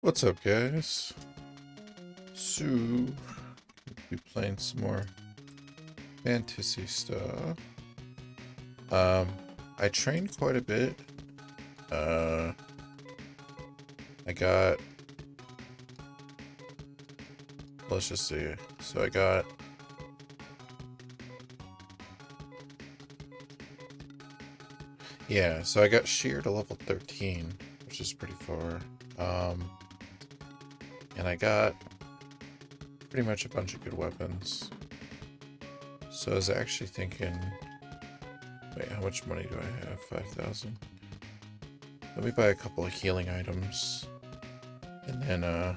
What's up, guys? So, we'll be playing some more Phantasy stuff. I trained quite a bit. Uh, I got, let's just see. So I got, yeah, so I got shear to level 13, which is pretty far. And I got pretty much a bunch of good weapons. So I was actually thinking, wait, how much money do I have? 5,000. Let me buy a couple of healing items. And then,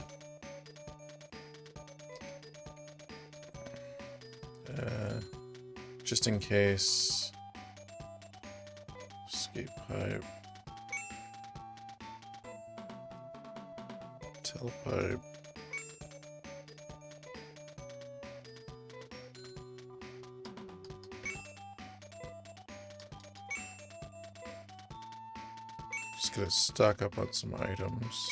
just in case, escape pipe, telepipe. Just gonna stock up on some items.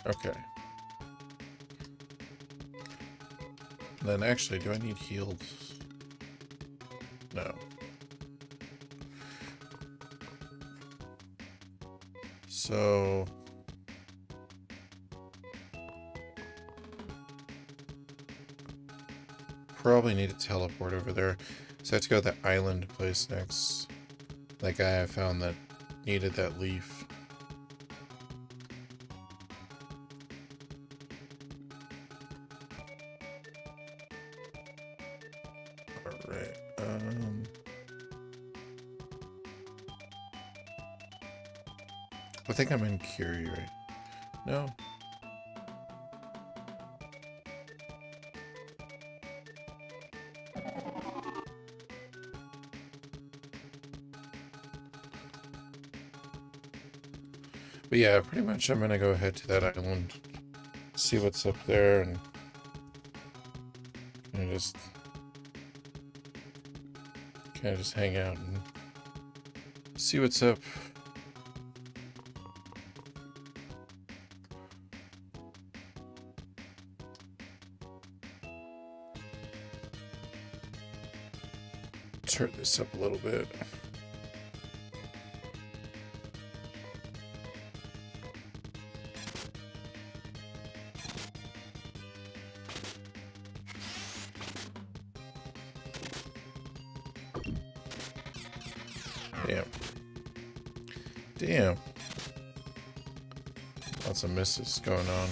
Okay. And then actually, do I need healed? No. So probably need to teleport over there. So I have to go to that island place next. That guy I found that needed that leaf. Alright. I think I'm in Curie, right? No? But yeah, pretty much I'm gonna go ahead to that island, see what's up there, and just kind of just hang out and see what's up. Turn this up a little bit. Damn. Damn. Lots of misses going on.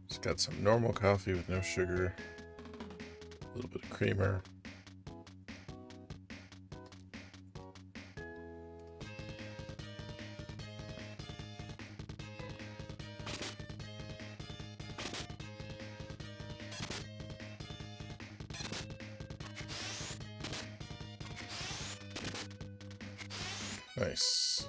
Just got some normal coffee with no sugar. A little bit of creamer. Nice.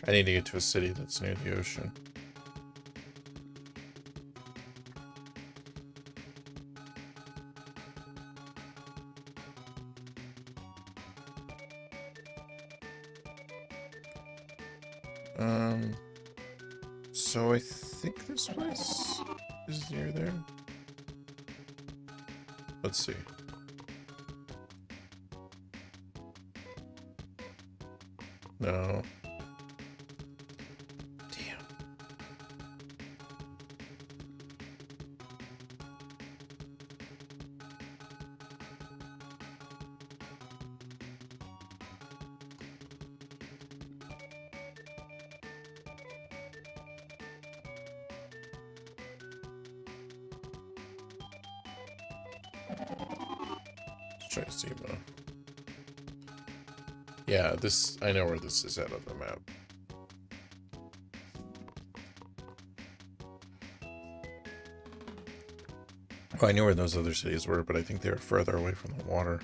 I need to get to a city that's near the ocean. So I think this place is near there. Let's see. No. Damn. try Zima. Yeah, this, I know where this is at on the map. Well, I knew where those other cities were, but I think they were further away from the water.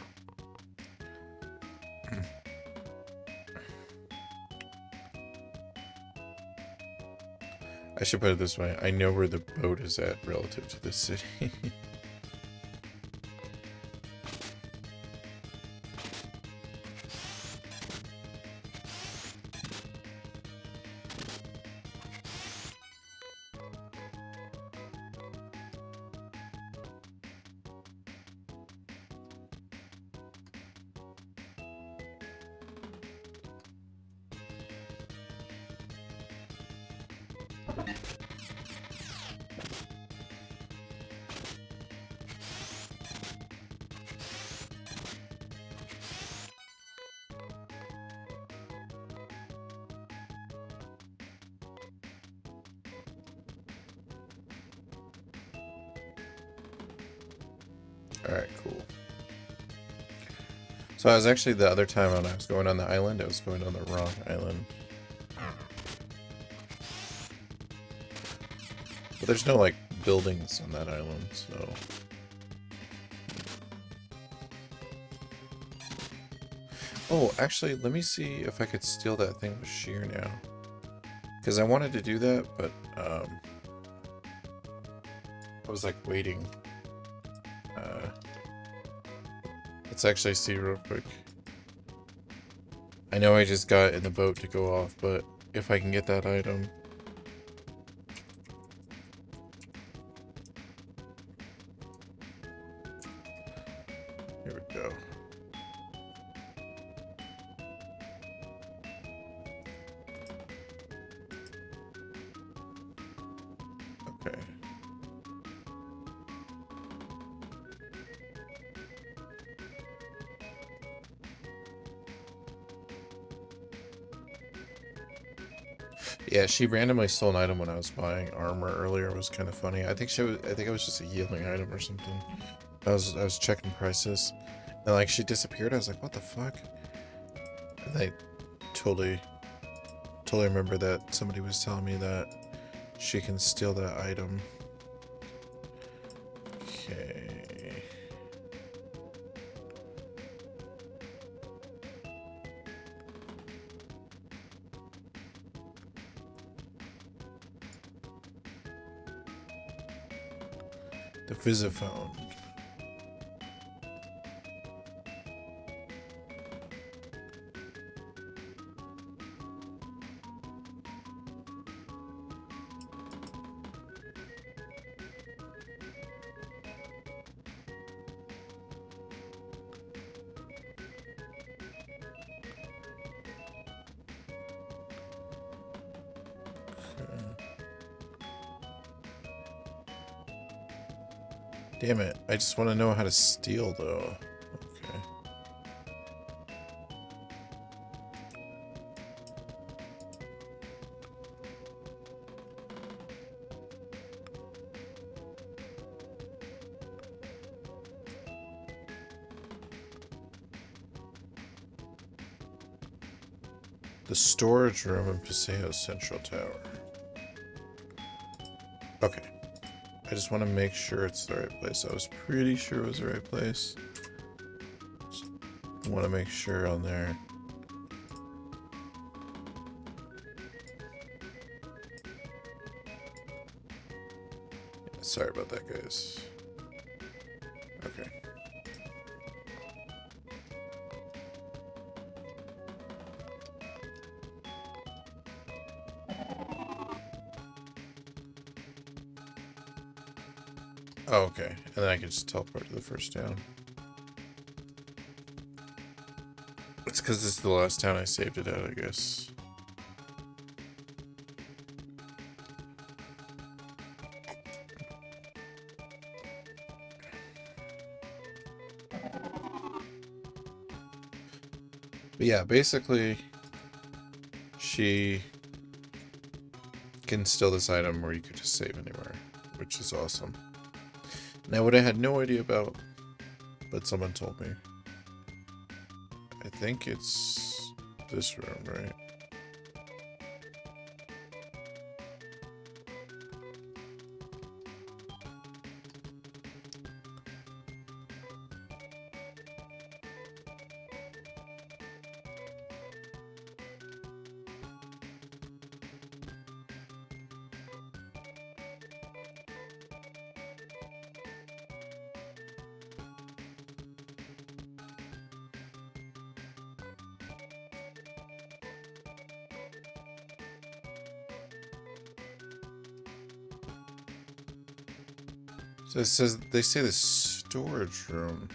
I should put it this way. I know where the boat is at relative to the city. Alright, cool. So I was actually, the other time when I was going on the island, I was going on the wrong island. But there's no, like, buildings on that island, so... Oh, actually, let me see if I could steal that thing with Sheer now. Because I wanted to do that, but, I was, like, waiting. Let's actually see real quick. I know I just got in the boat to go off, but if I can get that item... Here we go. Okay. Yeah, she randomly stole an item when I was buying armor earlier. It was kind of funny. I think it was just a healing item or something. I was checking prices, and like she disappeared. I was like, what the fuck? And I totally remember that somebody was telling me that she can steal that item. Okay. The Visiphone. Damn it, I just want to know how to steal, though. Okay. The storage room in Paseo's Central Tower. Okay. I just want to make sure it's the right place. I was pretty sure it was the right place. Just want to make sure on there. Sorry about that, guys. Okay. Oh, okay. And then I can just teleport to the first town. It's because this is the last town I saved it at, I guess. But yeah, basically, she can steal this item where you could just save anywhere, which is awesome. Now, what I had no idea about, but someone told me. think it's this room, right? So it says, they say the storage room.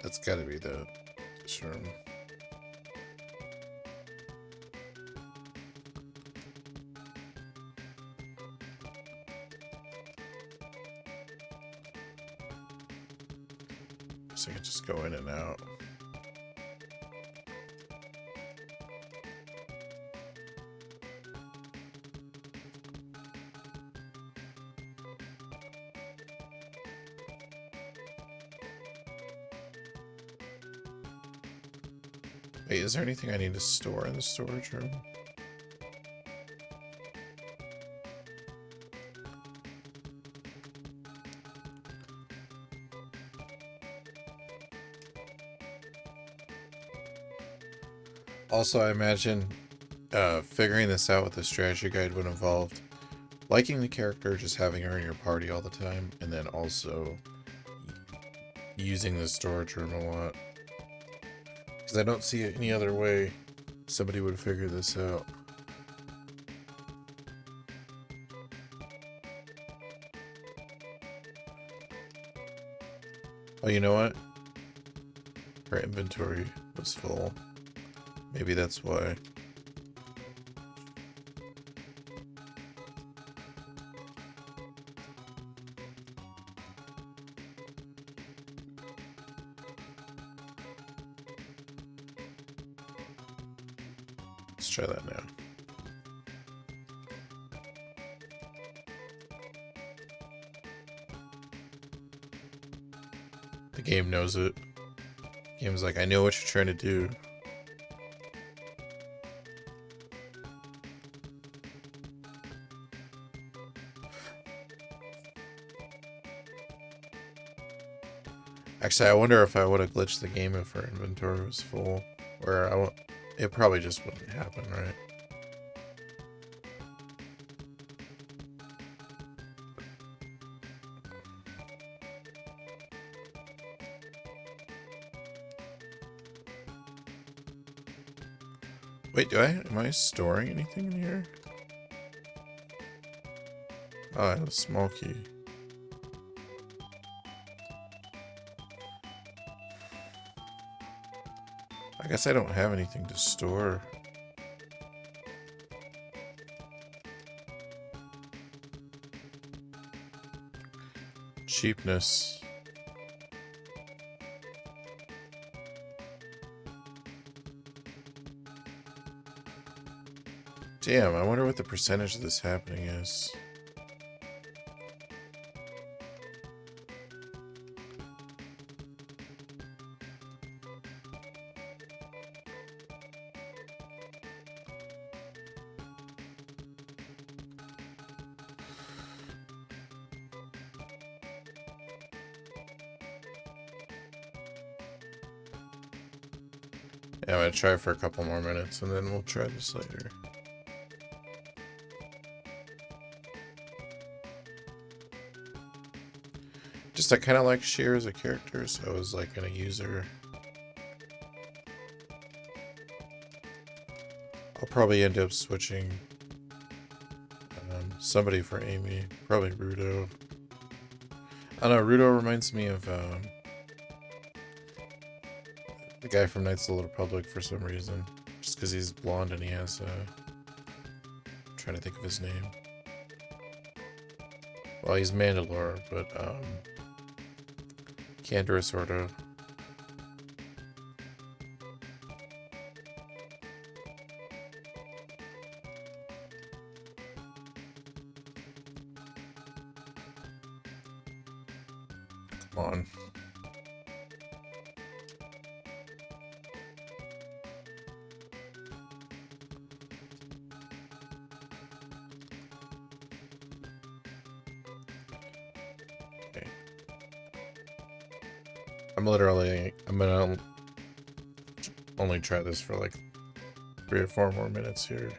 That's gotta be this room. So I can just go in and out. Wait, is there anything I need to store in the storage room? Also, I imagine figuring this out with the strategy guide would involve liking the character, just having her in your party all the time, and then also using the storage room a lot. Because I don't see any other way somebody would figure this out. Oh, you know what? Her inventory was full. Maybe that's why. Let's try that now. The game knows it. The game's like, I know what you're trying to do. Actually, I wonder if I would have glitched the game if her inventory was full. Where it probably just wouldn't happen, right? Wait, am I storing anything in here? Oh, I have a small key. I guess I don't have anything to store. Cheapness. Damn, I wonder what the percentage of this happening is. Yeah, I'm gonna try for a couple more minutes and then we'll try this later. Just I kind of like Sheer as a character, so I was like gonna use her. I'll probably end up switching somebody for Amy, probably Rudo. I don't know, Rudo reminds me of the guy from Knights of the Republic for some reason. Just because he's blonde and he has I'm trying to think of his name. Well, he's Mandalore, but Kandra sort of. Come on. I'm gonna only try this for like 3 or 4 more minutes here.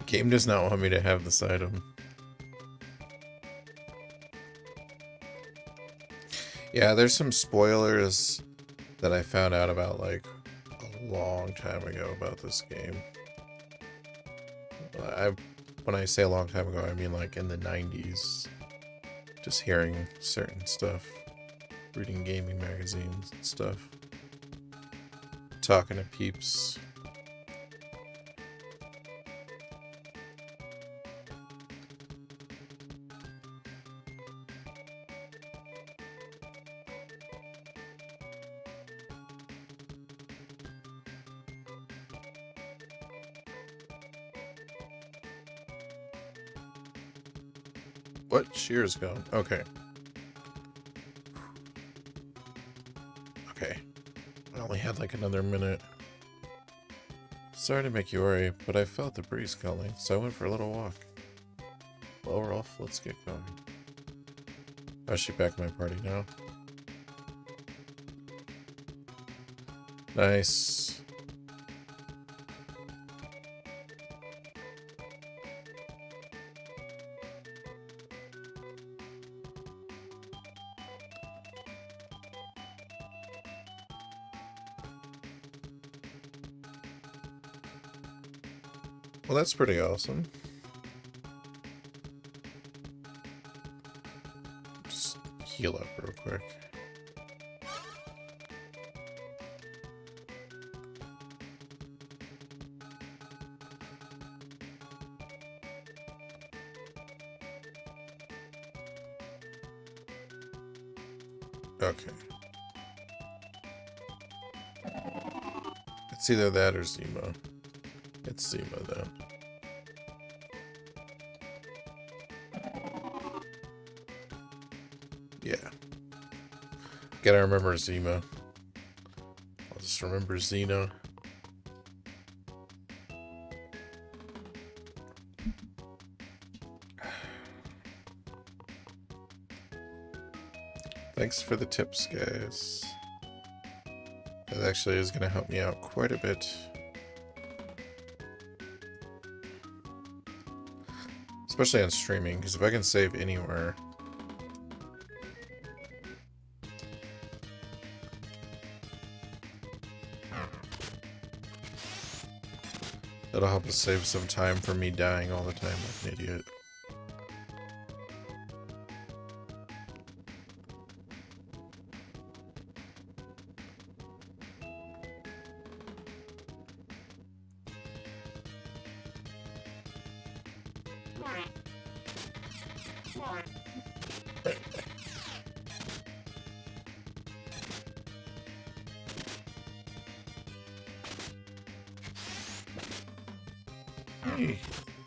Game does not want me to have this item. Yeah, there's some spoilers that I found out about like a long time ago about this game. When I say a long time ago, I mean like in the 90s. Just hearing certain stuff, reading gaming magazines and stuff, talking to peeps. What? Shear's gone. Okay. Okay. I only had like another minute. Sorry to make you worry, but I felt the breeze calling, so I went for a little walk. Well, Rolf, let's get going. Oh, is she back in my party now? Nice. Well, that's pretty awesome. Just heal up real quick. Okay. It's either that or Zemo. It's Zemo then. Yeah. Gotta remember Zemo. I'll just remember Xeno. Thanks for the tips, guys. That actually is going to help me out quite a bit. Especially on streaming, because if I can save anywhere... that'll help us save some time for me dying all the time like an idiot.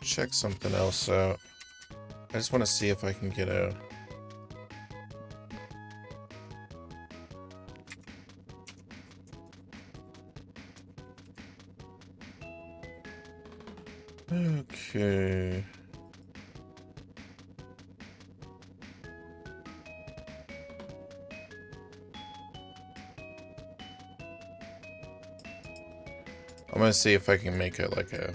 Check something else out. I just want to see if I can get a... Okay. I'm gonna see if I can make it like a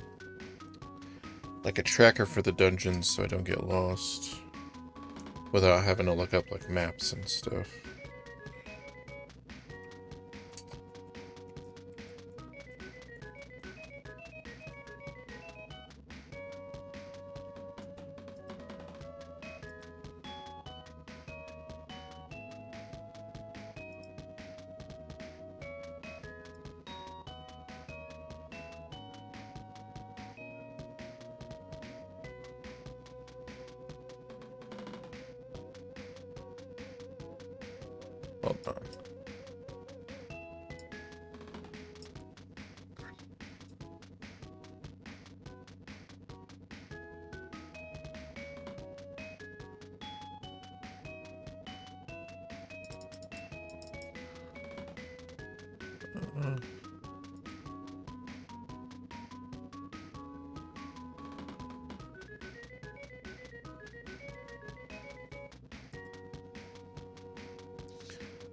tracker for the dungeons so I don't get lost without having to look up like maps and stuff. Hold on.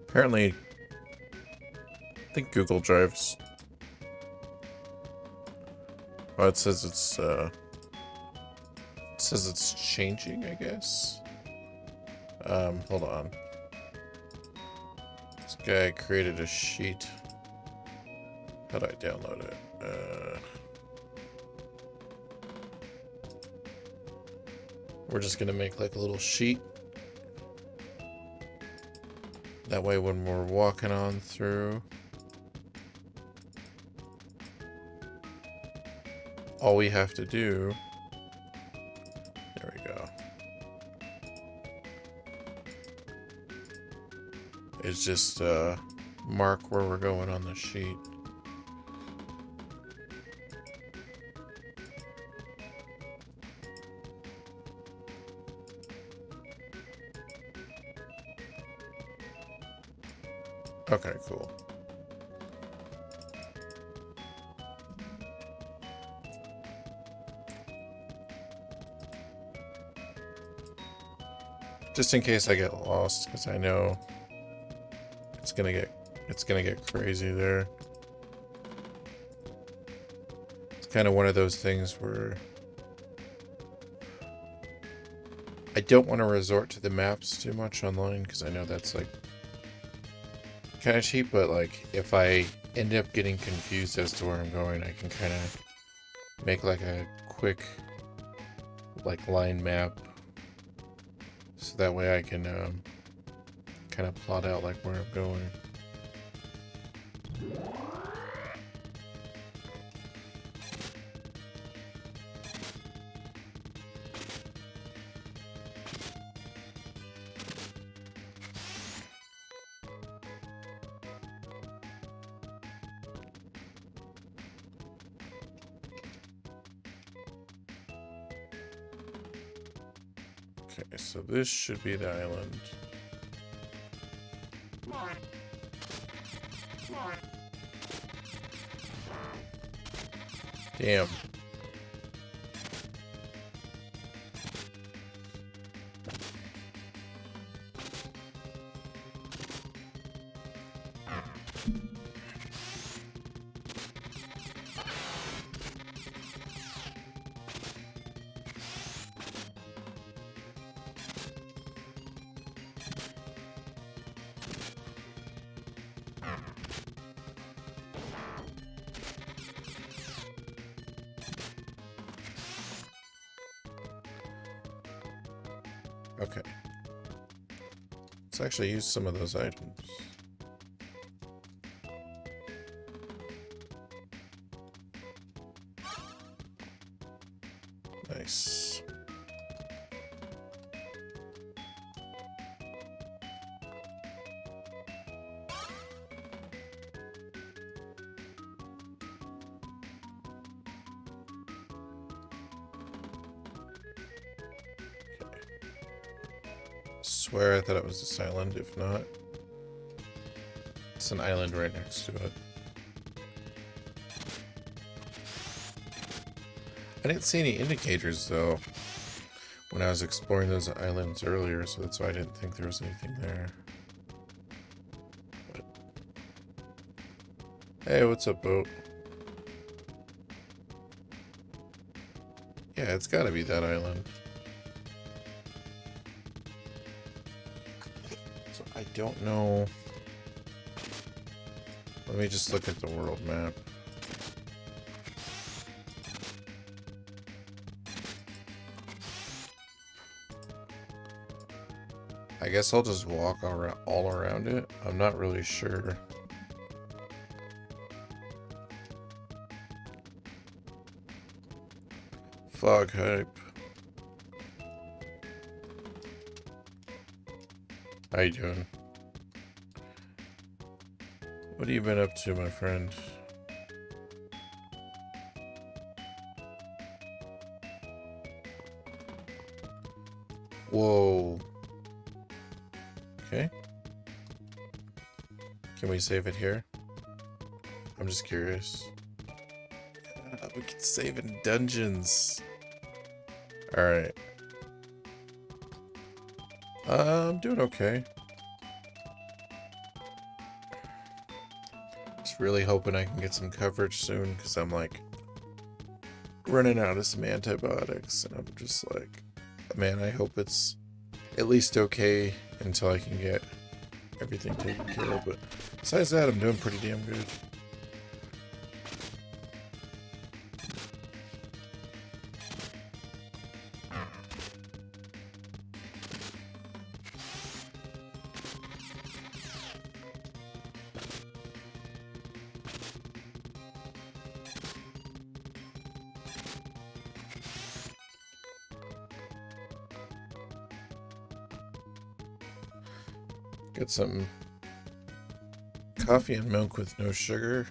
Apparently, I think Google Drive's... Oh, it says it's changing, I guess. Hold on. This guy created a sheet. How do I download it? We're just gonna make like a little sheet. That way when we're walking on through, all we have to do, there we go, is just mark where we're going on the sheet. Okay, cool. Just in case I get lost, because I know it's gonna get crazy there. It's kind of one of those things where I don't want to resort to the maps too much online, because I know that's like kind of cheap, but like if I end up getting confused as to where I'm going, I can kind of make like a quick like line map, so that way I can kind of plot out like where I'm going. Okay, so this should be the island. Damn. Okay. Let's actually use some of those items. Nice. Swear I thought it was this island. If not, it's an island right next to it. I didn't see any indicators though when I was exploring those islands earlier, so that's why I didn't think there was anything there. But... Hey, what's up, boat? Yeah, it's gotta be that island. So I don't know. Let me just look at the world map. I guess I'll just walk all around it. I'm not really sure. Fog hype. How you doing? What have you been up to, my friend? Whoa. Okay. Can we save it here? I'm just curious. We can save in dungeons. Alright. I'm doing okay. Just really hoping I can get some coverage soon, because I'm like running out of some antibiotics, and I'm just like, man, I hope it's at least okay until I can get everything taken care of. But besides that, I'm doing pretty damn good. Get some coffee and milk with no sugar.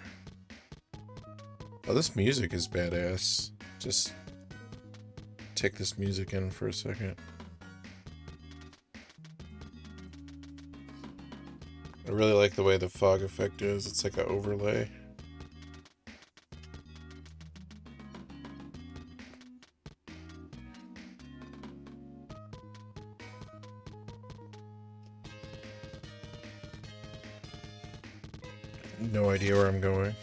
Oh, this music is badass. Just take this music in for a second. I really like the way the fog effect is. It's like an overlay. No idea where I'm going.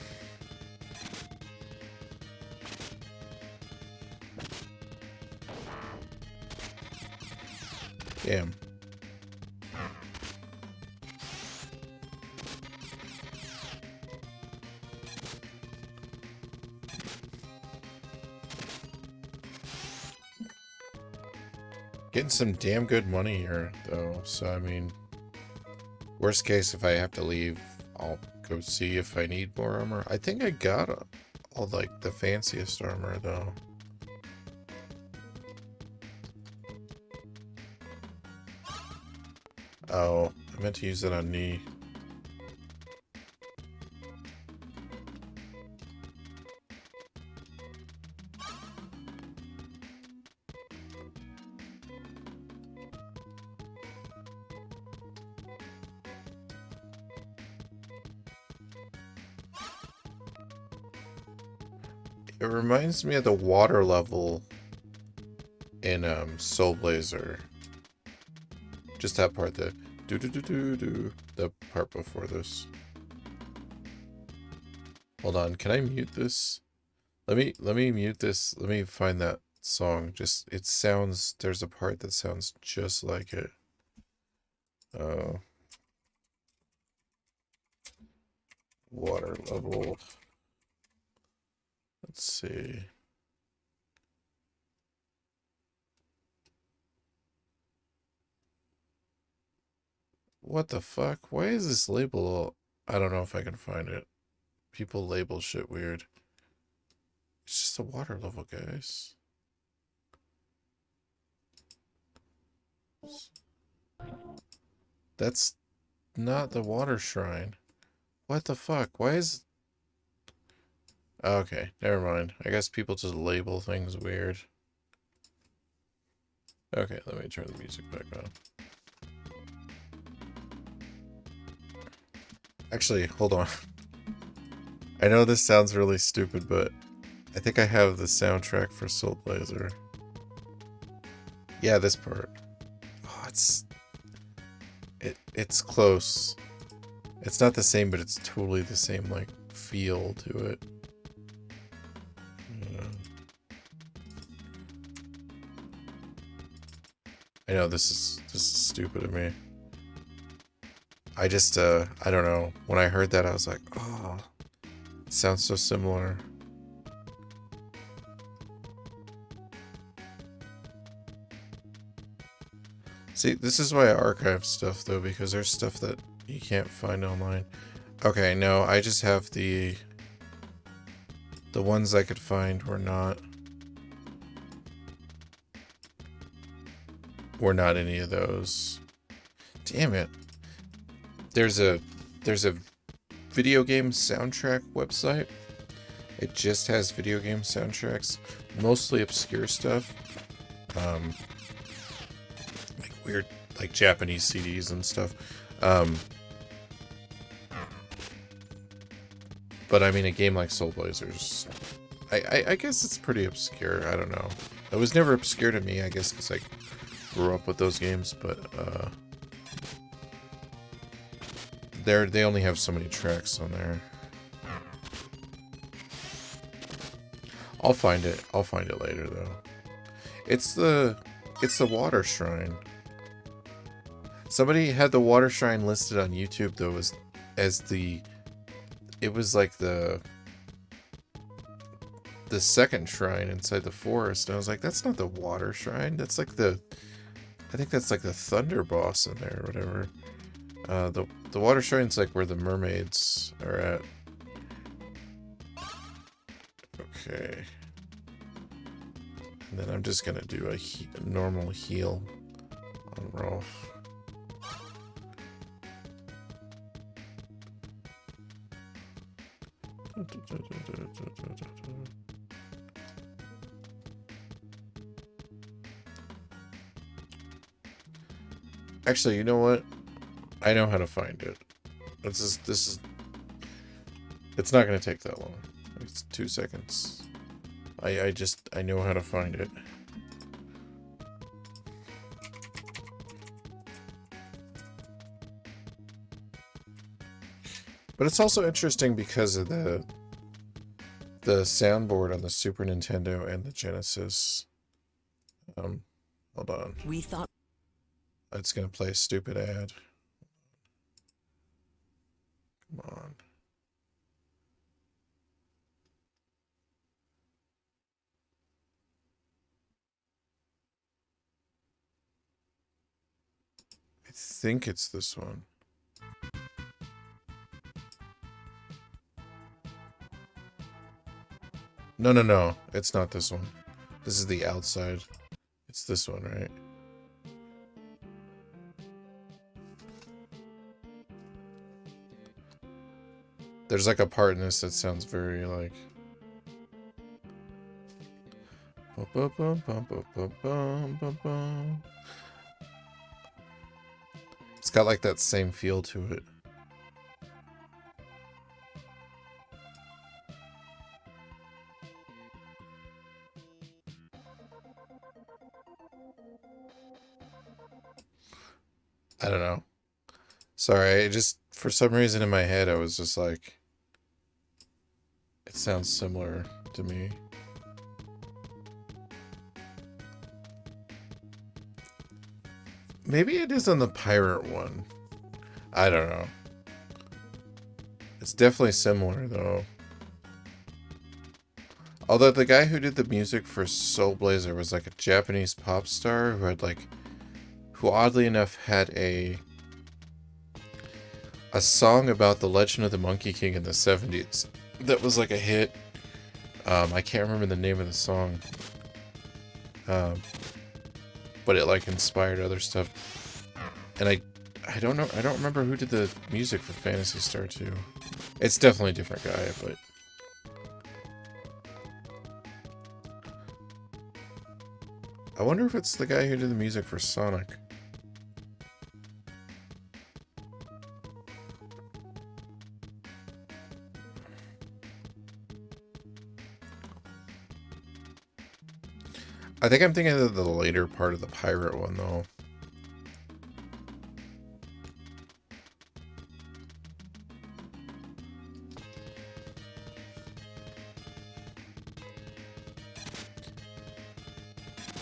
Damn. Getting some damn good money here, though, so I mean, worst case, if I have to leave, I'll go see if I need more armor. I think I got all, like, the fanciest armor, though. Oh, I meant to use it on knee. It reminds me of the water level in Soul Blazer. Just that part, the do, the part before this. Hold on, can I mute this? Let me mute this. Let me find that song. Just it sounds, there's a part that sounds just like it. Water level. Let's see. What the fuck? Why is this label? I don't know if I can find it. People label shit weird. It's just a water level, guys. That's not the water shrine. What the fuck? Why is... Okay, never mind. I guess people just label things weird. Okay, let me turn the music back on. Actually, hold on. I know this sounds really stupid, but I think I have the soundtrack for Soul Blazer. Yeah, this part. Oh, it's close. It's not the same, but it's totally the same, like, feel to it. Yeah. I know this is stupid of me. I just I don't know. When I heard that, I was like, oh, it sounds so similar. See, this is why I archive stuff, though, because there's stuff that you can't find online. Okay, no, I just have the ones I could find were not any of those. Damn it. There's a video game soundtrack website. It just has video game soundtracks, mostly obscure stuff. Like weird, like Japanese CDs and stuff. But I mean, a game like Soul Blazers, I guess it's pretty obscure. I don't know. It was never obscure to me, I guess, because I grew up with those games. But they only have so many tracks on there. I'll find it. I'll find it later, though. It's the water shrine. Somebody had the water shrine listed on YouTube though as the it was like the second shrine inside the forest, and I was like, that's not the water shrine. That's like I think that's like the thunder boss in there or whatever. The water shrine's like where the mermaids are at. Okay. And then I'm just gonna do a normal heal on Rolf. Actually, you know what? I know how to find it. This is it's not gonna take that long. It's 2 seconds. I know how to find it. But it's also interesting because of the soundboard on the Super Nintendo and the Genesis. Hold on. We thought It's gonna play a stupid ad. Come on. I think it's this one. No. It's not this one. This is the outside. It's this one, right? There's like a part in this that sounds very like... It's got like that same feel to it. I don't know. Sorry, for some reason in my head, I was just like, it sounds similar to me. Maybe it is on the pirate one. I don't know. It's definitely similar, though. Although the guy who did the music for Soul Blazer was like a Japanese pop star who oddly enough had a song about the Legend of the Monkey King in the 70s that was like a hit. I can't remember the name of the song. But it like inspired other stuff. And I don't know, I don't remember who did the music for Phantasy Star 2. It's definitely a different guy, but I wonder if it's the guy who did the music for Sonic. I think I'm thinking of the later part of the pirate one, though.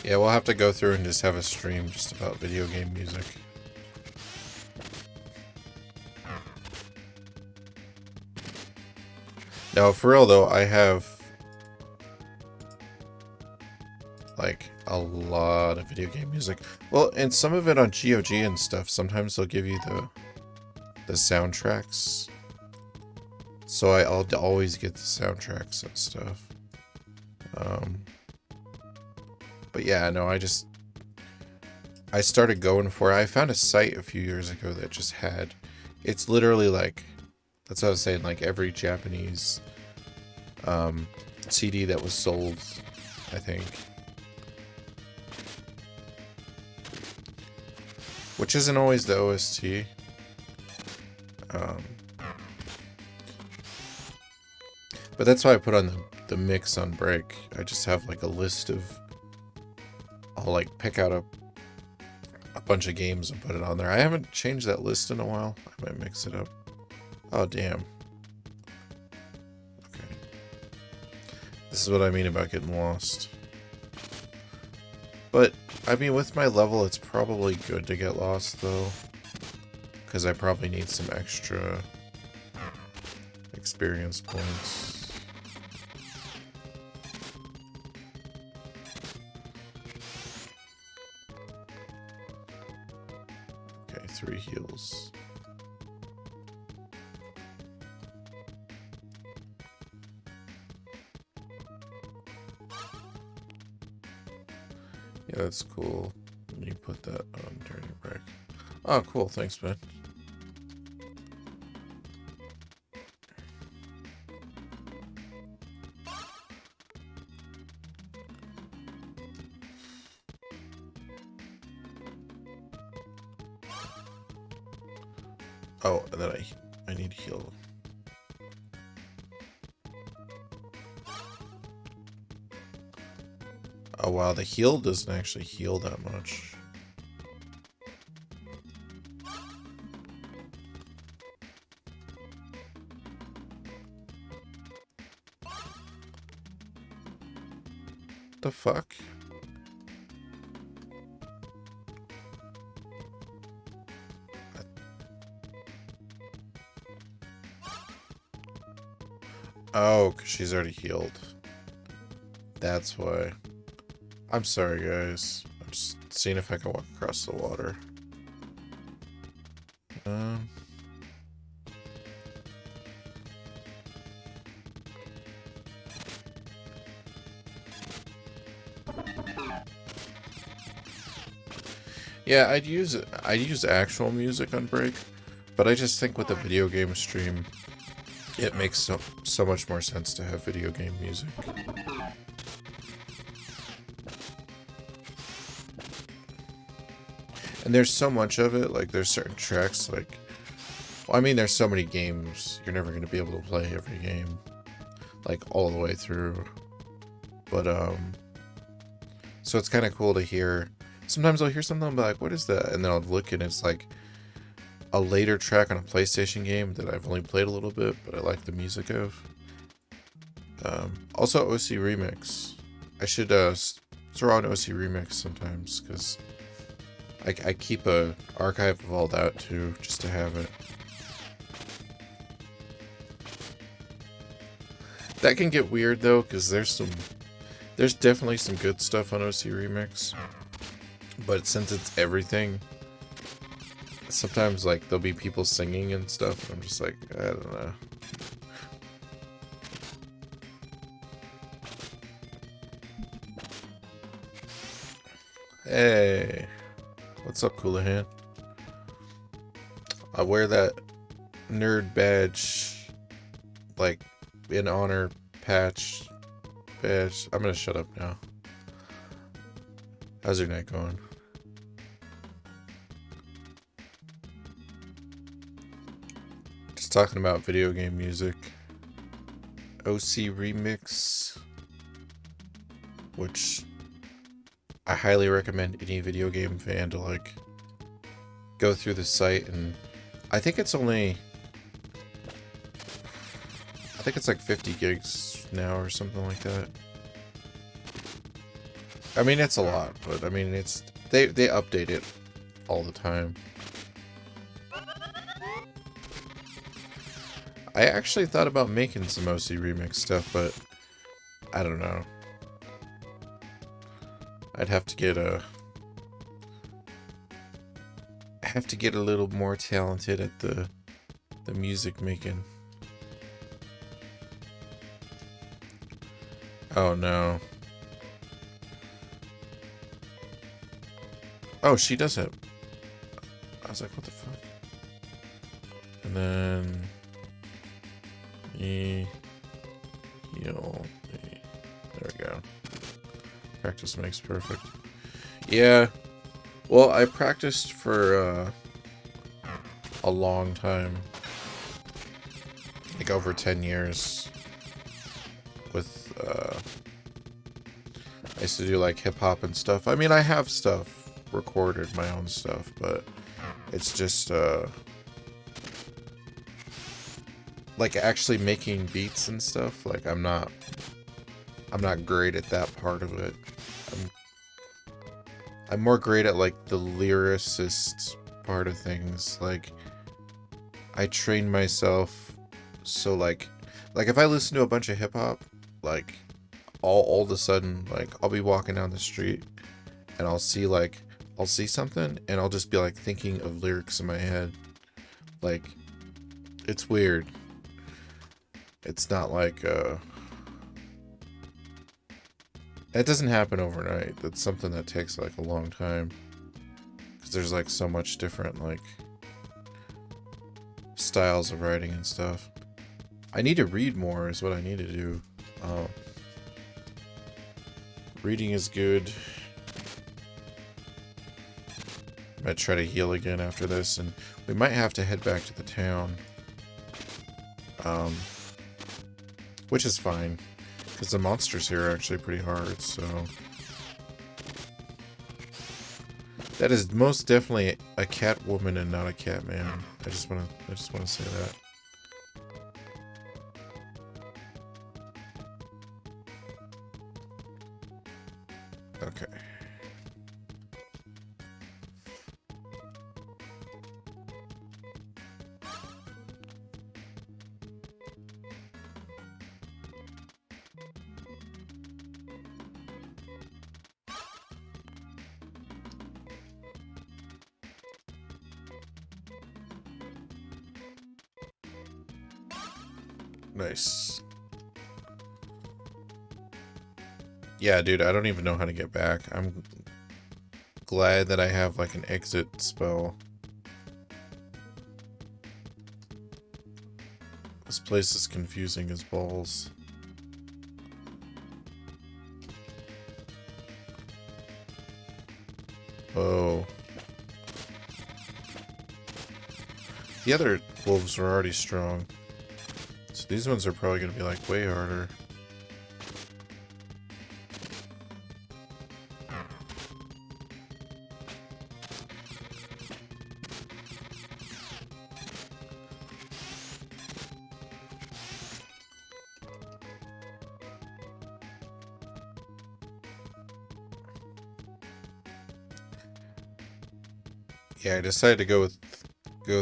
Yeah, we'll have to go through and just have a stream just about video game music. No, for real though, I have like a lot of video game music. Well, and some of it on GOG and stuff. Sometimes they'll give you the soundtracks. So I'll always get the soundtracks and stuff. But yeah, no, I started going for it. I found a site a few years ago that just had, it's literally like, that's what I was saying, like every Japanese CD that was sold, I think. Which isn't always the OST. But that's why I put on the mix on break. I just have like a list of... I'll like pick out a bunch of games and put it on there. I haven't changed that list in a while. I might mix it up. Oh, damn. Okay. This is what I mean about getting lost. But, I mean, with my level, it's probably good to get lost, though. Because I probably need some extra experience points. Okay, 3 heals. Yeah, that's cool. You put that on during your break. Oh, cool. Thanks, man. Oh, and then I need to heal. Oh wow, the heal doesn't actually heal that much. The fuck? Oh, because she's already healed. That's why. I'm sorry, guys. I'm just seeing if I can walk across the water. Yeah, I'd use actual music on break, but I just think with a video game stream, it makes so much more sense to have video game music. And there's so much of it, like there's certain tracks, like, well, I mean, there's so many games, you're never going to be able to play every game, like, all the way through, but, so it's kind of cool to hear. Sometimes I'll hear something, I'll be like, what is that? And then I'll look and it's like a later track on a PlayStation game that I've only played a little bit, but I like the music of. Also, OC Remix. I should throw on OC Remix sometimes, because I keep a archive of all that too, just to have it. That can get weird though, because there's definitely some good stuff on OC Remix, but since it's everything, sometimes like there'll be people singing and stuff, and I'm just like, I don't know. Hey, what's up, Coolahan? I wear that nerd badge, like, in honor badge. I'm gonna shut up now. How's your night going? Just talking about video game music. OC Remix, which I highly recommend any video game fan to like go through the site, and I think it's like 50 gigs now or something like that. I mean, it's a lot, but I mean, it's they update it all the time. I actually thought about making some OC Remix stuff, but I don't know. I'd have to get a little more talented at the music making. Oh no. Oh, she does it. I was like, what the fuck? And then heal. There we go. Practice makes perfect. Yeah. Well, I practiced for a long time. Like over 10 years. I used to do like hip hop and stuff. I mean, I have stuff recorded, my own stuff, but it's just like actually making beats and stuff. Like I'm not great at that part of it. I'm more great at like the lyricist part of things. Like I train myself so like if I listen to a bunch of hip hop, like all of a sudden, like I'll be walking down the street and I'll see something and I'll just be like thinking of lyrics in my head. Like it's weird. It's not like it doesn't happen overnight. That's something that takes like a long time. Because there's like so much different like styles of writing and stuff. I need to read more is what I need to do. Reading is good. I might try to heal again after this, and we might have to head back to the town. Which is fine, because the monsters here are actually pretty hard, so... That is most definitely a cat woman and not a cat man. I just wanna say that. Okay. Nice. Yeah, dude, I don't even know how to get back. I'm glad that I have like an exit spell. This place is confusing as balls. Oh. The other wolves were already strong. So these ones are probably going to be like way harder. Yeah, I decided to go with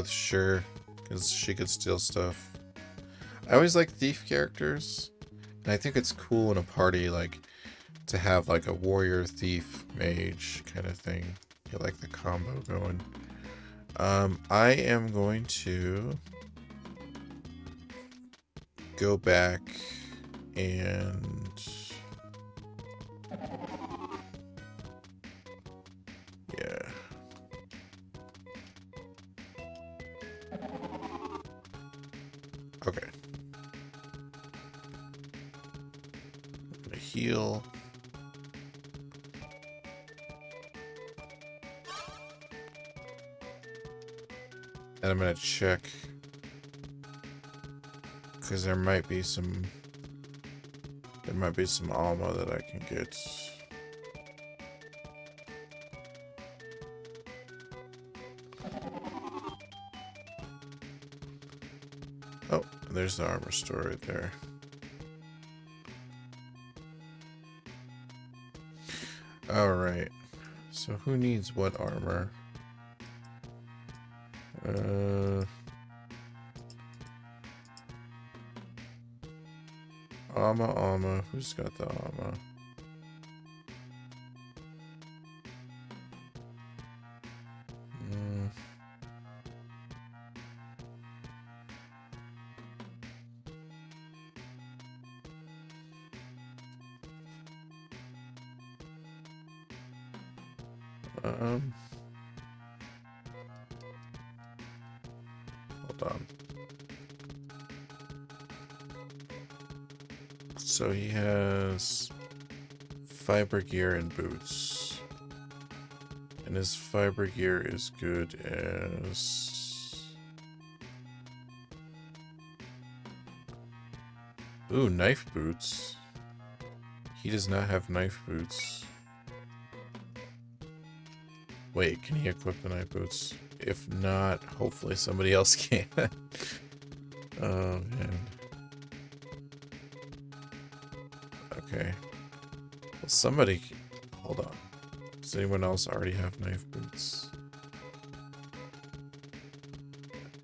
Sure, because she could steal stuff. I always like thief characters, and I think it's cool in a party, like, to have, like, a warrior, thief, mage kind of thing. Get, like, the combo going. I am going to go back and... yeah. Okay. I'm gonna heal. And I'm gonna check, because there might be some ammo that I can get. Oh, there's the armor store right there. Alright. So who needs what armor? Armor. Who's got the armor? Hold on. So he has fiber gear and boots. And his fiber gear is good as... Ooh, knife boots. He does not have knife boots. Wait, can he equip the knife boots? If not, hopefully somebody else can. Oh, man. Okay. Well, somebody... Hold on. Does anyone else already have knife boots?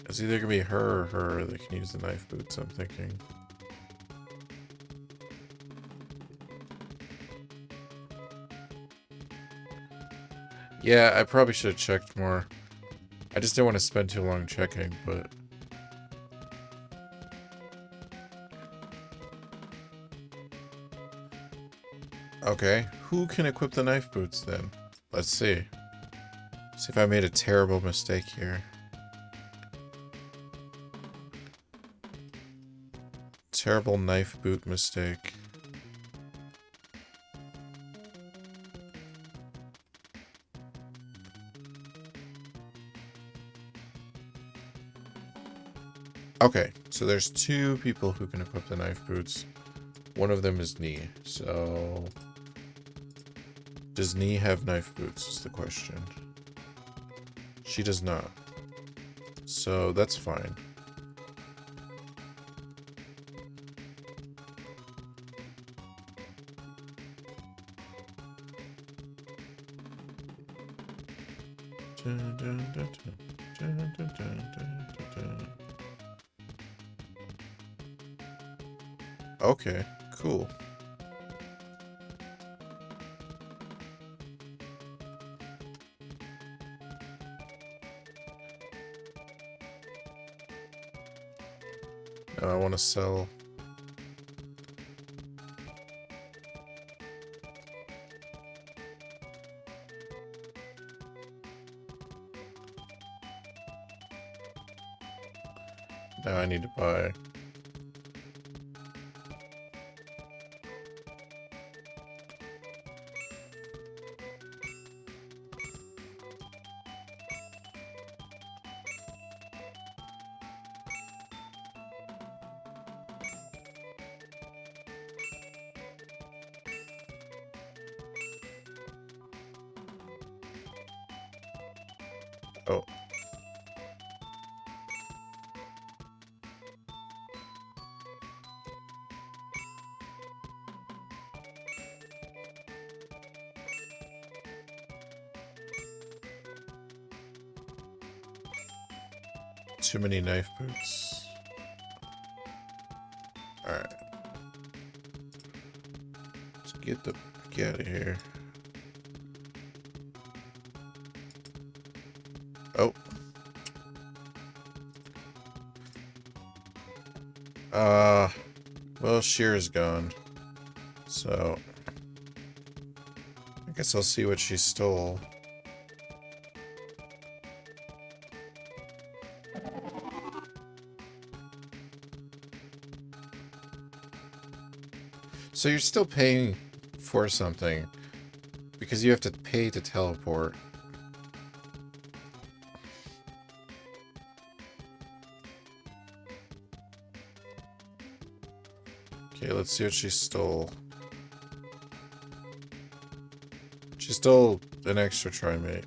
It's either gonna be her or her that can use the knife boots, I'm thinking. Yeah, I probably should have checked more. I just didn't want to spend too long checking, but... Okay, who can equip the knife boots then? Let's see. See if I made a terrible mistake here. Terrible knife boot mistake. Okay, so there's two people who can equip the knife boots. One of them is Nee, so... Does Nee have knife boots is the question. She does not. So that's fine. Okay, cool. Now I want to sell. Now I need to buy. Oh. Too many knife boots. Alright. Let's get the heck out of here. Oh. Well, Shear's gone. So, I guess I'll see what she stole. So you're still paying for something because you have to pay to teleport. Okay, let's see what she stole. She stole an extra trimate.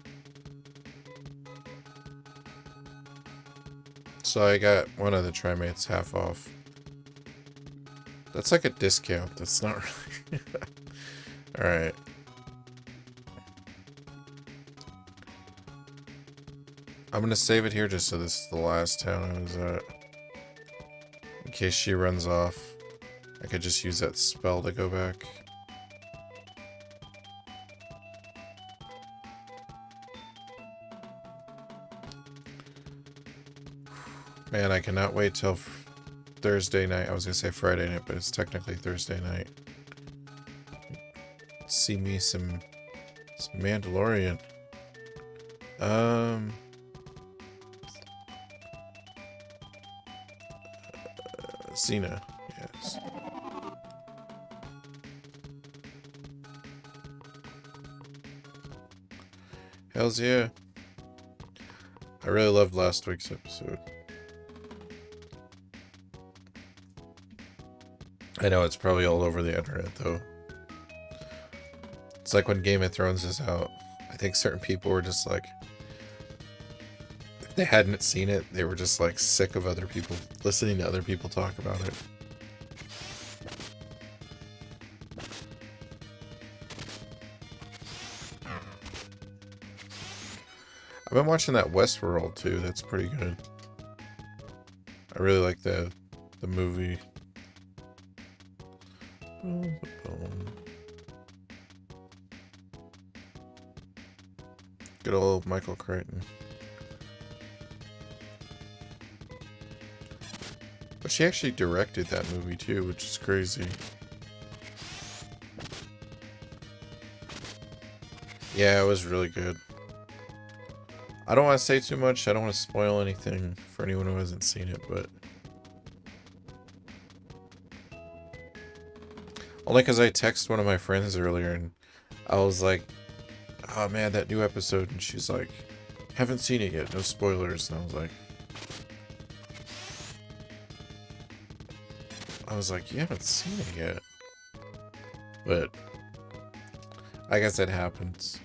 So I got one of the trimates half off. That's like a discount. That's not really... Alright. I'm gonna save it here just so this is the last town I was at. In case she runs off, I could just use that spell to go back. Man, I cannot wait till Thursday night. I was gonna say Friday night, but it's technically Thursday night. See me some Mandalorian. Cena, yes. Hells yeah. I really loved last week's episode. I know it's probably all over the internet though. It's like when Game of Thrones is out. I think certain people were just like, if they hadn't seen it, they were just like sick of other people, listening to other people talk about it. I've been watching that Westworld too. That's pretty good. I really like the movie. Good old Michael Crichton. But she actually directed that movie too, which is crazy. Yeah, it was really good. I don't want to say too much. I don't want to spoil anything for anyone who hasn't seen it, but... Only because I texted one of my friends earlier and I was like, oh man, that new episode. And she's like, haven't seen it yet. No spoilers. And I was like, you haven't seen it yet. But I guess it happens.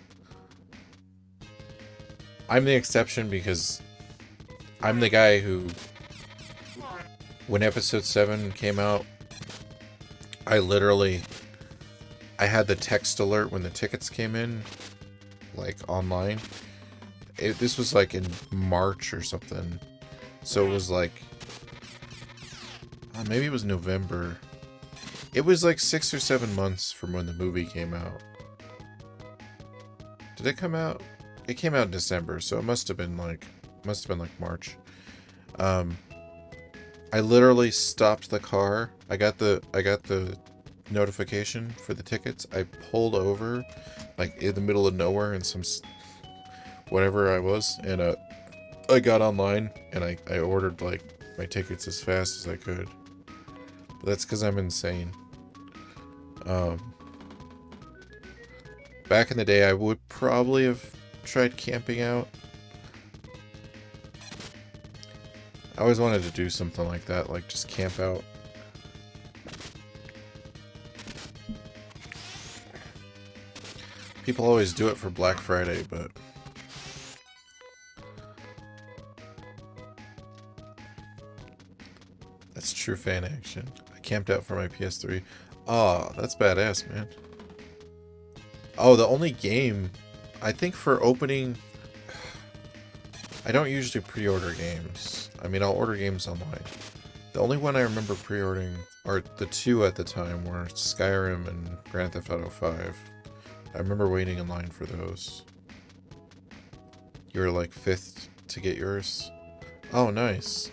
I'm the exception because I'm the guy who, when episode 7 came out, I had the text alert when the tickets came in, like online. This was like in March or something. So it was like, maybe it was November. It was like 6 or 7 months from when the movie came out. Did it come out? It came out in December, so it must have been like March. I literally stopped the car. I got the notification for the tickets. I pulled over, like in the middle of nowhere in some whatever I was, and I got online and I ordered like my tickets as fast as I could. But that's because I'm insane. Back in the day, I would probably have tried camping out. I always wanted to do something like that, like just camp out. People always do it for Black Friday, but that's true fan action. I camped out for my PS3. Oh, that's badass, man. Oh, the only game, I think for opening, I don't usually pre-order games. I mean, I'll order games online. The only one I remember pre-ordering, or the two at the time, were Skyrim and Grand Theft Auto 5. I remember waiting in line for those. You were like 5th to get yours? Oh, nice.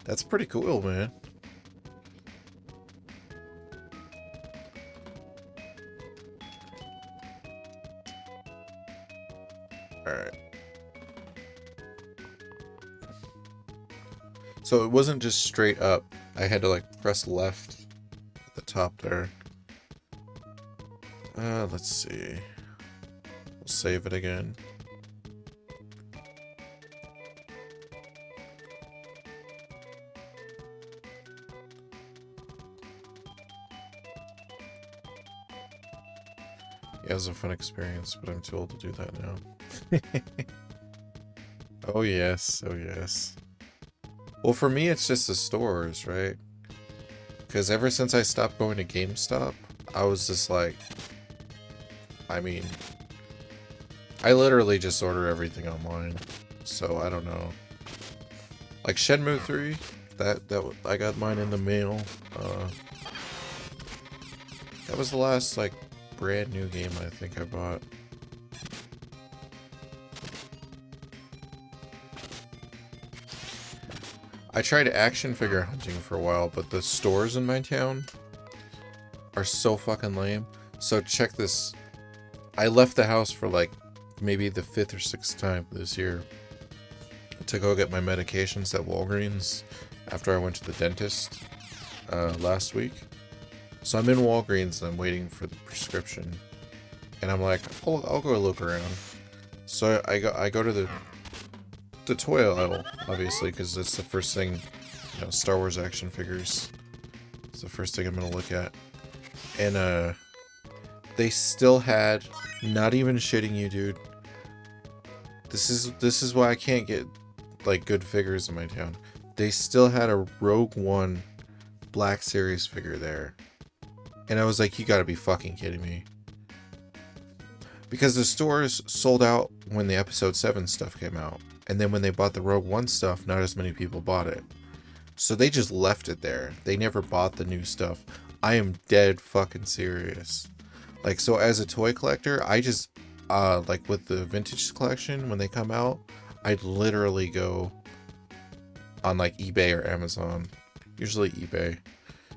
That's pretty cool, man. Alright. So it wasn't just straight up. I had to like press left at the top there. Let's see. We'll save it again. Yeah, it was a fun experience, but I'm too old to do that now. Oh yes, oh yes. Well, for me, it's just the stores, right? Because ever since I stopped going to GameStop, I was just like, I mean, I literally just order everything online, so I don't know. Like Shenmue 3, that I got mine in the mail. That was the last like brand new game I think I bought. I tried action figure hunting for a while, but the stores in my town are so fucking lame. So check this. I left the house for like maybe the 5th or 6th time this year to go get my medications at Walgreens after I went to the dentist last week. So I'm in Walgreens and I'm waiting for the prescription, and I'm like, I'll go look around. So I go to the toy aisle, obviously, because that's the first thing, you know, Star Wars action figures. It's the first thing I'm gonna look at, and I they still had, not even shitting you, dude. This is why I can't get like good figures in my town. They still had a Rogue One Black Series figure there. And I was like, you gotta be fucking kidding me. Because the stores sold out when the episode 7 stuff came out. And then when they bought the Rogue One stuff, not as many people bought it. So they just left it there. They never bought the new stuff. I am dead fucking serious. Like, so as a toy collector, I just, like with the vintage collection, when they come out, I'd literally go on like eBay or Amazon. Usually eBay.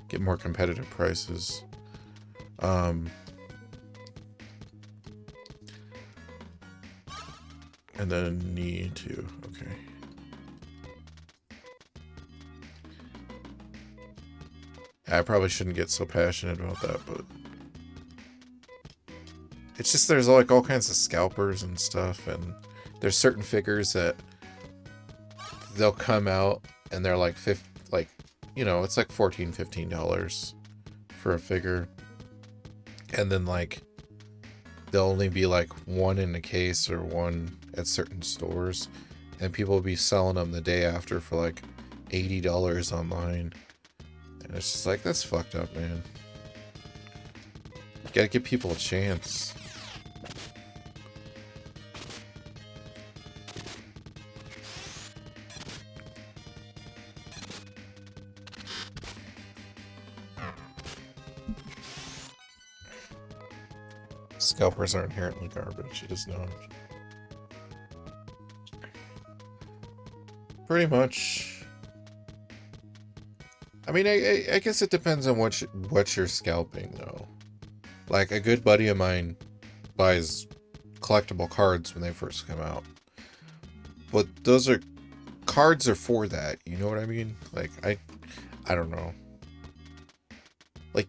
Get more competitive prices. And then need to, okay. I probably shouldn't get so passionate about that, but it's just there's like all kinds of scalpers and stuff, and there's certain figures that they'll come out and they're like you know, it's like $14-15 for a figure, and then like there'll only be like one in a case or one at certain stores, and people will be selling them the day after for like $80 online. And it's just like, that's fucked up, man. You gotta give people a chance. Scalpers are inherently garbage, you just know it. Pretty much. I mean, I guess it depends on what you're scalping, though. Like, a good buddy of mine buys collectible cards when they first come out. But those are... cards are for that, you know what I mean? Like, I don't know. Like,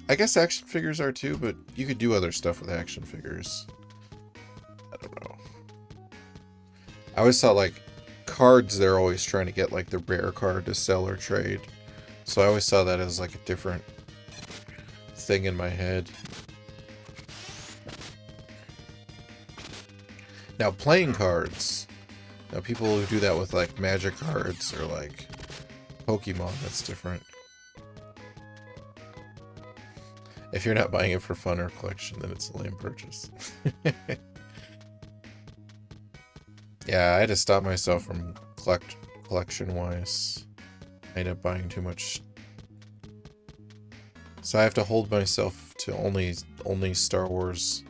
I guess action figures are too, but you could do other stuff with action figures. I don't know. I always thought, like, cards, they're always trying to get like the rare card to sell or trade, so I always saw that as like a different thing in my head. Now playing cards, now people who do that with like magic cards or like Pokemon, that's different. If you're not buying it for fun or collection, then it's a lame purchase. Yeah, I had to stop myself from collection-wise. I ended up buying too much. So I have to hold myself to only Star Wars.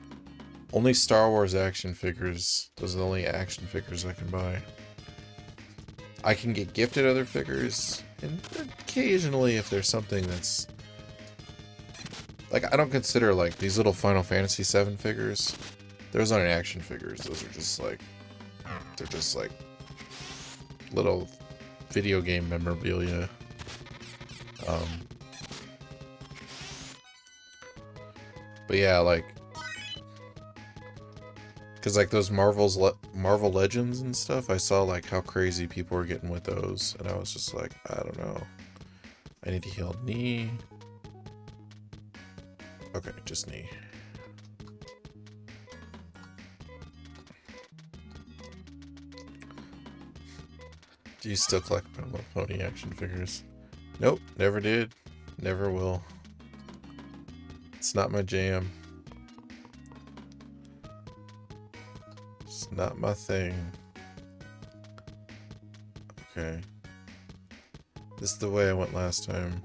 Only Star Wars action figures. Those are the only action figures I can buy. I can get gifted other figures, and occasionally if there's something that's... like, I don't consider, like, these little Final Fantasy VII figures. Those aren't action figures. Those are just, like... they're just like little video game memorabilia. But yeah, like, because like those Marvel Legends and stuff, I saw like how crazy people were getting with those, and I was just like, I don't know. I need to heal knee. Okay, just knee. Do you still collect My Little Pony action figures? Nope, never did. Never will. It's not my jam. It's not my thing. Okay. This is the way I went last time.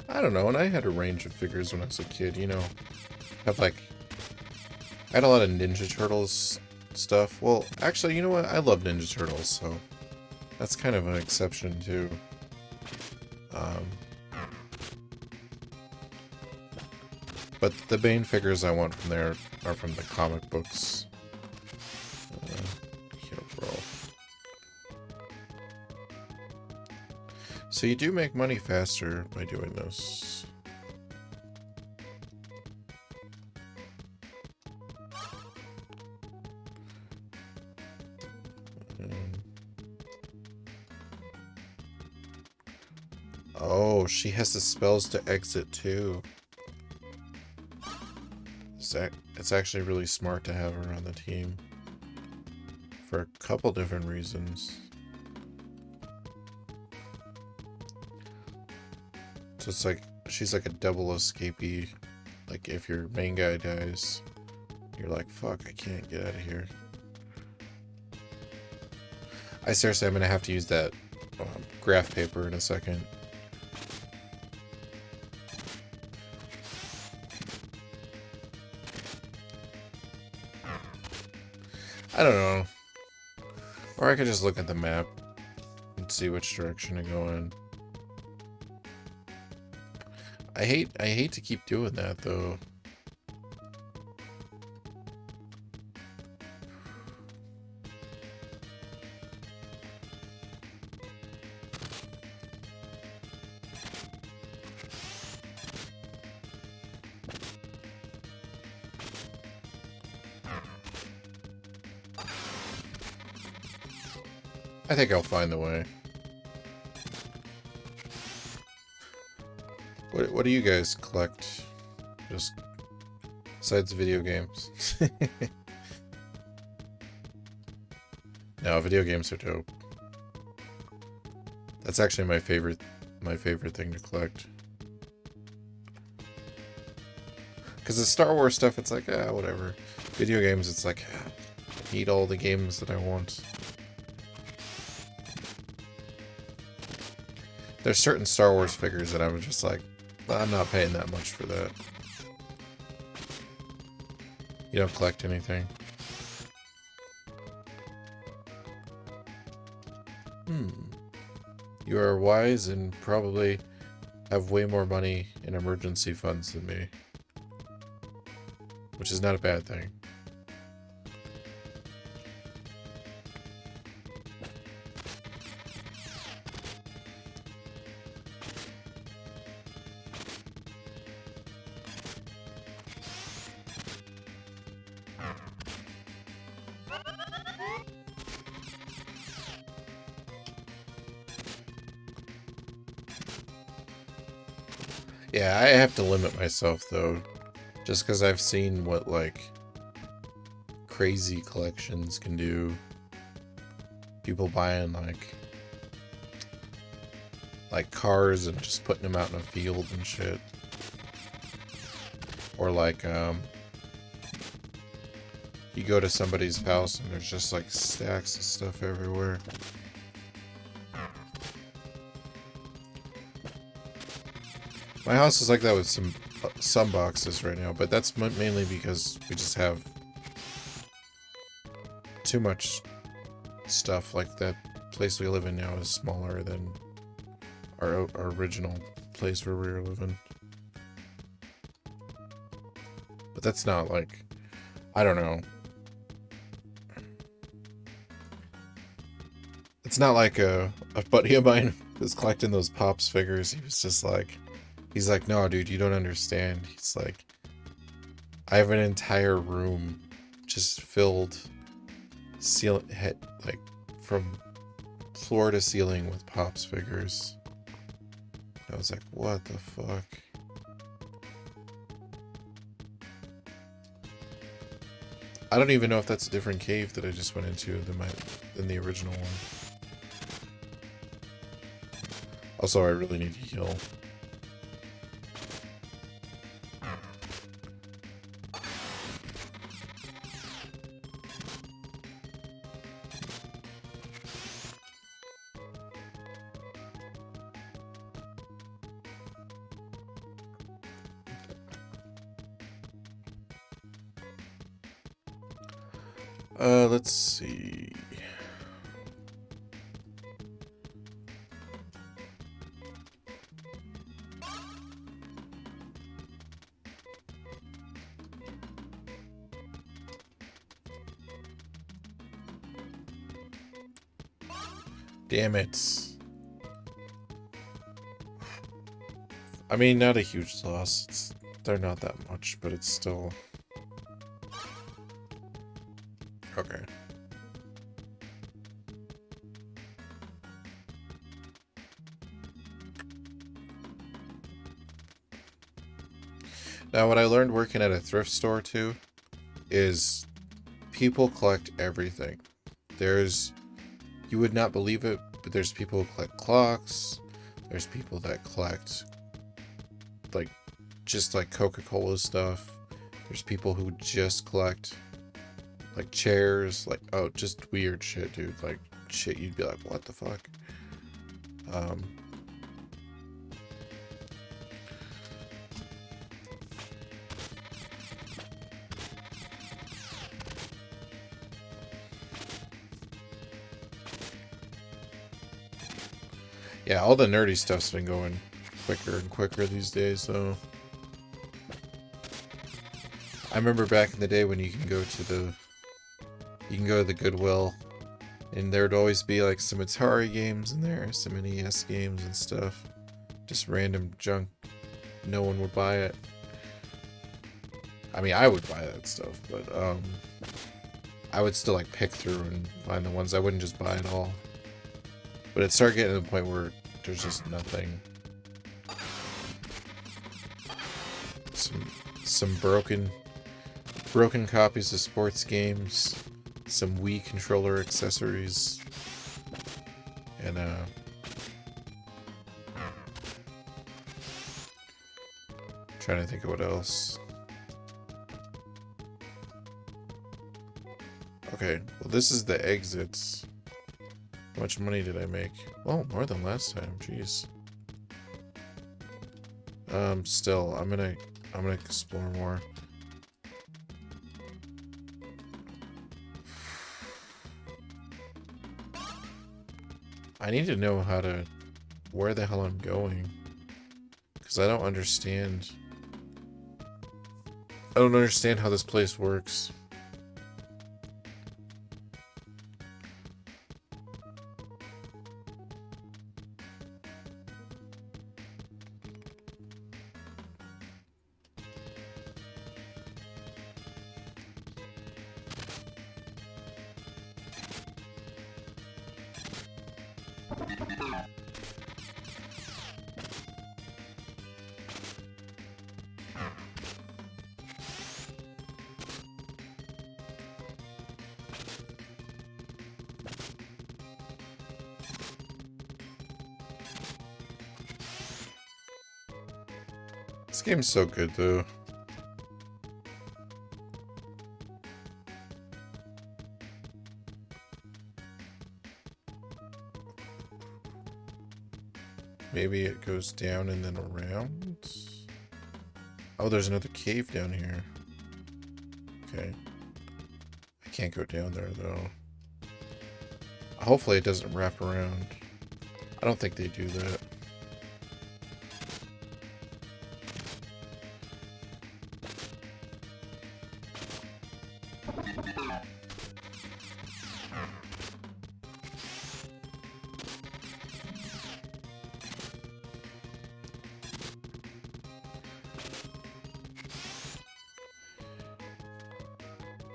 I don't know, and I had a range of figures when I was a kid, you know. I had a lot of Ninja Turtles stuff. Well, actually, you know what? I love Ninja Turtles, so that's kind of an exception, too. But the main figures I want from there are from the comic books. So you do make money faster by doing this. Oh, she has the spells to exit too. It's actually really smart to have her on the team. For a couple different reasons. So it's like, she's like a double escapee. Like, if your main guy dies, you're like, fuck, I can't get out of here. I'm gonna have to use that graph paper in a second. I don't know. Or I could just look at the map and see which direction to go in. I hate to keep doing that though. I think I'll find the way. What do you guys collect? Just besides video games. No, video games are dope. That's actually my favorite thing to collect. Because the Star Wars stuff, it's like, whatever. Video games, it's like, I need all the games that I want. There's certain Star Wars figures that I'm just like, I'm not paying that much for that. You don't collect anything? You are wise and probably have way more money in emergency funds than me. Which is not a bad thing. Yeah, I have to limit myself though, just because I've seen what like crazy collections can do. People buying like cars and just putting them out in a field and shit, or like you go to somebody's house and there's just like stacks of stuff everywhere. My house is like that with some boxes right now, but that's mainly because we just have too much stuff. Like that place we live in now is smaller than our original place where we were living. But that's not like, I don't know. It's not like a buddy of mine was collecting those Pops figures. He was just like, he's like, no, dude, you don't understand. He's like, I have an entire room just filled, like from floor to ceiling with Pops figures. I was like, what the fuck? I don't even know if that's a different cave that I just went into than the original one. Also, I really need to heal. Let's see. Damn it. I mean, not a huge loss. They're not that much, but it's still... Okay. Now, what I learned working at a thrift store too is people collect everything. You would not believe it, but there's people who collect clocks. There's people that collect like just like Coca-Cola stuff. There's people who just collect like chairs, like, oh, just weird shit, dude. Like shit you'd be like, what the fuck? Yeah, all the nerdy stuff's been going quicker and quicker these days, though. I remember back in the day when you can go to the Goodwill, and there'd always be like some Atari games in there, some NES games and stuff. Just random junk. No one would buy it. I mean, I would buy that stuff, but I would still like pick through and find the ones. I wouldn't just buy it all. But it started getting to the point where there's just nothing. Some broken copies of sports games, some Wii controller accessories, and trying to think of what else. Okay, well, this is the exits. How much money did I make? Oh, more than last time. Jeez. Still, I'm gonna explore more. I need to know where the hell I'm going, because I don't understand. I don't understand how this place works. This game's so good, though. Maybe it goes down and then around? Oh, there's another cave down here. Okay. I can't go down there, though. Hopefully it doesn't wrap around. I don't think they do that.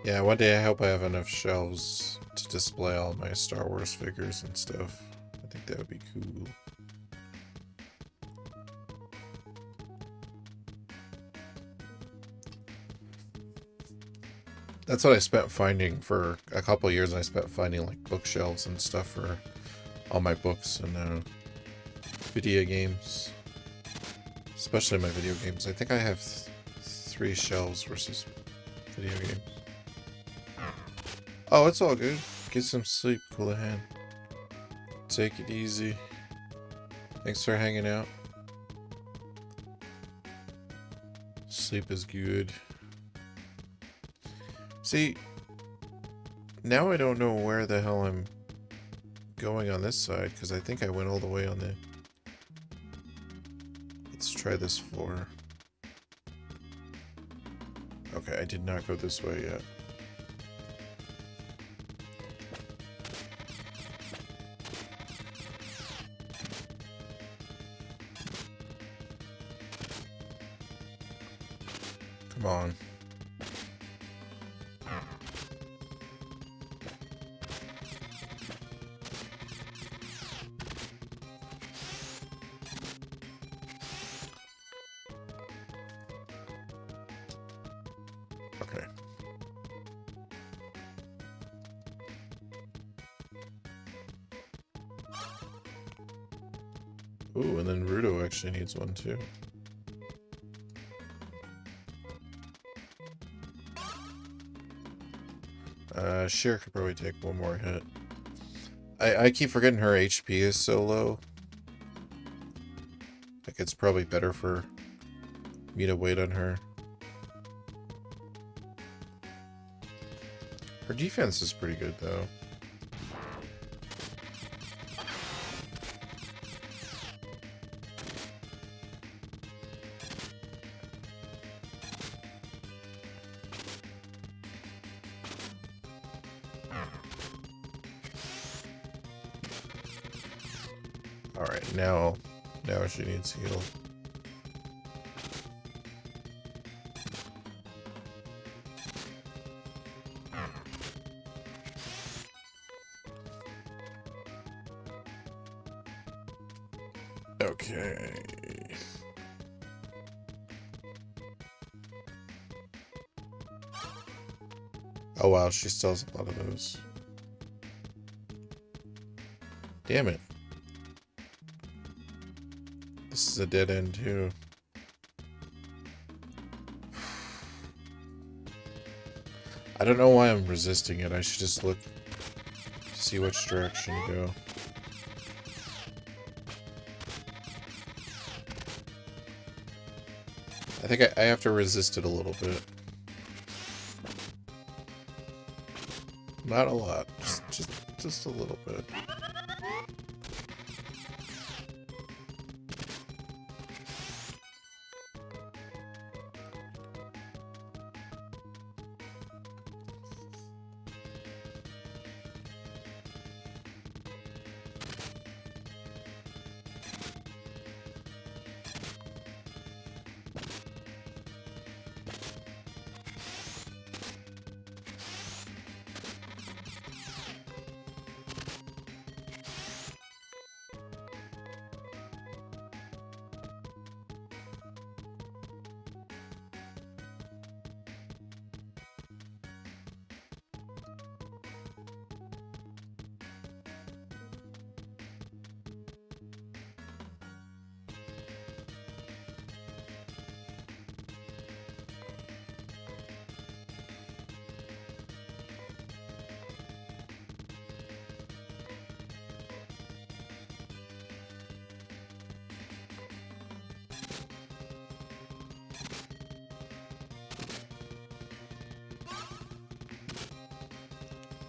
Yeah, one day I hope I have enough shelves to display all my Star Wars figures and stuff. I think that would be cool. That's what I spent finding for a couple years. I spent finding like bookshelves and stuff for all my books and video games. Especially my video games. I think I have 3 shelves versus video games. Oh, it's all good. Get some sleep, cool hand. Take it easy. Thanks for hanging out. Sleep is good. See, now I don't know where the hell I'm going on this side, because I think I went all the way on the... Let's try this floor. Okay, I did not go this way yet. Come on. Okay. Ooh, and then Rudo actually needs one too. Cher could probably take one more hit. I keep forgetting her HP is so low. Like, it's probably better for me to wait on her. Her defense is pretty good, though. Alright, now she needs heal. Okay. Oh wow, she still has a lot of those. Damn it. This is a dead end too. I don't know why I'm resisting it. I should just look to see which direction to go. I think I have to resist it a little bit. Not a lot, just a little bit.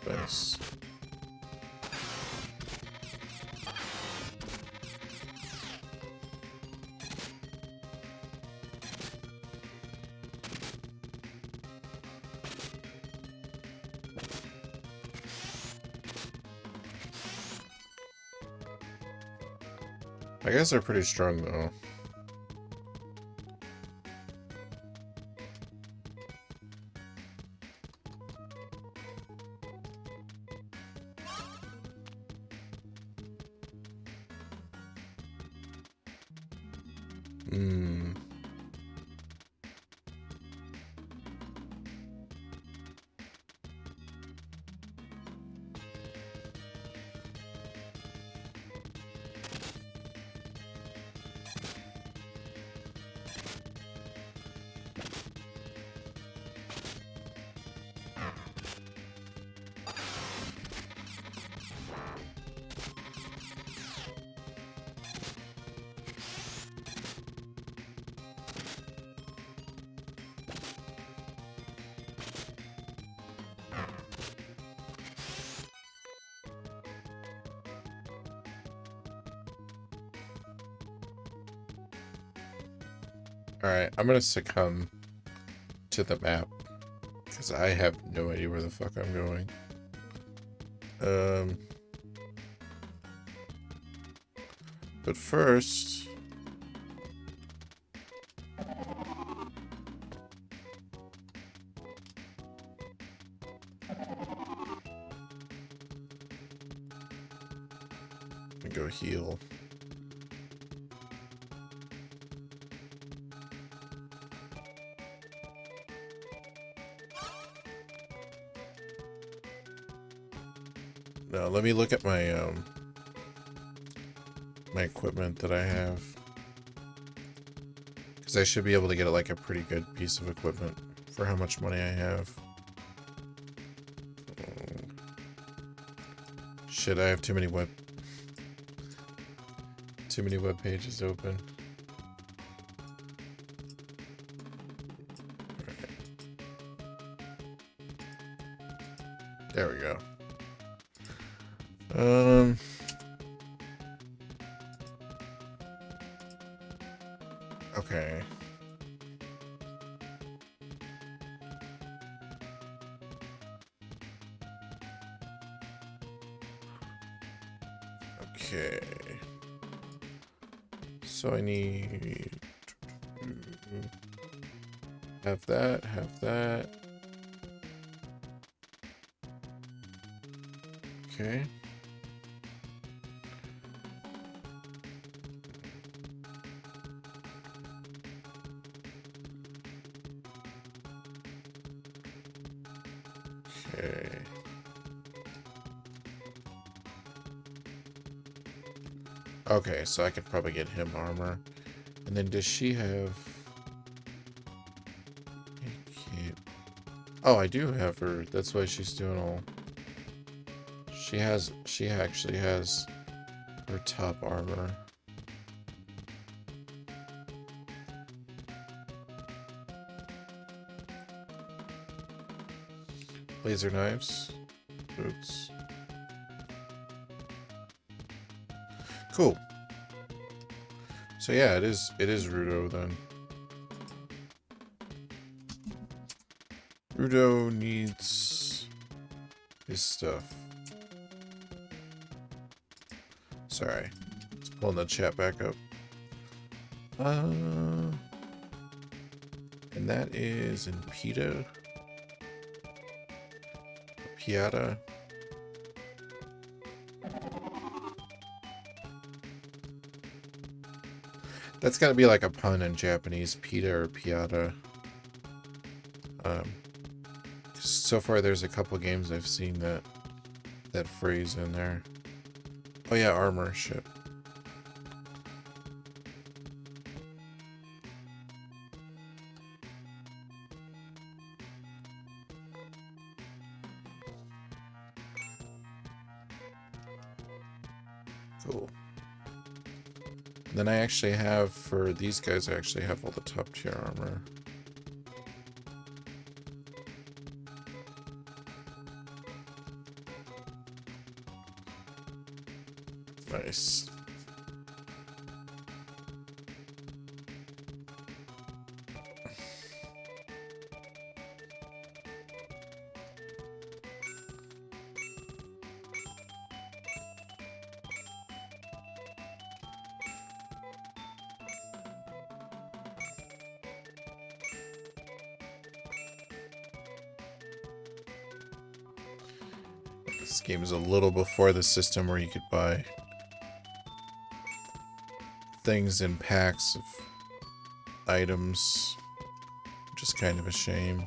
Nice. I guess they're pretty strong though. Alright, I'm gonna succumb to the map. Because I have no idea where the fuck I'm going. But first... I go heal. No, let me look at my my equipment that I have. Because I should be able to get like a pretty good piece of equipment for how much money I have. Shit, I have too many web pages open. Right. There we go. Okay. Okay. So I need have that, have that. Okay. Okay. Okay, so I could probably get him armor. And then does she have... Oh, I do have her. That's why she's doing all... She actually has her top armor. Laser knives. Boots. Cool. So yeah, it is Rudo then. Rudo needs his stuff. Sorry. Let's pull the chat back up. And that is in Pita. Piata. That's gotta be like a pun in Japanese, pita or piata. So far there's a couple games I've seen that phrase in there. Oh yeah, armor, shit. Cool. And then I actually have, for these guys, I actually have all the top tier armor. Nice. This game is a little before the system where you could buy things in packs of items, which is kind of a shame.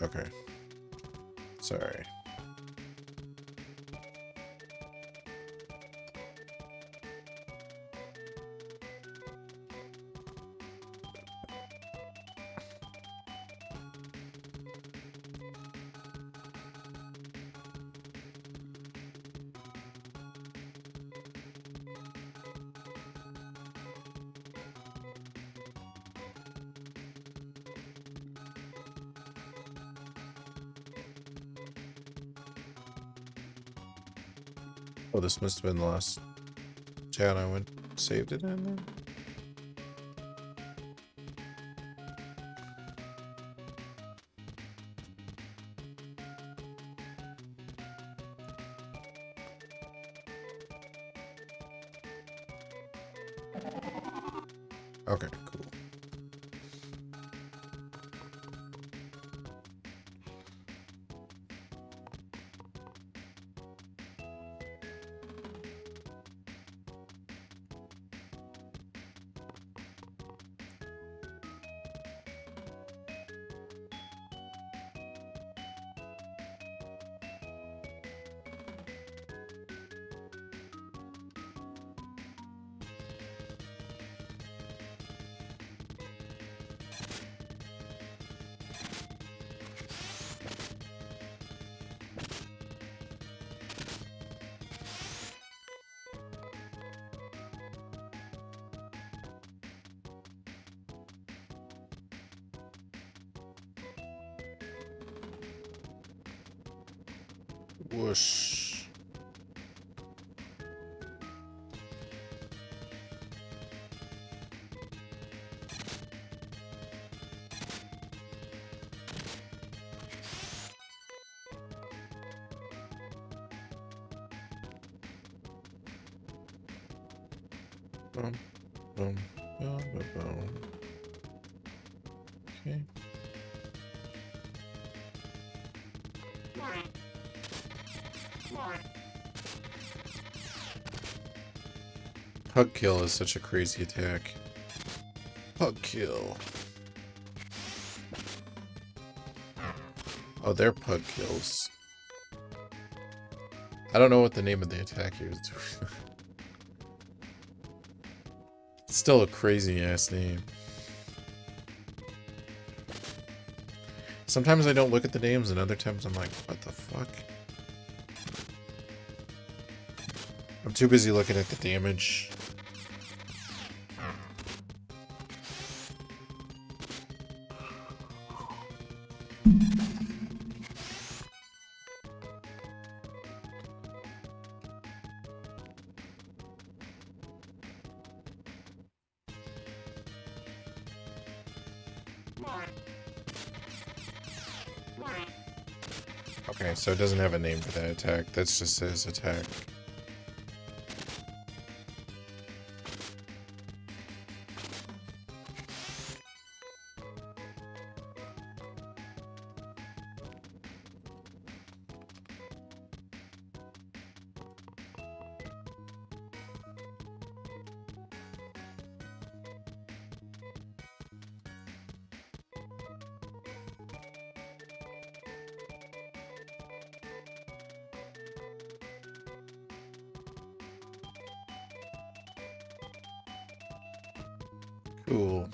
Okay. Sorry. Oh, this must have been the last chat I went saved it in then. Okay, cool. Whoosh. Boom, boom, boom, boom, boom. Okay. Pug kill is such a crazy attack. Pug kill. Oh, they're pug kills. I don't know what the name of the attack is. It's still a crazy ass name. Sometimes I don't look at the names, and other times I'm like, what the fuck? I'm too busy looking at the damage. Okay, so it doesn't have a name for that attack. That's just his attack. Cool.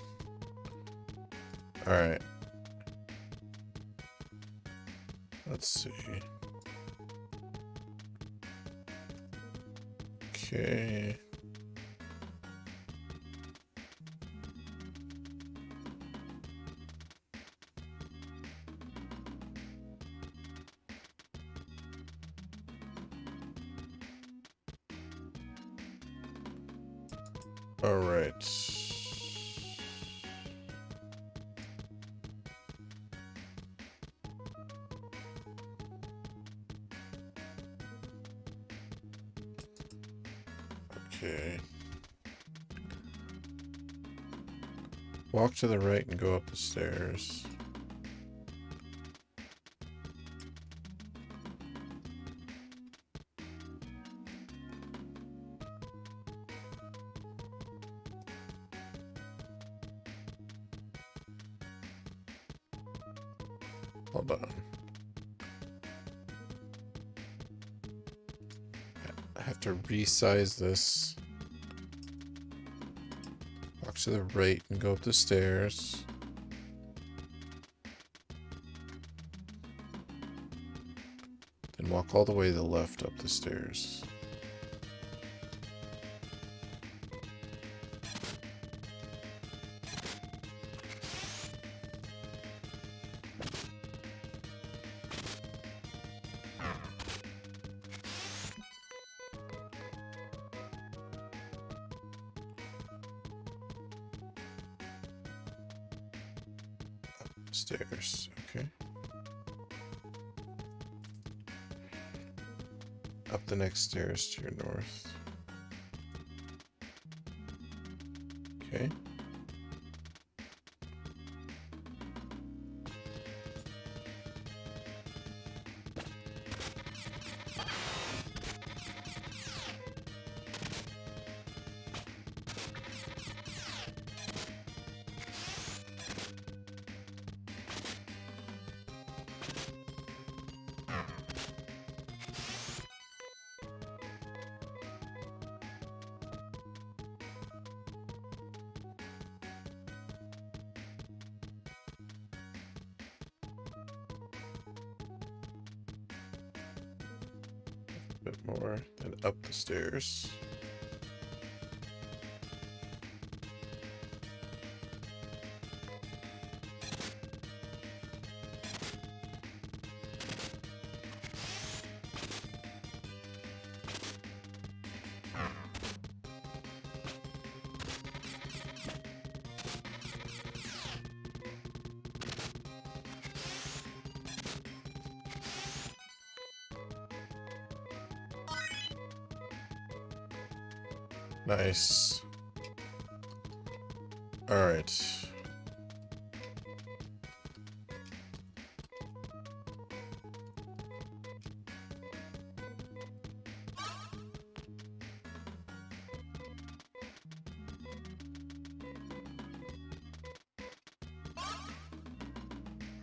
Alright. Let's see. Okay. Alright. Okay. Walk to the right and go up the stairs. Hold on. I have to resize this. Walk to the right and go up the stairs. Then walk all the way to the left up the stairs. Stairs, okay. Up the next stairs to your north. Okay. Bit more, then up the stairs. Nice. Alright.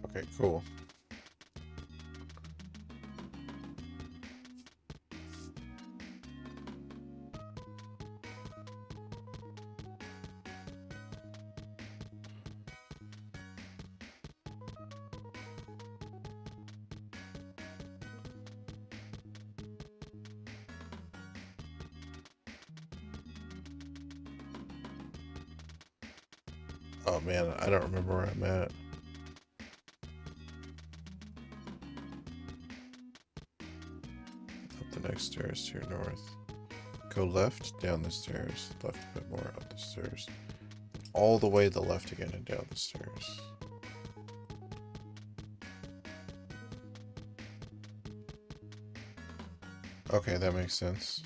Okay, cool. Oh man, I don't remember where I'm at. Up the next stairs to your north. Go left, down the stairs. Left a bit more, up the stairs. All the way to the left again and down the stairs. Okay, that makes sense.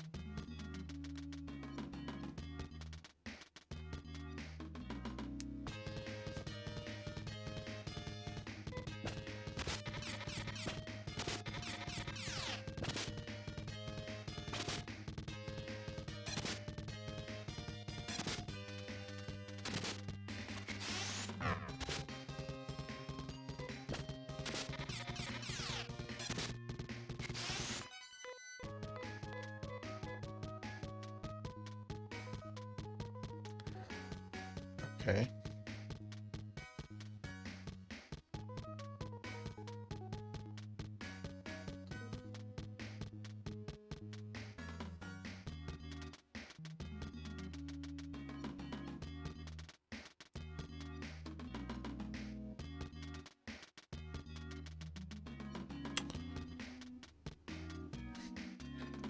Okay.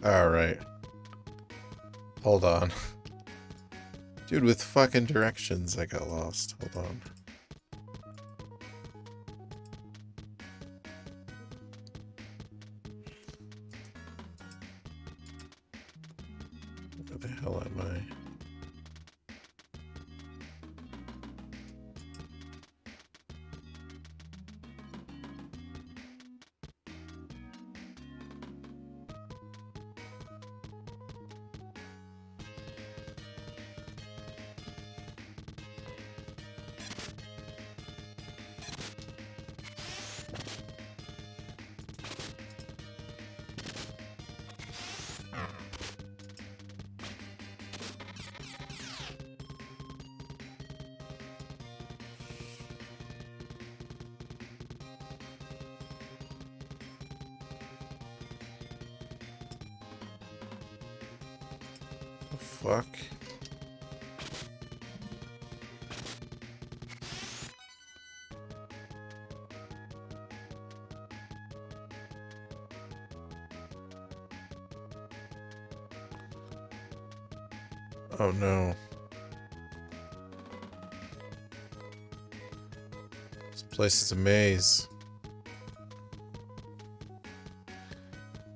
Alright. Hold on. Dude, with fucking directions, I got lost. Hold on. Where the hell am I? The fuck? Oh no. This place is a maze.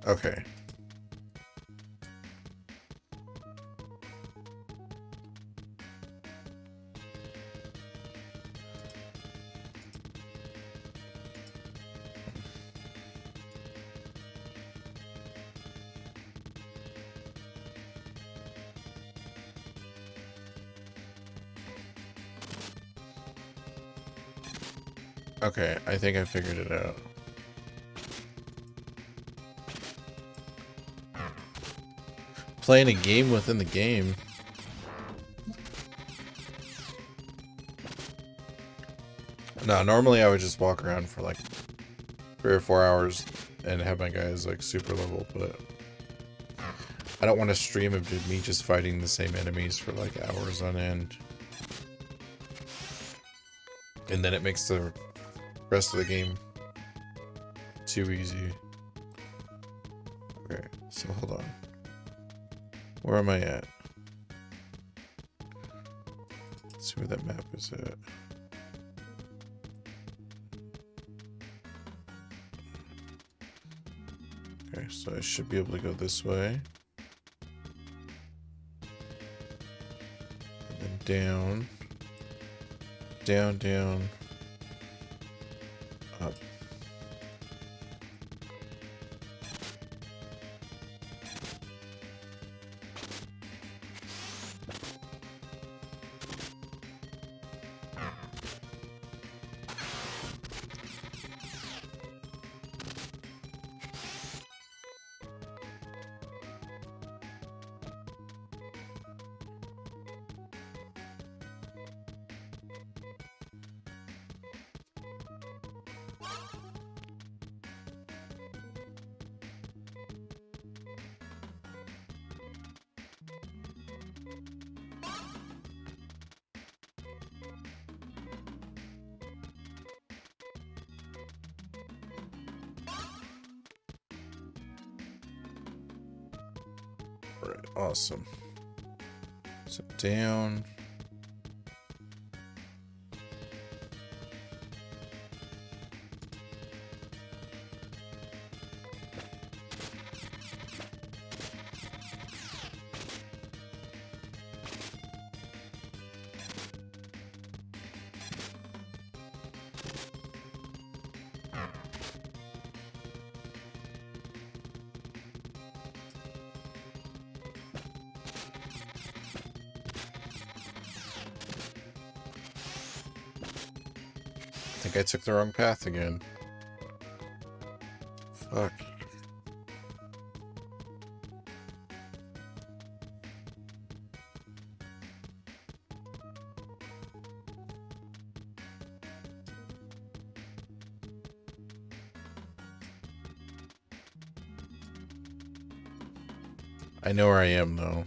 Okay. Okay, I think I figured it out. Playing a game within the game. No, normally I would just walk around for like 3 or 4 hours and have my guys like super level, but I don't want to stream of me just fighting the same enemies for like hours on end. And then it makes the rest of the game too easy. Okay, so hold on. Where am I at? Let's see where that map is at. Okay, so I should be able to go this way. down, down, down, up. Alright, awesome. So down. I think I took the wrong path again. Fuck. I know where I am, though.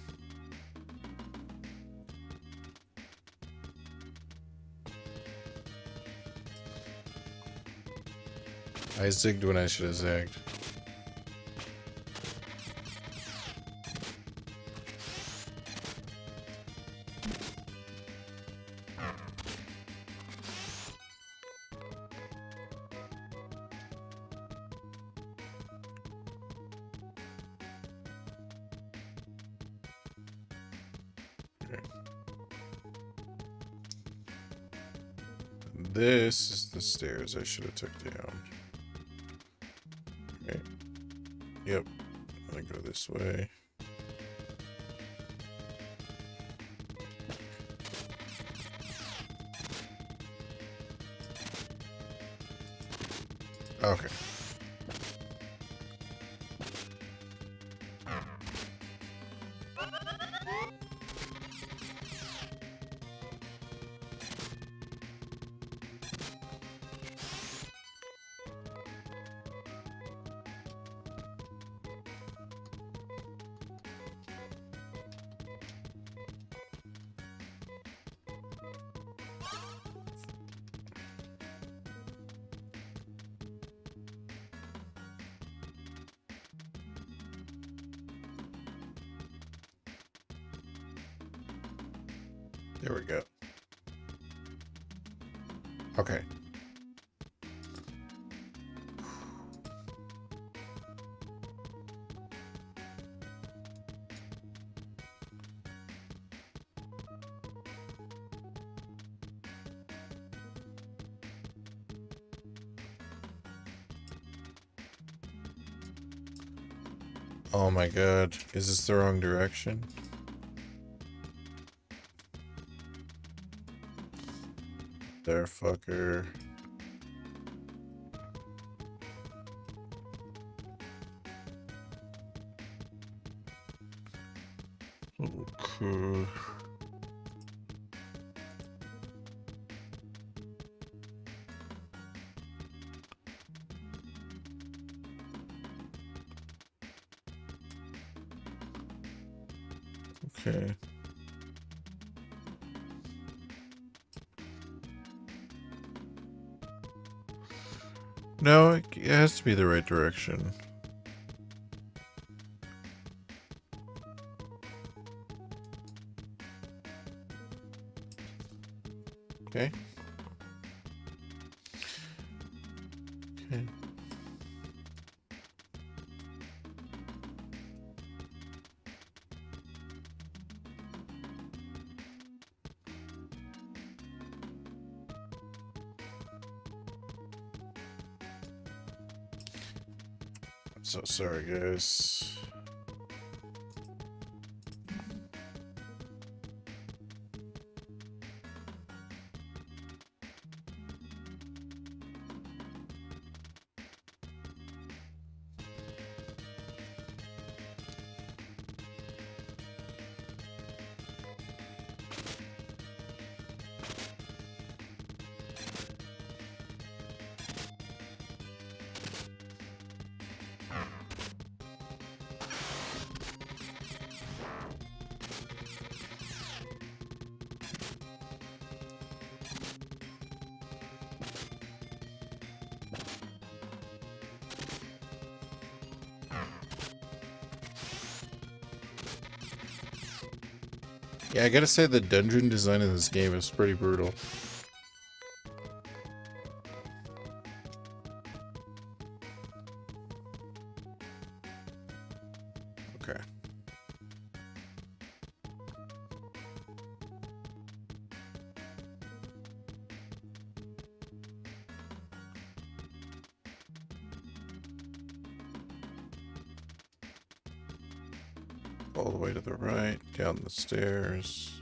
I zigged when I should have zagged. This is the stairs I should have took down. Okay. Yep. I go this way. Okay. There we go. Okay. Oh my god. Is this the wrong direction? There, fucker. Okay. Okay. No, it has to be the right direction. Okay. Okay. So sorry, guys. Yeah, I gotta say the dungeon design in this game is pretty brutal. Okay. All the way to the right, down the stairs.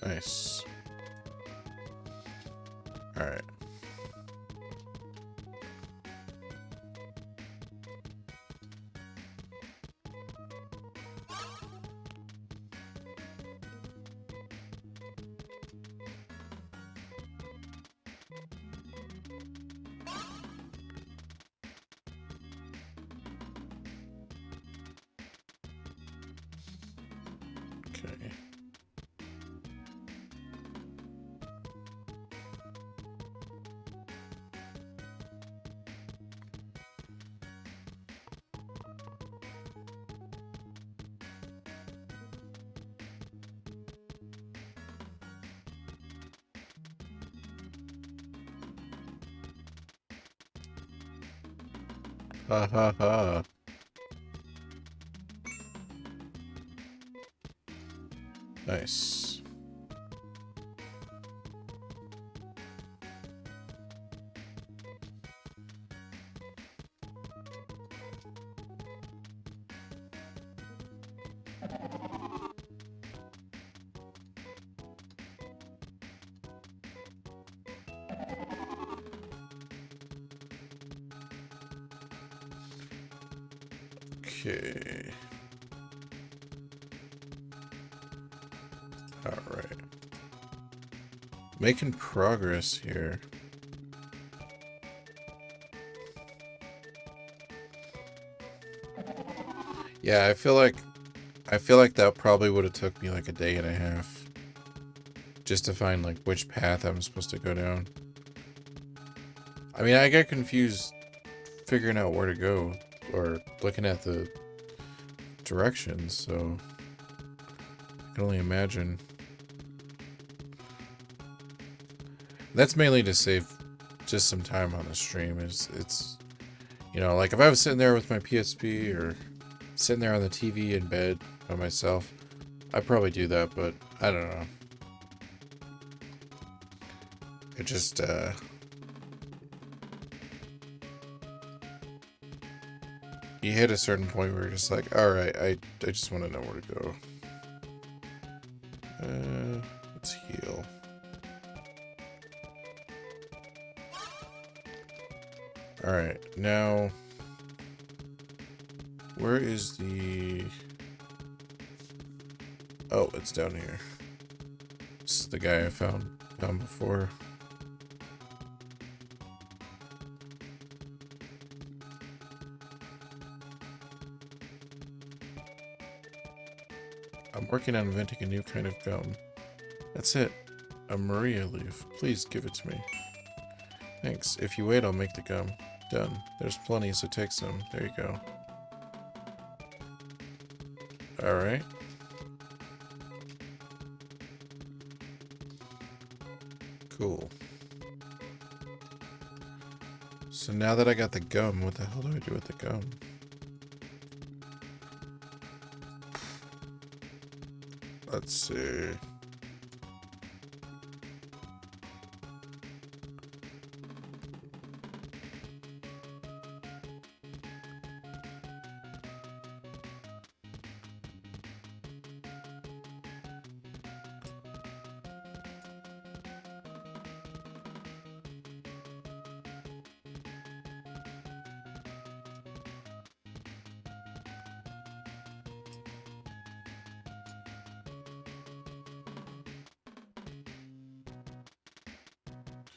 Nice. Alright. Okay. Ha ha ha. Nice. Okay. Alright. Making progress here. Yeah, I feel like that probably would have took me like a day and a half just to find like which path I'm supposed to go down. I mean, I get confused figuring out where to go or looking at the directions, so I can only imagine. That's mainly to save just some time on the stream. It's you know, like if I was sitting there with my PSP or sitting there on the TV in bed by myself, I'd probably do that, but I don't know. It just you hit a certain point where you're just like, all right, I just want to know where to go. Let's heal. All right, now where is the? Oh, it's down here. This is the guy I found before. I'm working on inventing a new kind of gum. That's it. A Maria leaf. Please give it to me. Thanks. If you wait, I'll make the gum. Done. There's plenty, so take some. There you go. Alright. Cool. So now that I got the gum, what the hell do I do with the gum? Let's see.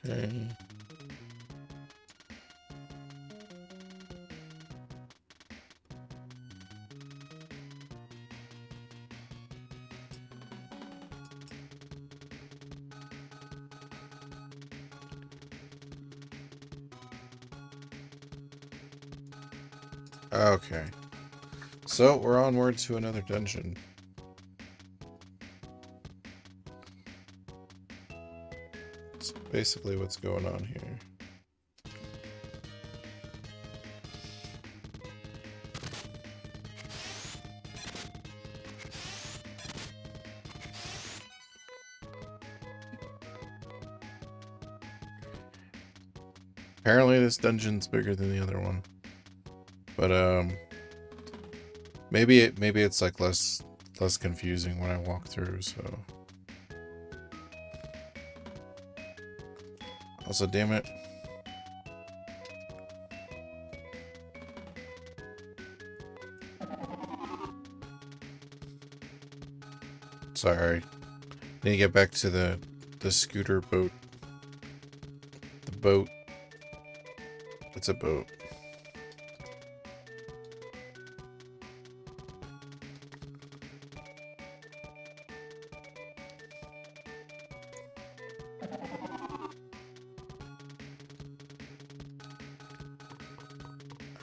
Okay. Okay. So we're onward to another dungeon. That's basically what's going on here. Apparently this dungeon's bigger than the other one. But maybe it's like less confusing when I walk through, so. Also, damn it. Sorry. Need to get back to the scooter boat. The boat. It's a boat.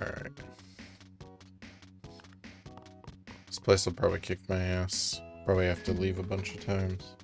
Alright. This place will probably kick my ass. Probably have to leave a bunch of times.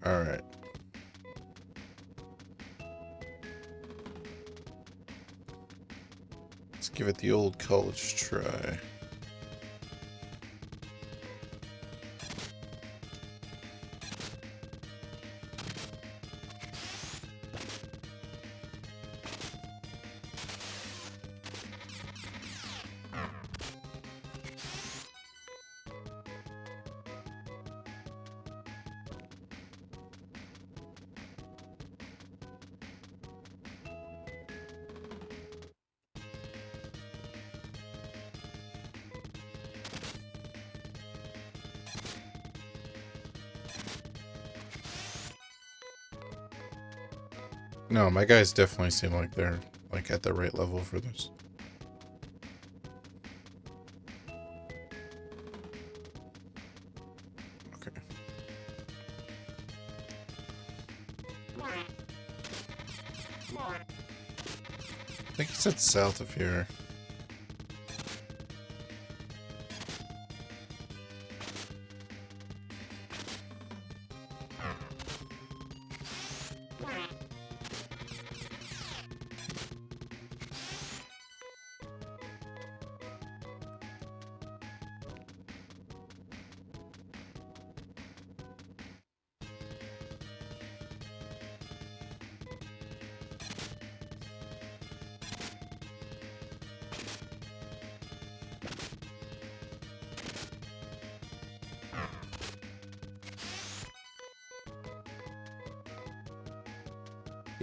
Alright. Let's give it the old college try. No, my guys definitely seem like they're like at the right level for this. Okay. I think he said south of here.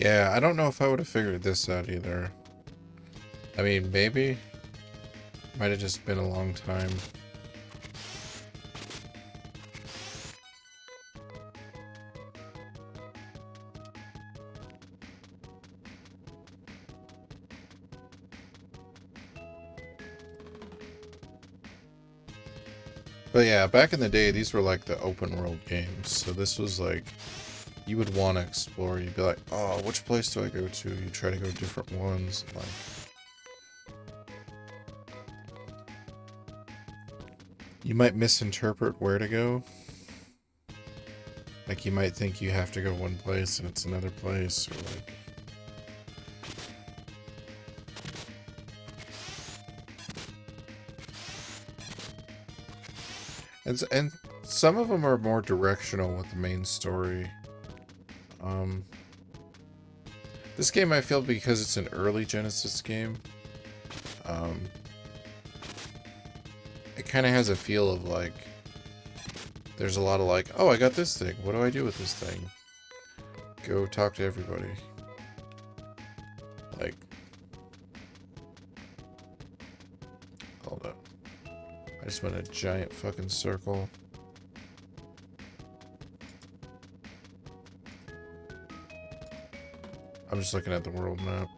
Yeah, I don't know if I would have figured this out either. I mean, maybe. Might have just been a long time. But yeah, back in the day, these were like the open world games. So this was like, you would want to explore. You'd be like, oh, which place do I go to? You try to go to different ones. Like, you might misinterpret where to go. Like, you might think you have to go one place and it's another place, or like... And some of them are more directional with the main story. This game, I feel, because it's an early Genesis game, it kind of has a feel of like, there's a lot of like, oh, I got this thing. What do I do with this thing? Go talk to everybody. Like, hold up. I just went a giant fucking circle. I'm just looking at the world map.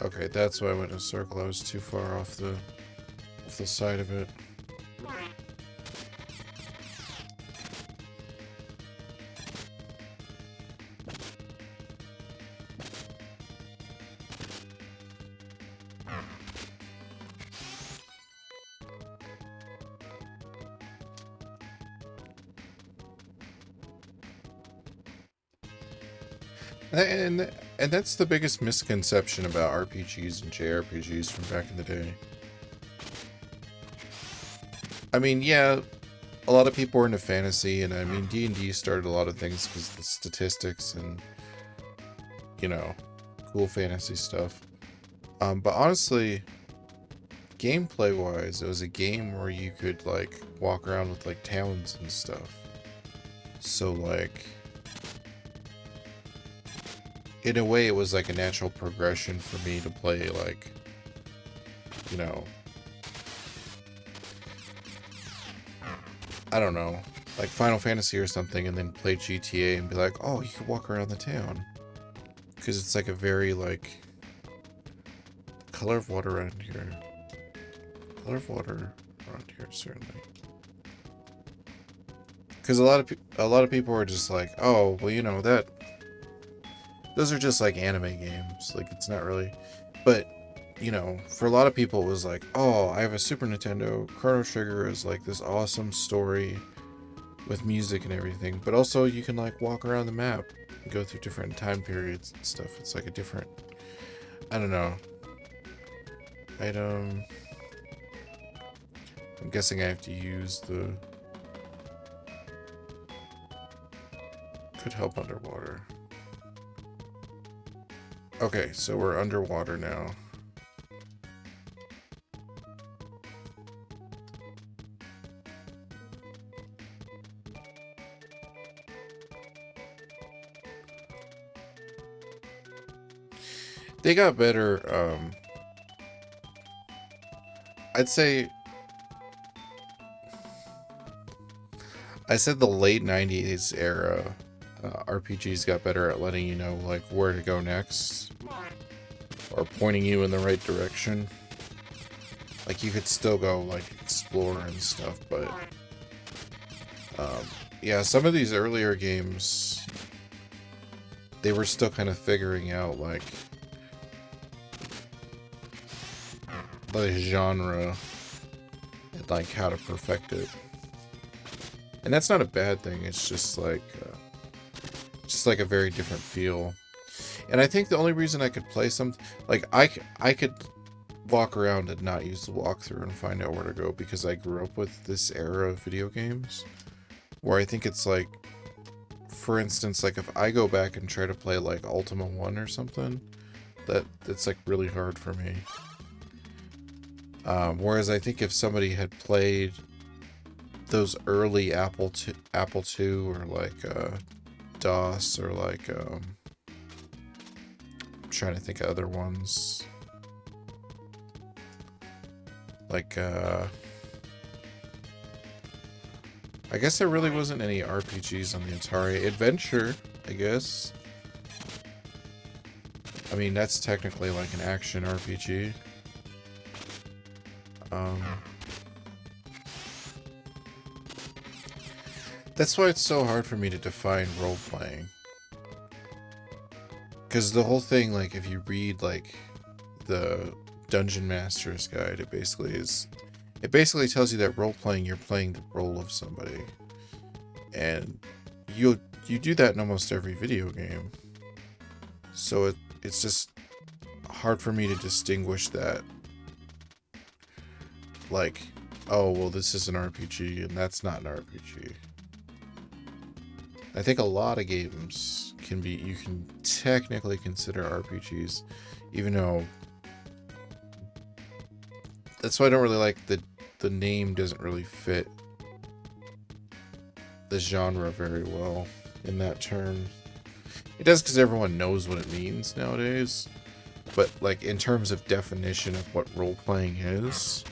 Okay, that's why I went in a circle. I was too far off the side of it. And that's the biggest misconception about RPGs and JRPGs from back in the day. I mean, yeah, a lot of people were into fantasy, and I mean, D&D started a lot of things because of the statistics and, you know, cool fantasy stuff. But honestly, gameplay-wise, it was a game where you could, like, walk around with, like, towns and stuff. So, like... in a way, it was like a natural progression for me to play, like, you know, I don't know, like Final Fantasy or something, and then play GTA and be like, oh, you can walk around the town. Because it's like a very, like, color of water around here. Color of water around here, certainly. Because a lot of people are just like, oh, well, you know, those are just like anime games. Like, it's not really... But, you know, for a lot of people, it was like, oh, I have a Super Nintendo. Chrono Trigger is like this awesome story with music and everything. But also, you can, like, walk around the map and go through different time periods and stuff. It's like a different... I don't know. Item... I'm guessing I have to use the... Could help underwater. Okay, so we're underwater now. They got better, I'd say... I said the late 90s era RPGs got better at letting you know, like, where to go next. Or pointing you in the right direction. Like, you could still go, like, explore and stuff, but... yeah, some of these earlier games... They were still kind of figuring out, like... the genre. And, like, how to perfect it. And that's not a bad thing, it's just, like... just, like, a very different feel. And I think the only reason I could play something... Like, I could walk around and not use the walkthrough and find out where to go because I grew up with this era of video games. Where I think it's like... For instance, like, if I go back and try to play, like, Ultima 1 or something, that's, like, really hard for me. Whereas I think if somebody had played those early Apple II or like DOS or like I'm trying to think of other ones. Like I guess there really wasn't any RPGs on the Atari. Adventure, I guess. I mean, that's technically like an action RPG. That's why it's so hard for me to define role-playing. Because the whole thing, like, if you read, like, the Dungeon Master's Guide, it basically tells you that role-playing, you're playing the role of somebody. And you do that in almost every video game. So it's just hard for me to distinguish that. Like, oh, well, this is an RPG, and that's not an RPG. I think a lot of games you can technically consider RPGs, even though that's why I don't really like the name doesn't really fit the genre very well in that term. It does because everyone knows what it means nowadays, but like in terms of definition of what role-playing is,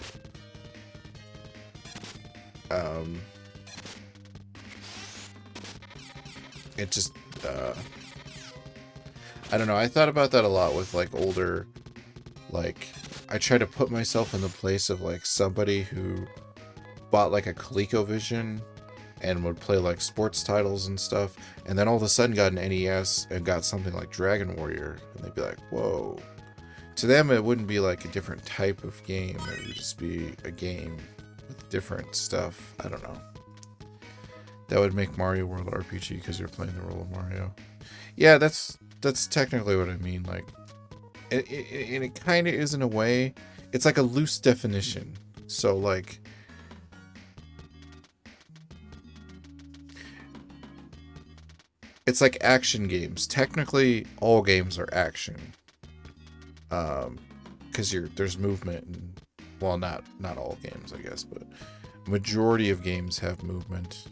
it just I don't know. I thought about that a lot with like older, like I try to put myself in the place of like somebody who bought like a ColecoVision and would play like sports titles and stuff, and then all of a sudden got an NES and got something like Dragon Warrior, and they'd be like, whoa. To them, it wouldn't be like a different type of game. It would just be a game with different stuff. I don't know. That would make Mario World RPG because you're playing the role of Mario. Yeah, that's technically what I mean. Like, it kind of is in a way. It's like a loose definition. So like, it's like action games. Technically, all games are action. Because there's movement and, well, not all games, I guess, but majority of games have movement.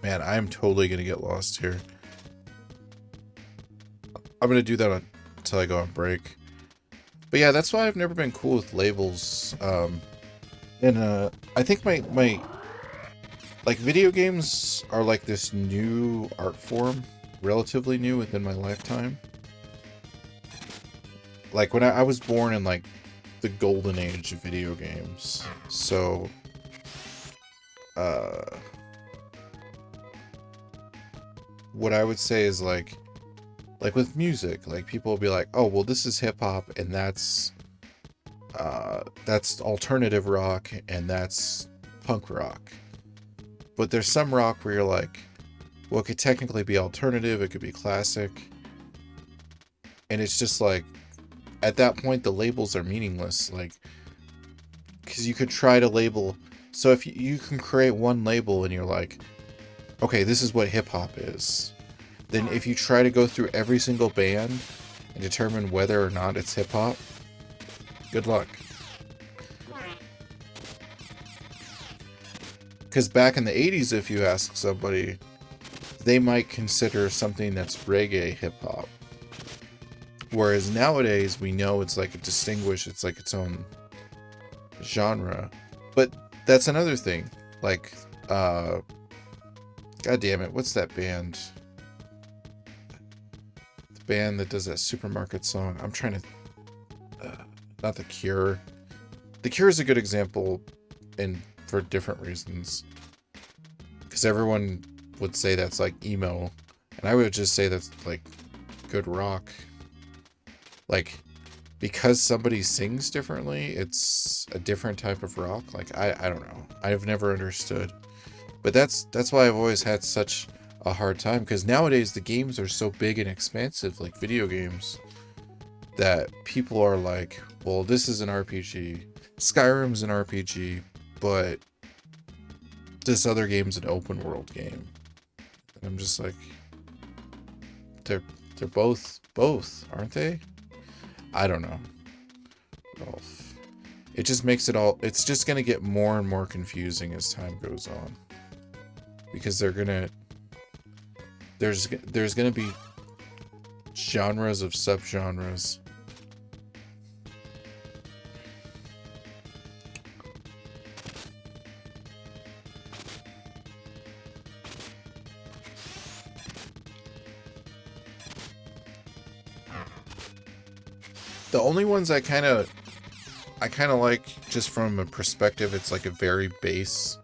Man, I'm totally gonna get lost here. I'm gonna do that until I go on break. But yeah, that's why I've never been cool with labels. And I think my like video games are like this new art form, relatively new within my lifetime. Like when I was born in like the golden age of video games, so what I would say is like with music, like people will be like, oh well, this is hip hop and that's alternative rock and that's punk rock. But there's some rock where you're like, well, it could technically be alternative, it could be classic, and it's just like, at that point the labels are meaningless, like, because you could try to label. So if you can create one label and you're like, okay, this is what hip-hop is, then if you try to go through every single band and determine whether or not it's hip-hop, good luck. Because back in the 80s, if you ask somebody, they might consider something that's reggae hip-hop. Whereas nowadays, we know it's like it's like its own genre. But that's another thing. Like, God damn it, what's that band? The band that does that supermarket song. I'm trying to... not The Cure. The Cure is a good example for different reasons. Because everyone would say that's like emo. And I would just say that's like good rock. Like, because somebody sings differently, it's a different type of rock. Like, I don't know. I've never understood. But that's why I've always had such a hard time. Because nowadays the games are so big and expansive, like video games, that people are like, well, this is an RPG. Skyrim's an RPG, but this other game's an open world game. And I'm just like, they're both, aren't they? I don't know. Golf. It just makes it all... It's just going to get more and more confusing as time goes on. Because they're going to... There's going to be genres of subgenres. The only ones I kind of like, just from a perspective, it's like a very base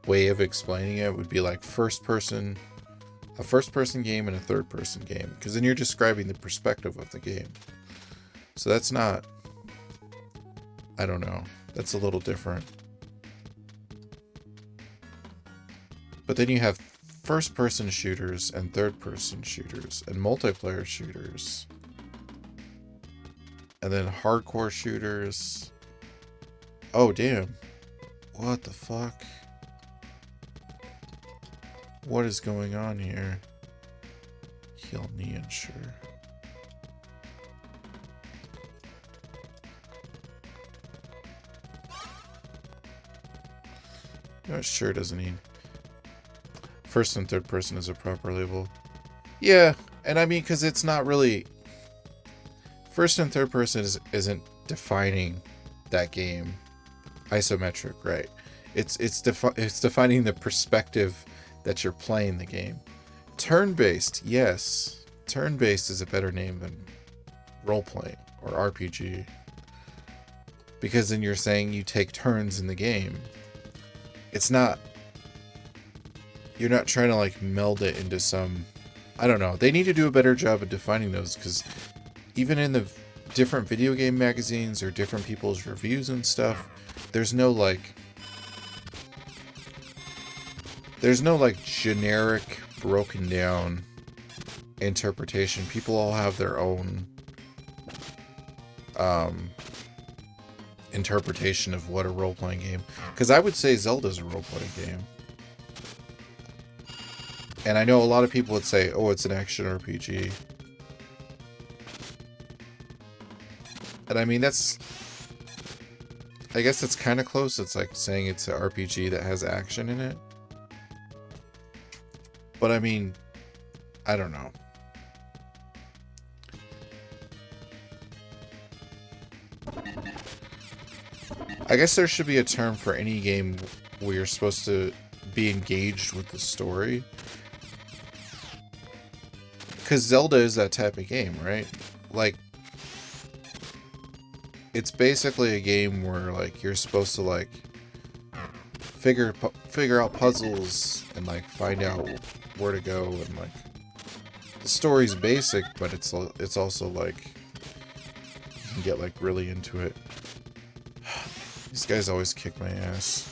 way of explaining it, would be like a first person game and a third person game, because then you're describing the perspective of the game. So that's not, I don't know, that's a little different. But then you have first person shooters and third person shooters and multiplayer shooters. And then hardcore shooters. Oh, damn. What the fuck? What is going on here? Heal knee insure. No, it sure doesn't need... First and third person is a proper label. Yeah, and I mean, because it's not really... First and third person isn't defining that game. Isometric, right? It's defining the perspective that you're playing the game. Turn-based, yes. Turn-based is a better name than role-playing or RPG. Because then you're saying you take turns in the game. It's not... You're not trying to like meld it into some... I don't know. They need to do a better job of defining those, because even in the different video game magazines or different people's reviews and stuff, there's no like generic broken down interpretation. People all have their own interpretation of what a role-playing game, because I would say Zelda's a role-playing game. And I know a lot of people would say, oh, it's an action RPG. And I mean, that's... I guess it's kind of close. It's like saying it's an RPG that has action in it. But I mean, I don't know. I guess there should be a term for any game where you're supposed to be engaged with the story. Because Zelda is that type of game, right? Like, it's basically a game where like you're supposed to like figure out puzzles and like find out where to go, and like the story's basic, but it's also like you can get like really into it. These guys always kick my ass.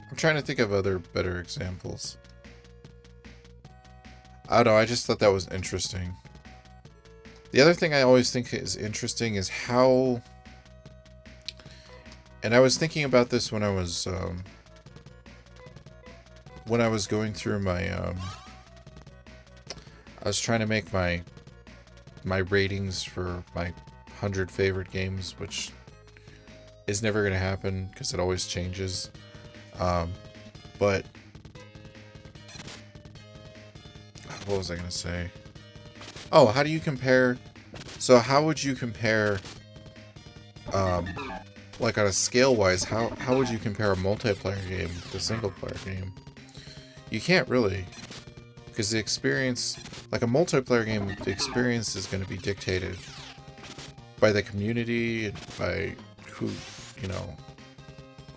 I'm trying to think of other better examples. I don't know, I just thought that was interesting. The other thing I always think is interesting is how... And I was thinking about this when I was going through my... I was trying to make my ratings for my 100 favorite games, which is never going to happen because it always changes. But what was I going to say? Oh, how do you compare? So how would you compare, like on a scale wise, how would you compare a multiplayer game with a single player game? You can't really, because the experience, like a multiplayer game, the experience is going to be dictated by the community and by who, you know,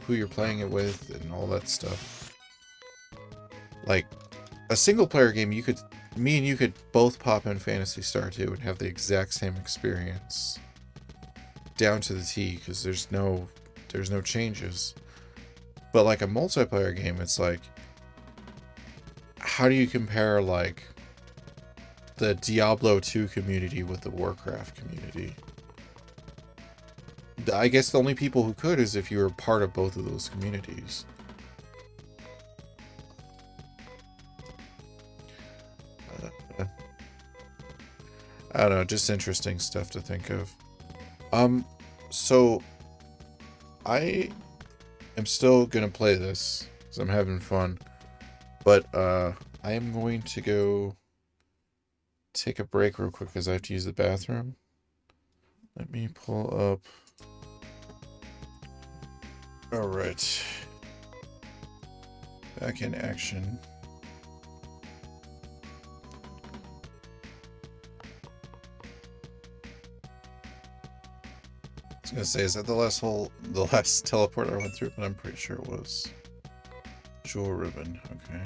who you're playing it with and all that stuff. Like a single player game, me and you could both pop in Phantasy Star 2 and have the exact same experience down to the T, because there's no changes. But like a multiplayer game, it's like, how do you compare like the Diablo 2 community with the Warcraft community? I guess the only people who could is if you were part of both of those communities. I don't know, just interesting stuff to think of. So I am still gonna play this because I'm having fun, but I am going to go take a break real quick because I have to use the bathroom. Let me pull up. All right, back in action. I was gonna say, is that the last teleport I went through? But I'm pretty sure it was. Jewel ribbon. Okay.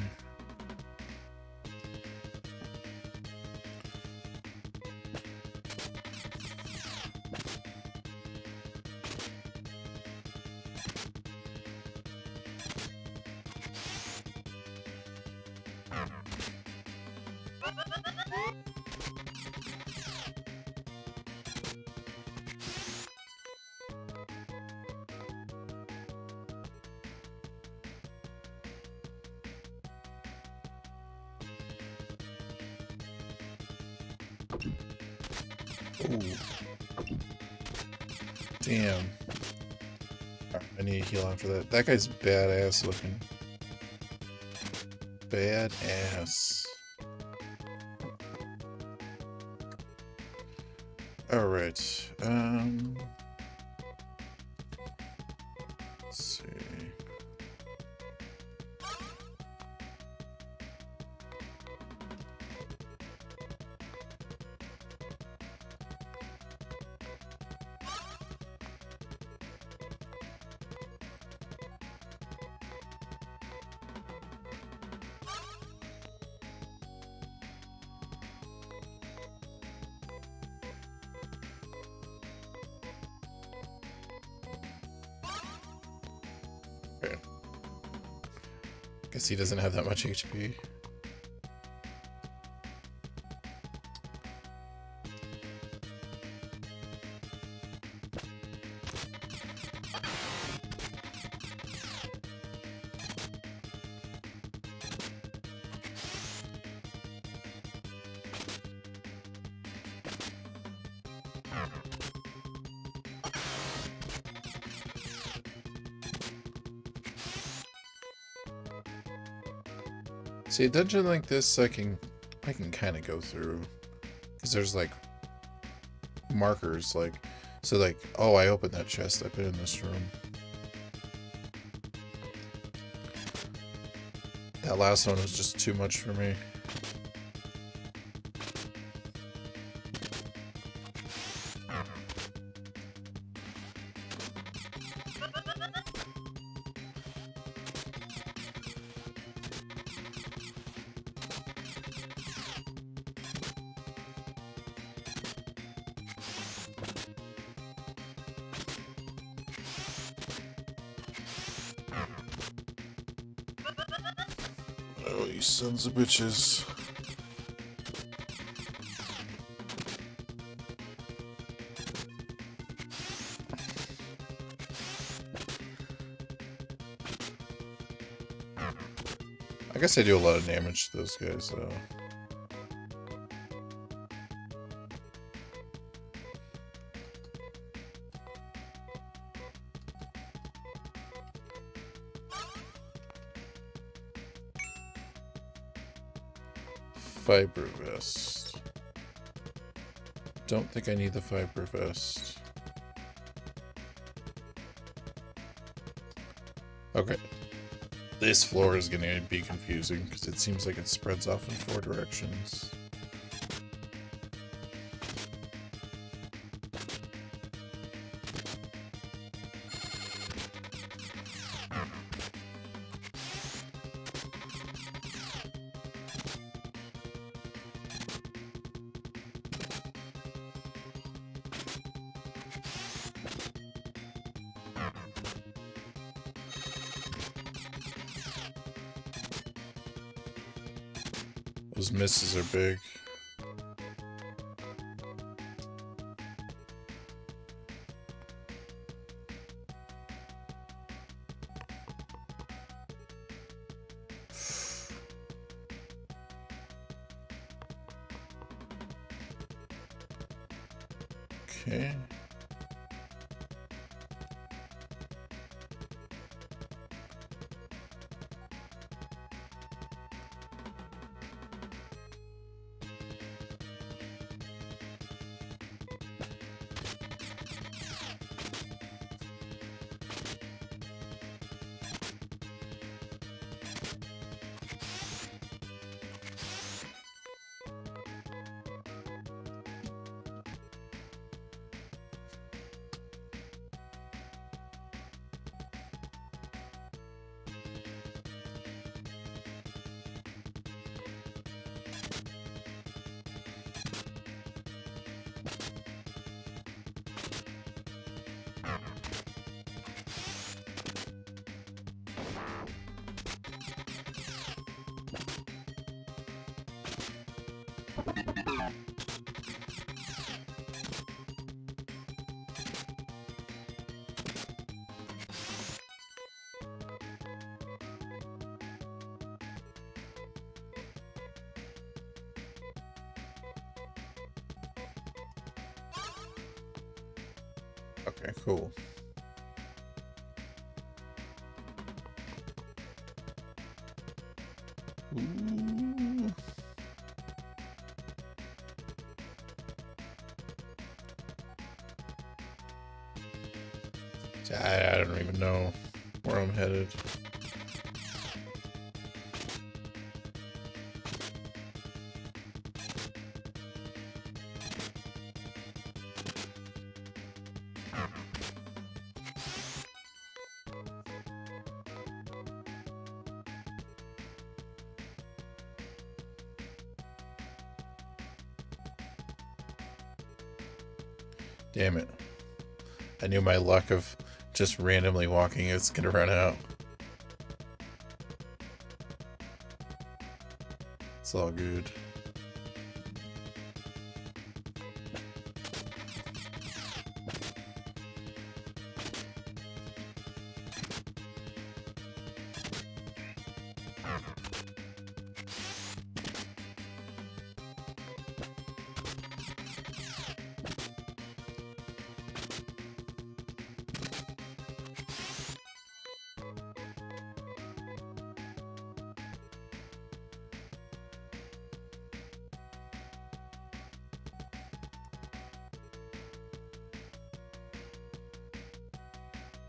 Ooh. Damn. Right, I need to heal after that. That guy's badass looking. Badass. Alright. Let's see. Okay. Guess he doesn't have that much HP. See, a dungeon like this, I can kind of go through, because there's like markers, like, so like, oh, I opened that chest, I put it in this room. That last one was just too much for me. Oh, you sons of bitches. I guess I do a lot of damage to those guys, though. Fiber vest. Don't think I need the fiber vest. Okay. This floor is gonna be confusing because it seems like it spreads off in 4 directions. Those misses are big. Okay. Okay, cool. Ooh. I don't even know where I'm headed. Damn it. I knew my luck of just randomly walking is gonna run out. It's all good.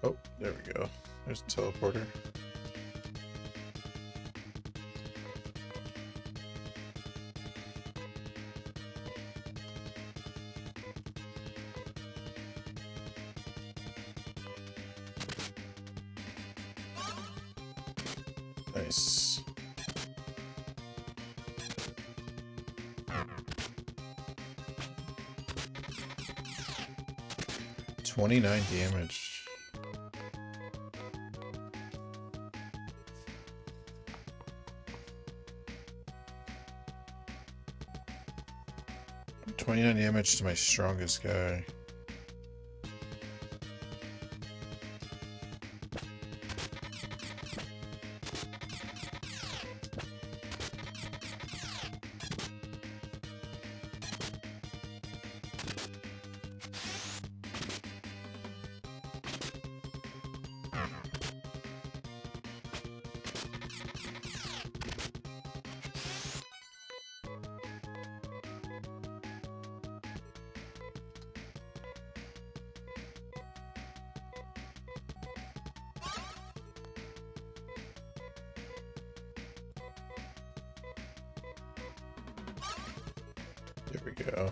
Oh, there we go. There's a teleporter. Nice. $29 damage. $29 damage to my strongest guy. There we go.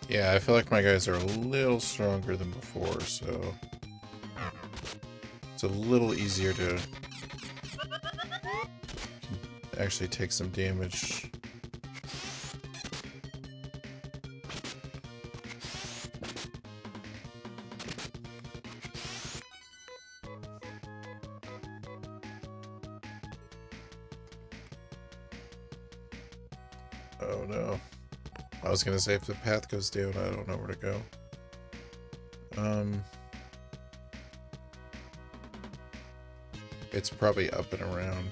Yeah, I feel like my guys are a little stronger than before, so it's a little easier to actually take some damage. Oh no. I was gonna say if the path goes down, I don't know where to go. It's probably up and around.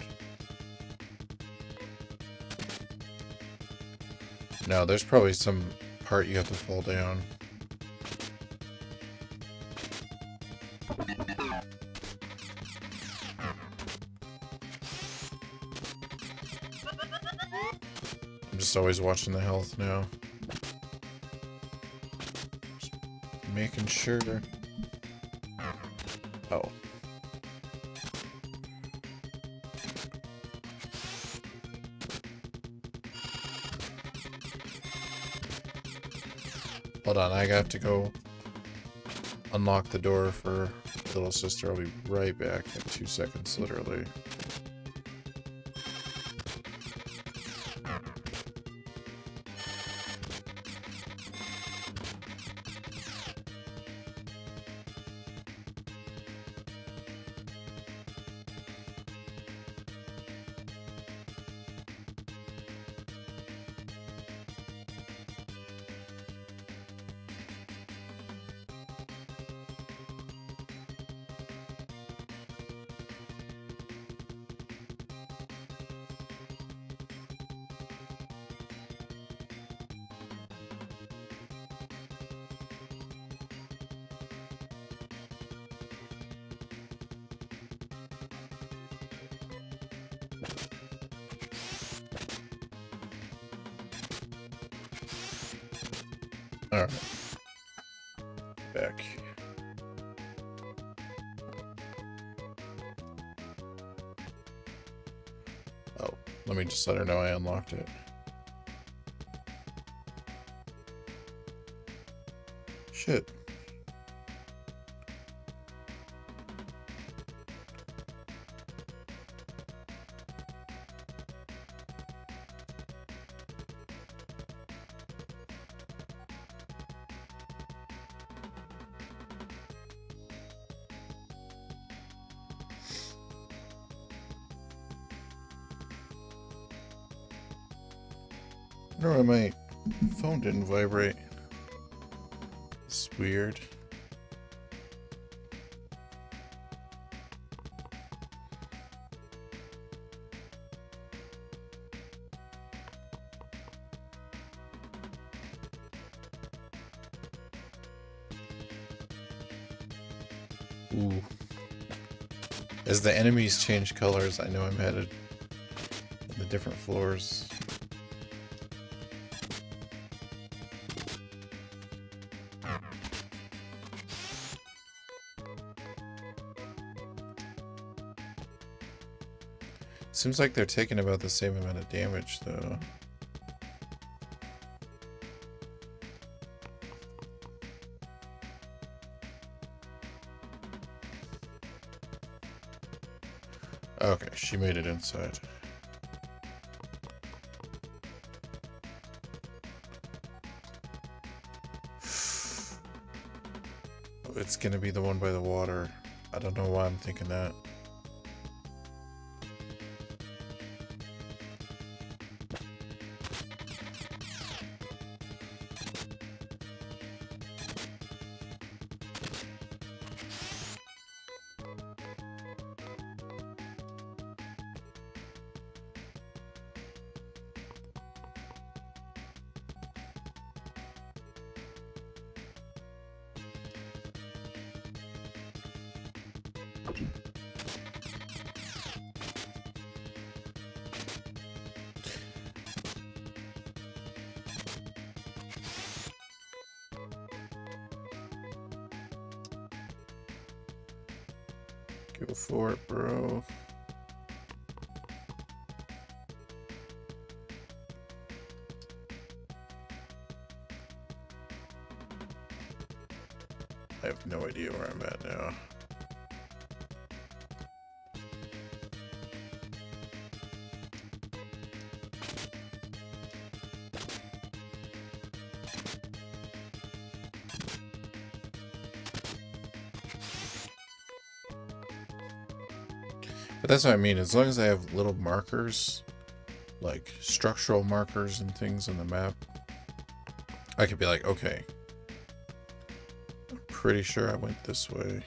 No, there's probably some part you have to fall down. I'm just always watching the health now. Just making sure. Oh. Hold on, I have to go unlock the door for little sister. I'll be right back in 2 seconds, literally. Alright. Back. Oh, let me just let her know I unlocked it. Shit. No, my phone didn't vibrate. It's weird. Ooh. As the enemies change colors, I know I'm headed in the different floors. Seems like they're taking about the same amount of damage, though. Okay, she made it inside. It's gonna be the one by the water. I don't know why I'm thinking that. Go for it, bro. I have no idea where I'm at now. But that's what I mean. As long as I have little markers, like structural markers and things on the map, I could be like, okay, I'm pretty sure I went this way.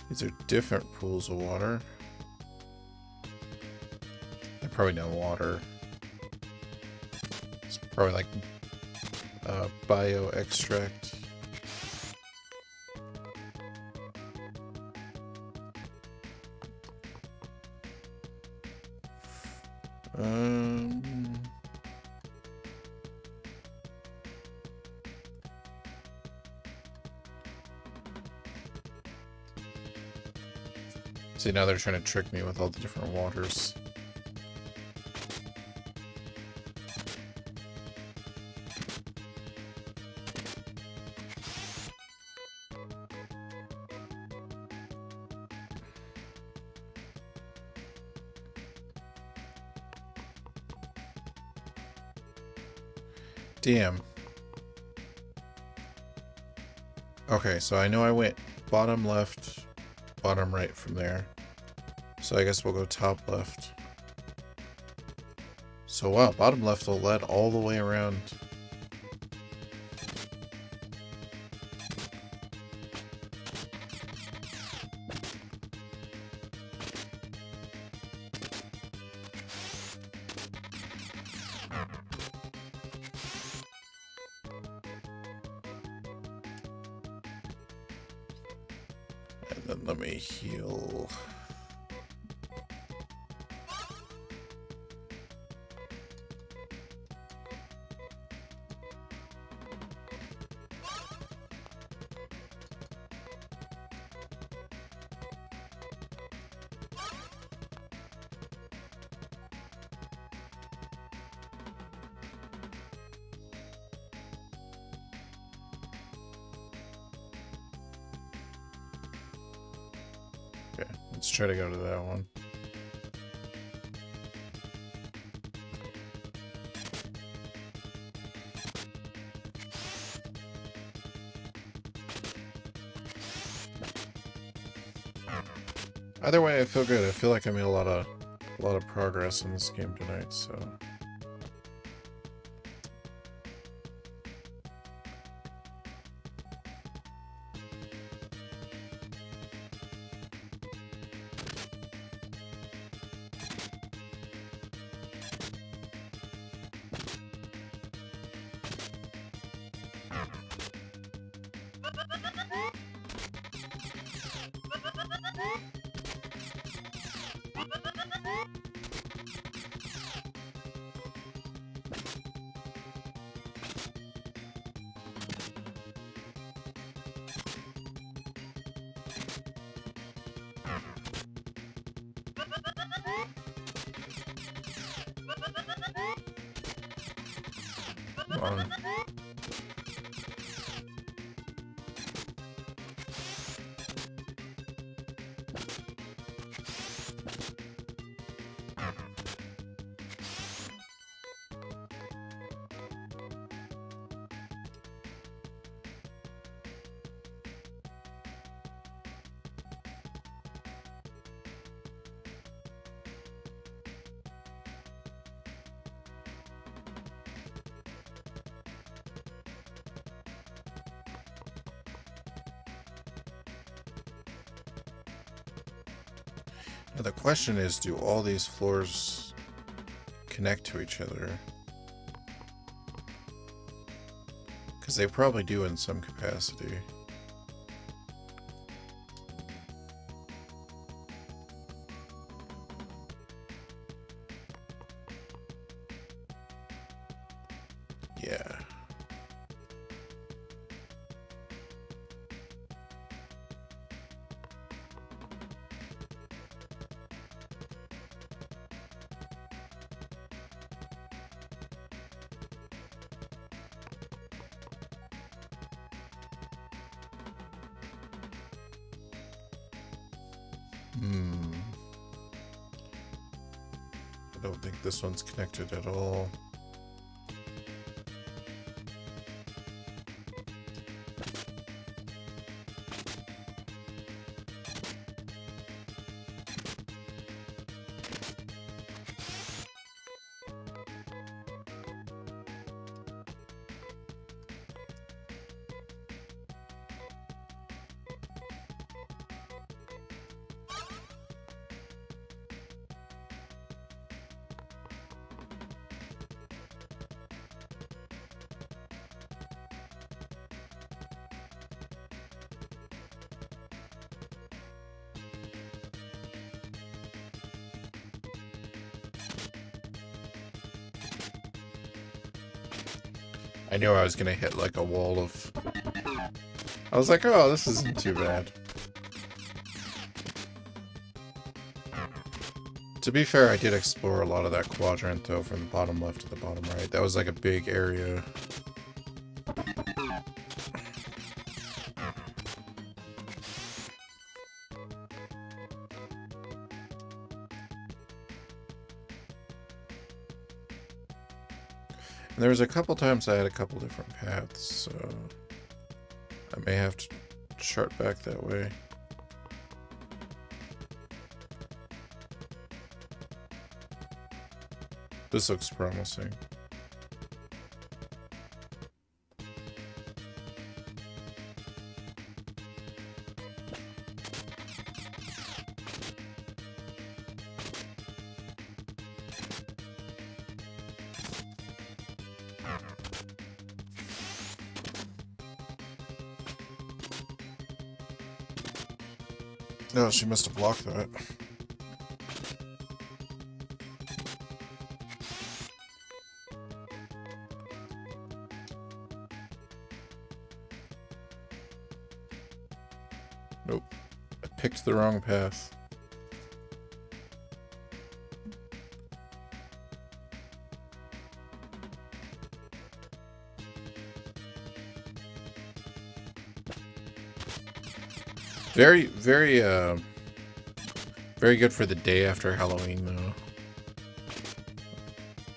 These are different pools of water. They're probably not water. It's probably like bio extract. See, now they're trying to trick me with all the different waters. Damn. Okay, so I know I went bottom left, bottom right from there. So I guess we'll go top left. So wow, bottom left will lead all the way around. And then let me heal. Okay, let's try to go to that one. Either way, I feel good. I feel like I made a lot of progress in this game tonight, so. Come on. Now the question is, do all these floors connect to each other? Because they probably do in some capacity. Yeah. I don't think this one's connected at all. I knew I was gonna hit like a wall of... I was like, oh, this isn't too bad. To be fair, I did explore a lot of that quadrant, though, from the bottom left to the bottom right. That was like a big area. And there was a couple times I had a couple different paths, so I may have to chart back that way. This looks promising. No, she must have blocked that. Nope. I picked the wrong path. Very, very good for the day after Halloween, though.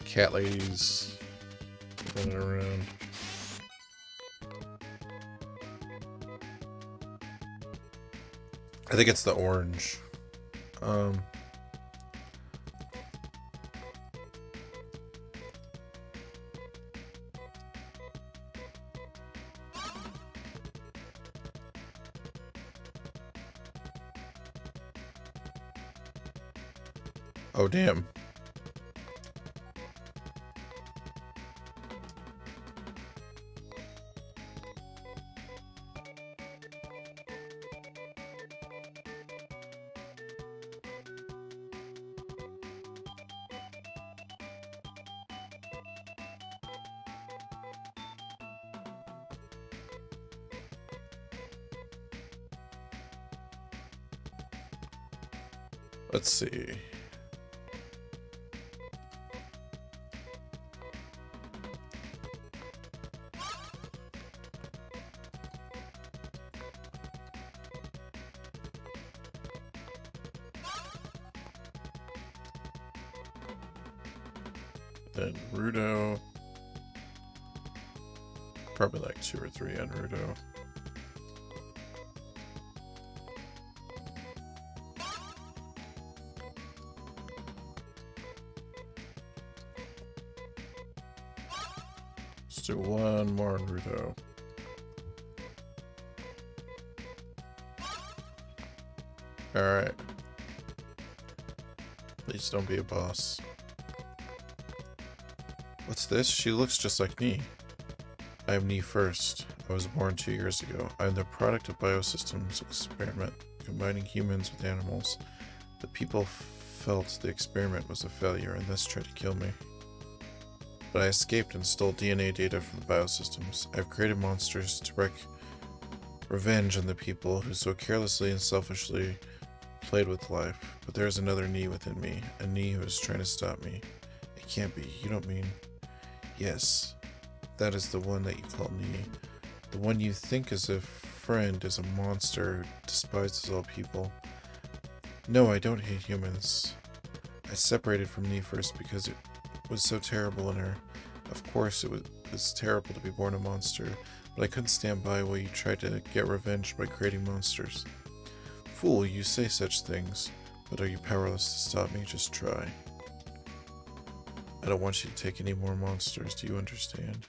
Cat ladies running around. I think it's the orange. Oh, damn. Let's see. Then Rudo. Probably like 2 or 3 on Rudo. Let's do 1 more on Rudo. Alright. Please don't be a boss. What's this? She looks just like me. I am Knee First. I was born 2 years ago. I am the product of Biosystems experiment, combining humans with animals. The people felt the experiment was a failure and thus tried to kill me. But I escaped and stole DNA data from the Biosystems. I've created monsters to wreak revenge on the people who so carelessly and selfishly played with life. But there is another Knee within me, a Knee who is trying to stop me. It can't be. You don't mean... Yes, that is the one that you call Knee. The one you think is a friend is a monster who despises all people. No, I don't hate humans. I separated from Nee first because it was so terrible in her. Of course, it's terrible to be born a monster, but I couldn't stand by while you tried to get revenge by creating monsters. Fool, you say such things, but are you powerless to stop me? Just try. I don't want you to take any more monsters, do you understand?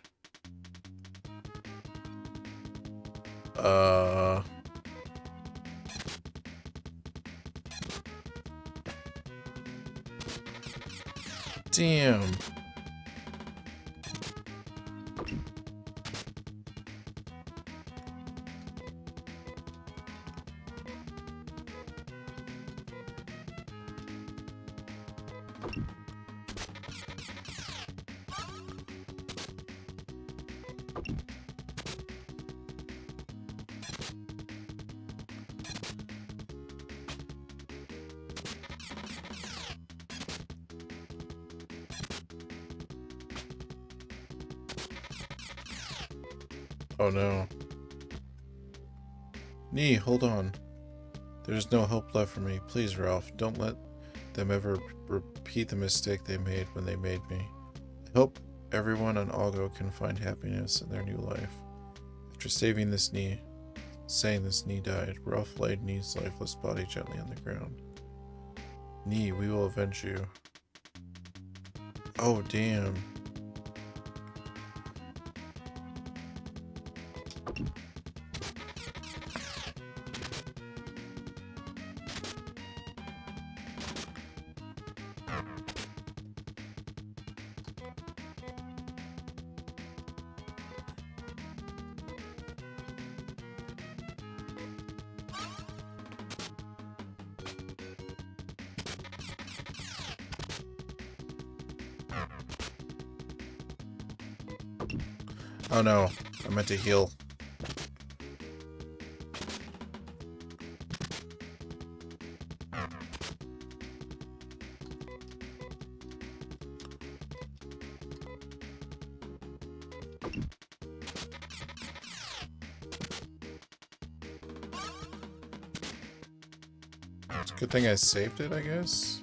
Damn. Oh no. Nee, hold on. There's no hope left for me. Please, Ralph, don't let them ever repeat the mistake they made when they made me. I hope everyone on Algo can find happiness in their new life. After saying this, Nee died, Ralph laid Nee's lifeless body gently on the ground. Nee, we will avenge you. Oh, damn. Oh no, I meant to heal. It's a good thing I saved it, I guess.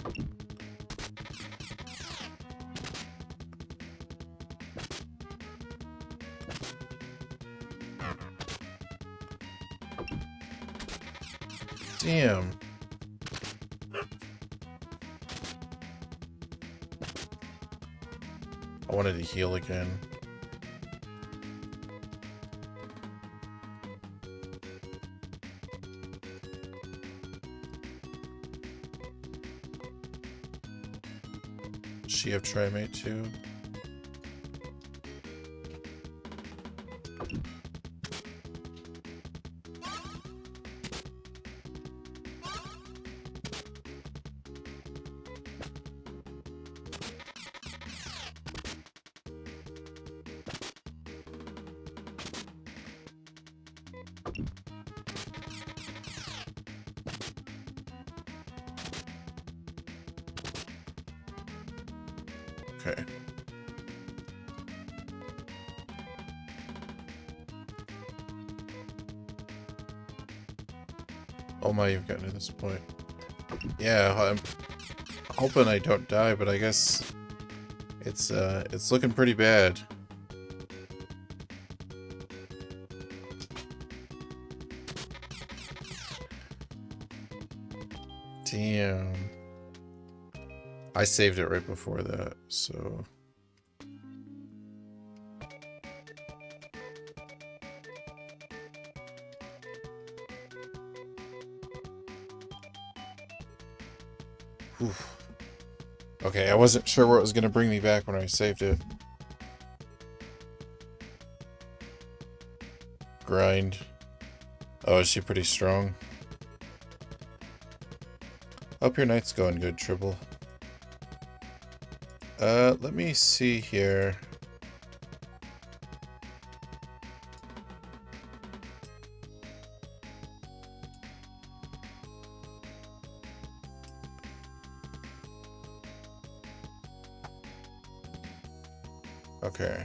Damn. I wanted to heal again. Does she have Trimate too? Okay. Oh my, you've gotten to this point. Yeah, I'm hoping I don't die, but I guess it's looking pretty bad. Damn. I saved it right before that, so... Whew. Okay, I wasn't sure where it was going to bring me back when I saved it. Grind. Oh, is she pretty strong? Hope your night's going good, Tribble. Let me see here. Okay.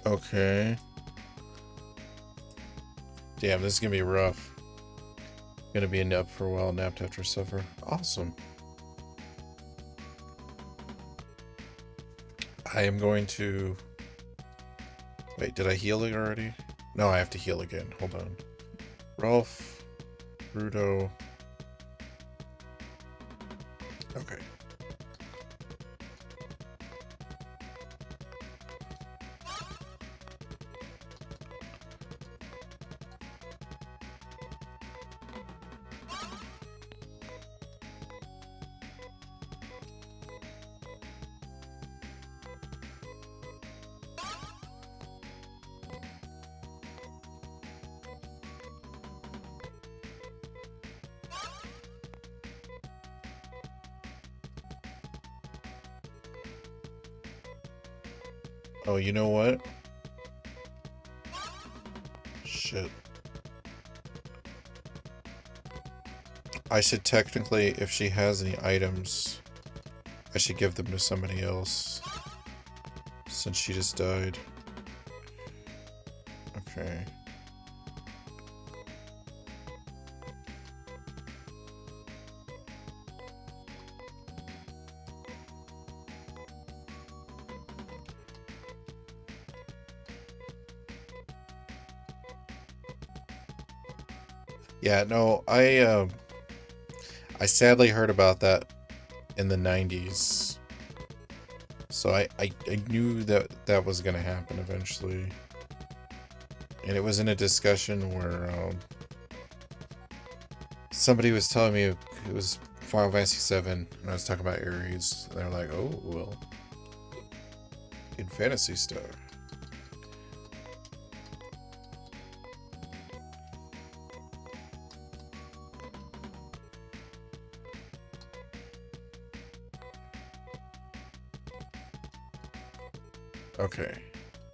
Okay. Damn, this is gonna be rough. Gonna be a nap for a while, napped after supper. Awesome. I am going to... Wait, did I heal it already? No, I have to heal again. Hold on. Rolf, Rudo. Okay. Oh, you know what? Shit. I should technically, if she has any items, I should give them to somebody else. Since she just died. Okay. Yeah, no, I sadly heard about that in the 90s. So I knew that that was going to happen eventually. And it was in a discussion where somebody was telling me it was Final Fantasy VII, and I was talking about Ares. And they're like, oh, well, in Phantasy Star. Okay.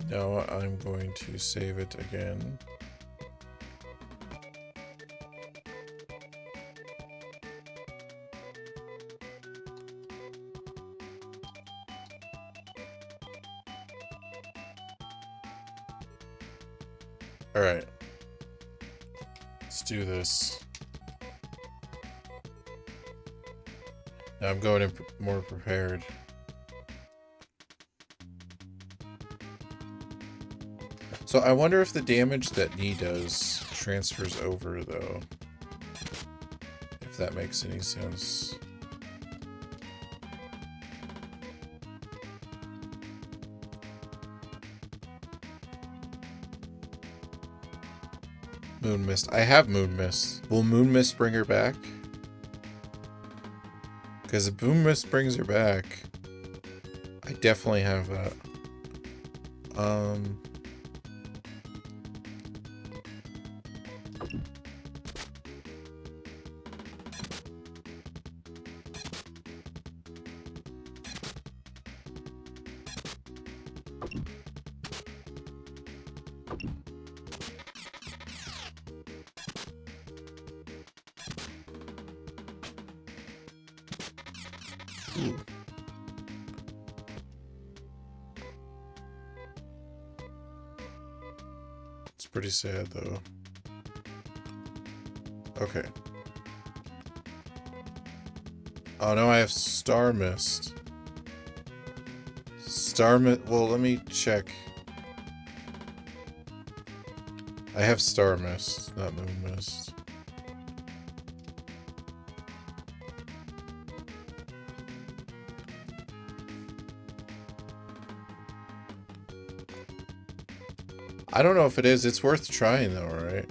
Now I'm going to save it again. Alright. Let's do this. Now I'm going in more prepared. So I wonder if the damage that Knee does transfers over, though. If that makes any sense. Moon Mist. I have Moon Mist. Will Moon Mist bring her back? Because if Moon Mist brings her back, I definitely have that. Ooh. It's pretty sad, though. Okay. Oh, no, I have Star Mist. Star Mist... Well, let me check. I have Star Mist, not Moon Mist. I don't know if it is. It's worth trying, though, right?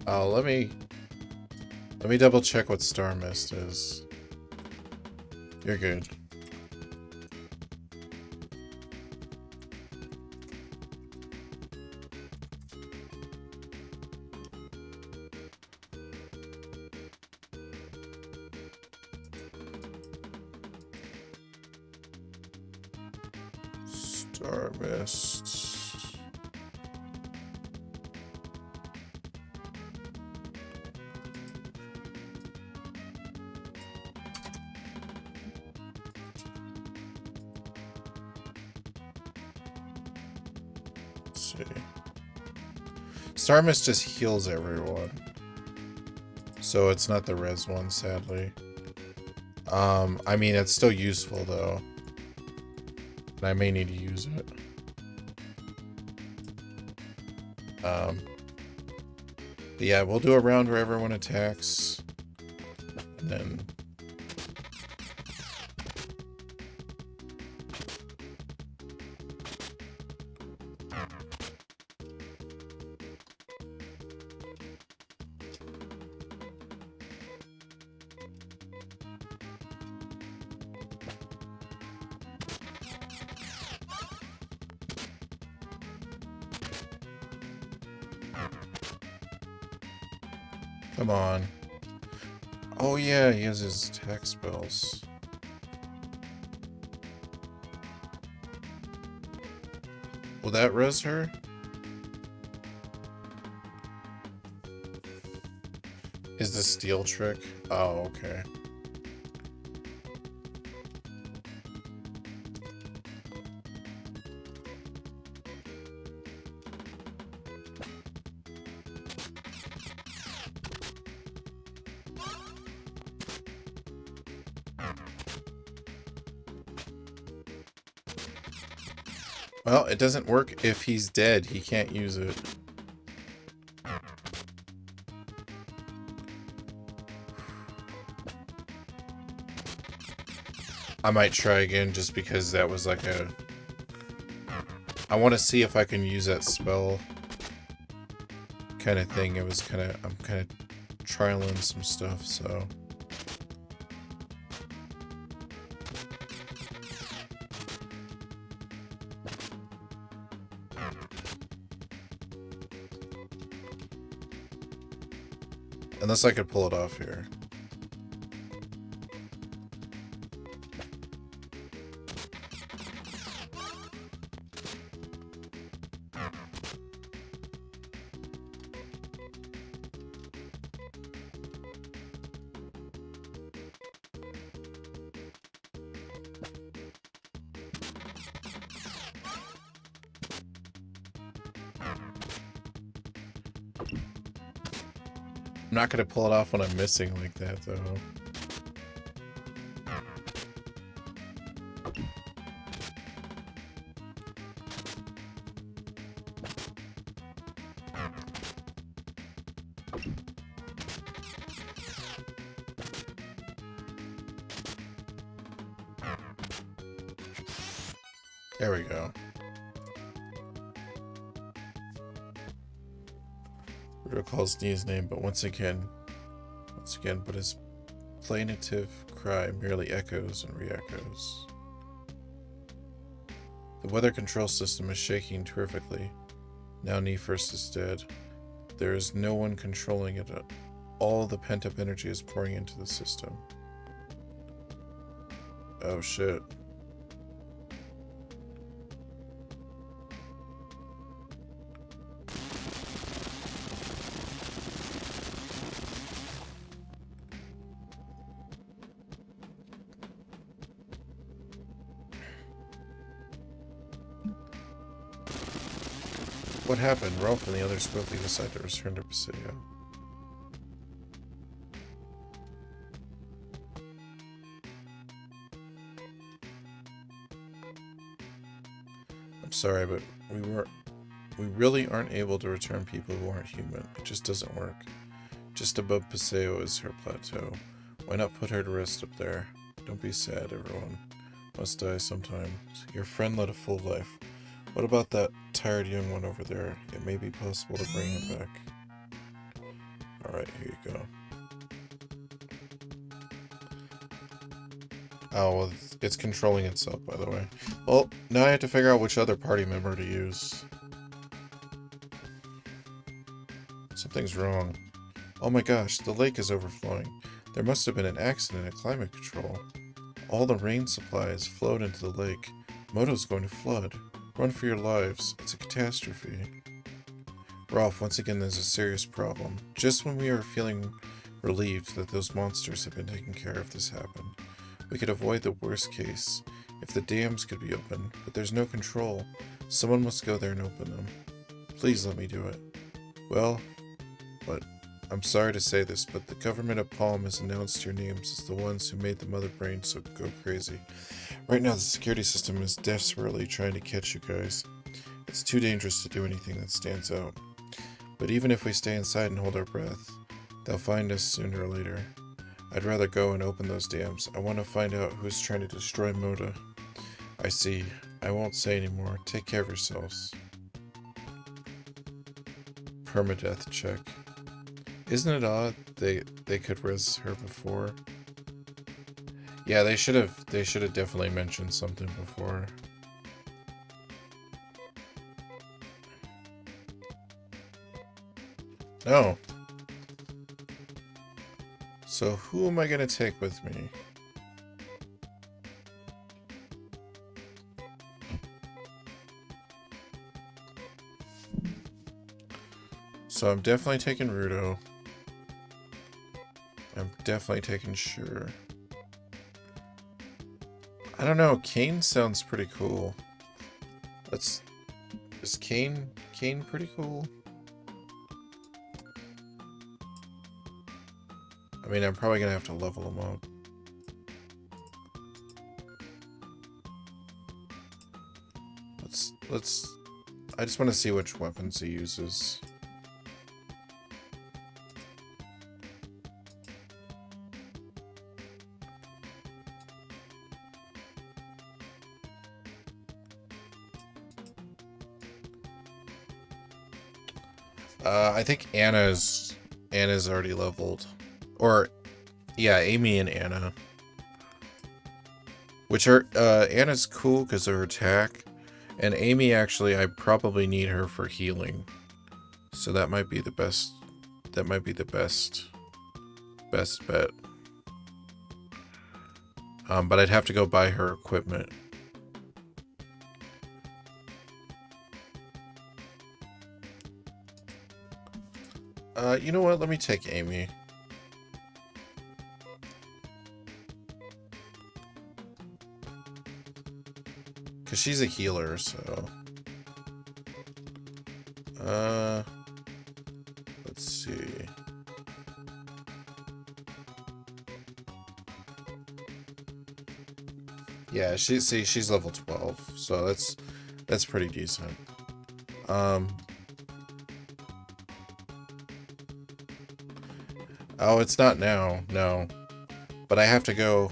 Oh, let me double check what Star Mist is. You're good. Star Mist. Let's see. Star Mist just heals everyone. So it's not the res one, sadly. I mean, it's still useful, though. And I may need to use it. But yeah, we'll do a round where everyone attacks. And then... Come on. Oh yeah, he has his attack spells. Will that res her? Is the steel trick? Oh, okay. Well, it doesn't work if he's dead. He can't use it. I might try again just because that was like a... I want to see if I can use that spell kind of thing. It was kind of... I'm kind of trialing some stuff, so... Unless I could pull it off here. I'm not going to pull it off when I'm missing like that, though. There we go. Recalls Nee's name, but once again, but his plaintive cry merely echoes and re-echoes. The weather control system is shaking terrifically. Now Nee First is dead. There is no one controlling it. All the pent-up energy is pouring into the system. Oh shit. What happened? Ralph and the others quickly decided to return to Paseo. I'm sorry, but we really aren't able to return people who aren't human. It just doesn't work. Just above Paseo is her plateau. Why not put her to rest up there? Don't be sad, everyone. Must die sometimes. Your friend led a full life. What about that tired young one over there? It may be possible to bring him back. Alright, here you go. Oh, well, it's controlling itself, by the way. Well, now I have to figure out which other party member to use. Something's wrong. Oh my gosh, the lake is overflowing. There must have been an accident at climate control. All the rain supply has flowed into the lake. Moto's going to flood. Run for your lives. It's a catastrophe. Ralph, once again there's a serious problem. Just when we are feeling relieved that those monsters have been taken care of, this happened. We could avoid the worst case. If the dams could be opened, but there's no control. Someone must go there and open them. Please let me do it. Well, but I'm sorry to say this, but the government of Palm has announced your names as the ones who made the mother brain so go crazy. Right now, the security system is desperately trying to catch you guys. It's too dangerous to do anything that stands out. But even if we stay inside and hold our breath, they'll find us sooner or later. I'd rather go and open those dams. I want to find out who's trying to destroy Moda. I see. I won't say anymore. Take care of yourselves. Permadeath check. Isn't it odd they could res her before? Yeah, they should have definitely mentioned something before. No. So who am I gonna take with me? So I'm definitely taking Rudo. I'm definitely taking Sure. I don't know, Kane sounds pretty cool. Is Kane pretty cool? I mean, I'm probably gonna have to level him up. I just want to see which weapons he uses. I think Anna's already leveled. Or, yeah, Amy and Anna. Which are, Anna's cool because of her attack. And Amy, actually, I probably need her for healing. So that might be the best, best bet. But I'd have to go buy her equipment. You know what? Let me take Amy. Because she's a healer, so... Let's see. Yeah, she's level 12, so that's pretty decent. Oh, it's not now, no. But I have to go...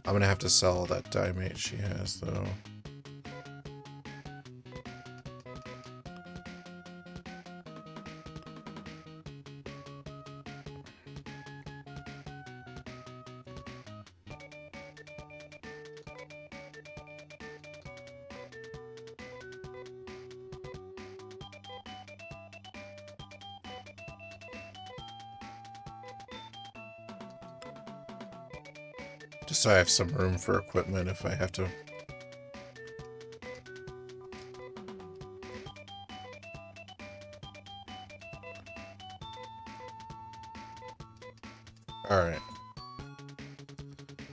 I'm gonna have to sell that diamate she has, though. Just so I have some room for equipment if I have to. Alright.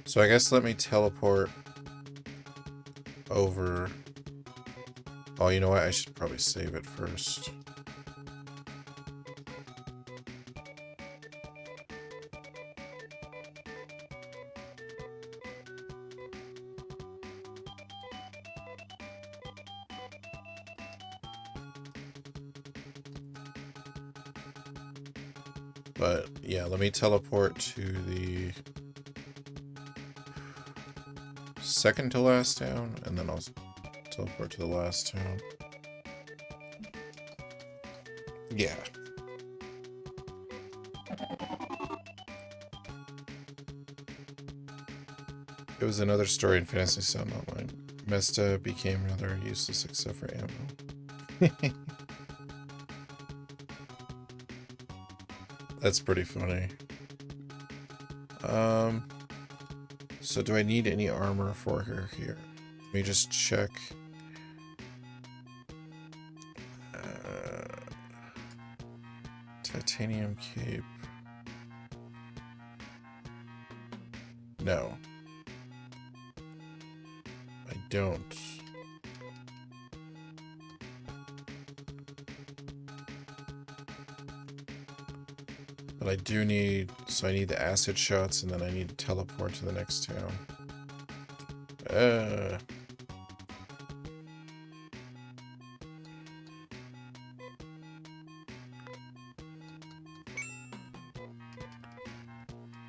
So I guess let me teleport over. Oh, you know what? I should probably save it first. But yeah, let me teleport to the second to last town, and then I'll teleport to the last town. Yeah. It was another story in Phantasy Sound Online. Mesta became rather useless except for ammo. That's pretty funny. So do I need any armor for her here? Let me just check. Titanium cape. No. don't. But I do need... So I need the acid shots, and then I need to teleport to the next town.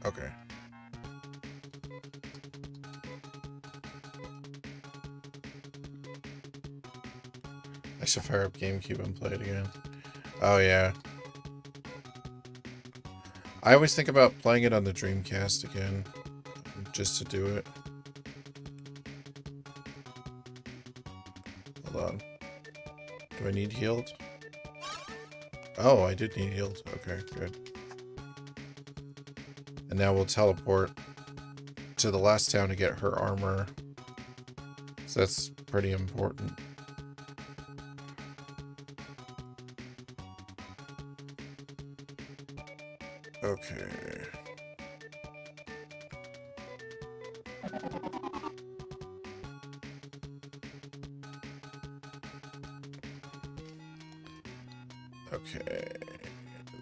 Okay. I should fire up GameCube and play it again. Oh, yeah. I always think about playing it on the Dreamcast again, just to do it. Hold on. Do I need healed? Oh, I did need healed. Okay, good. And now we'll teleport to the last town to get her armor. So that's pretty important. Okay. Okay.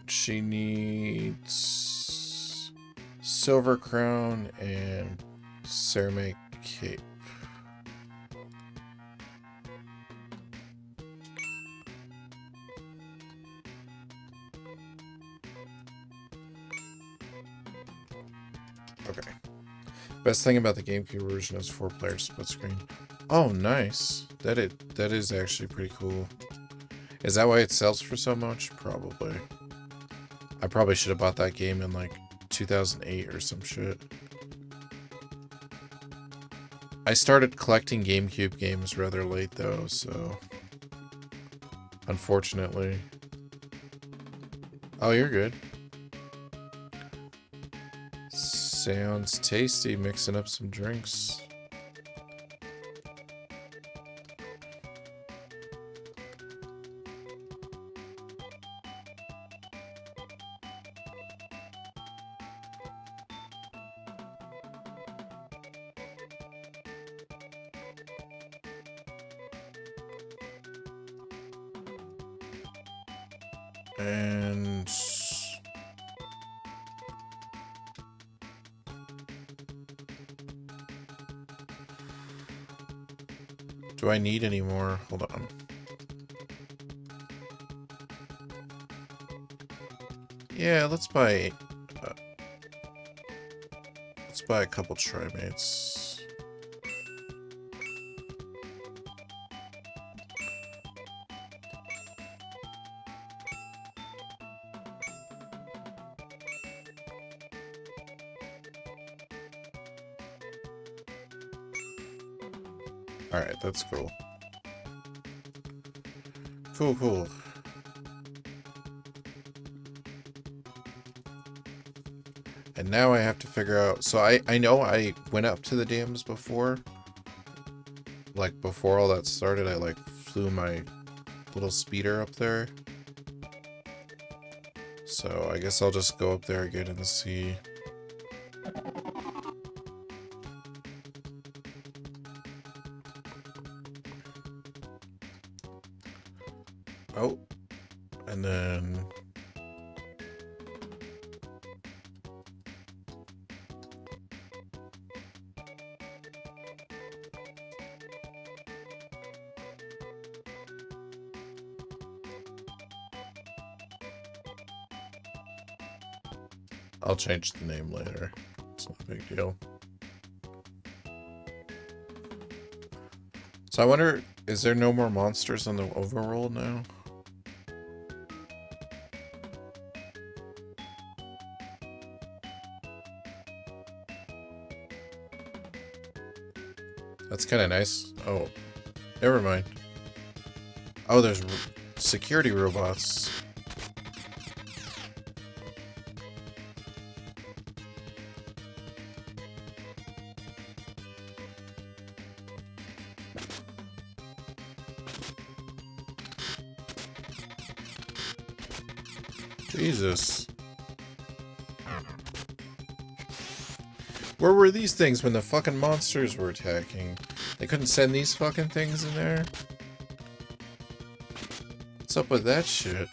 She needs silver crown and ceramic cape. Okay. Best thing about the GameCube version is 4-player split screen. Oh, nice. That is actually pretty cool. Is that why it sells for so much? Probably. I probably should have bought that game in like 2008 or some shit. I started collecting GameCube games rather late though, so unfortunately. Oh, you're good. Sounds tasty, mixing up some drinks. And do I need any more? Hold on. Yeah, let's buy a couple Trimates. Alright, that's cool. Cool. And now I have to figure out... So I know I went up to the dams before. Like, before all that started, I, like, flew my little speeder up there. So I guess I'll just go up there again and see... Oh. And then... I'll change the name later. It's not a big deal. So I wonder, is there no more monsters on the overworld now? That's kind of nice. Oh, never mind. Oh, there's security robots. Jesus. Where were these things when the fucking monsters were attacking? They couldn't send these fucking things in there? What's up with that shit?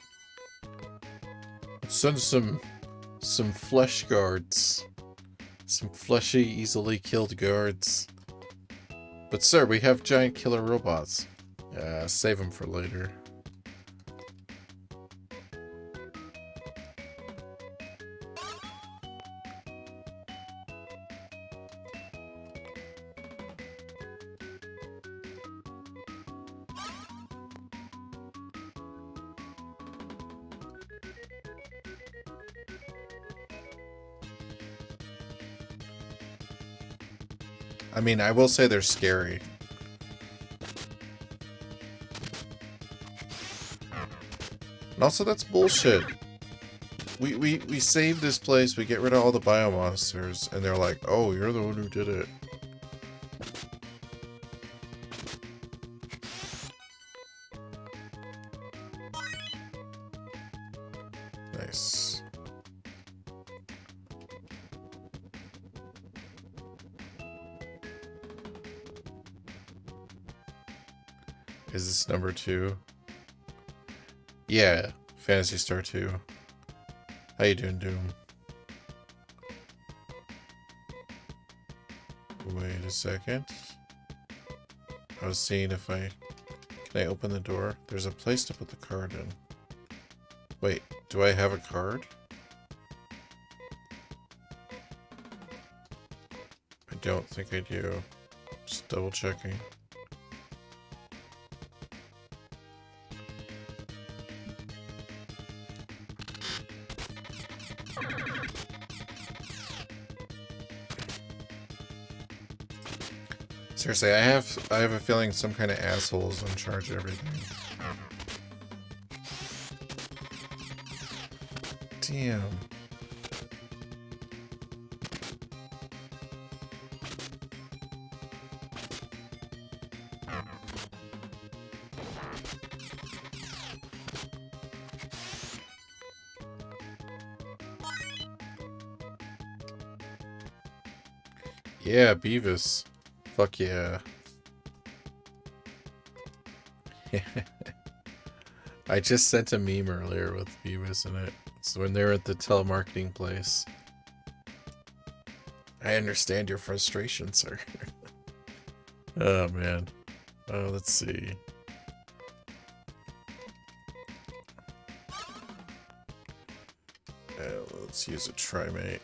Let's send some flesh guards. Some fleshy, easily killed guards. But sir, we have giant killer robots. Save them for later. I mean, I will say they're scary. And also, that's bullshit. We save this place, we get rid of all the biomonsters, and they're like, oh, you're the one who did it. Nice. Is this number 2? Yeah, Phantasy Star 2. How you doing, Doom? Wait a second. I was seeing if can I open the door? There's a place to put the card in. Wait, do I have a card? I don't think I do. Just double checking. Seriously, I have a feeling some kind of asshole is in charge of everything. Damn. Yeah, Beavis. Fuck yeah. I just sent a meme earlier with Beavis in it. So when they're at the telemarketing place. I understand your frustration, sir. Oh, man. Oh, let's see. Let's use a Trimate.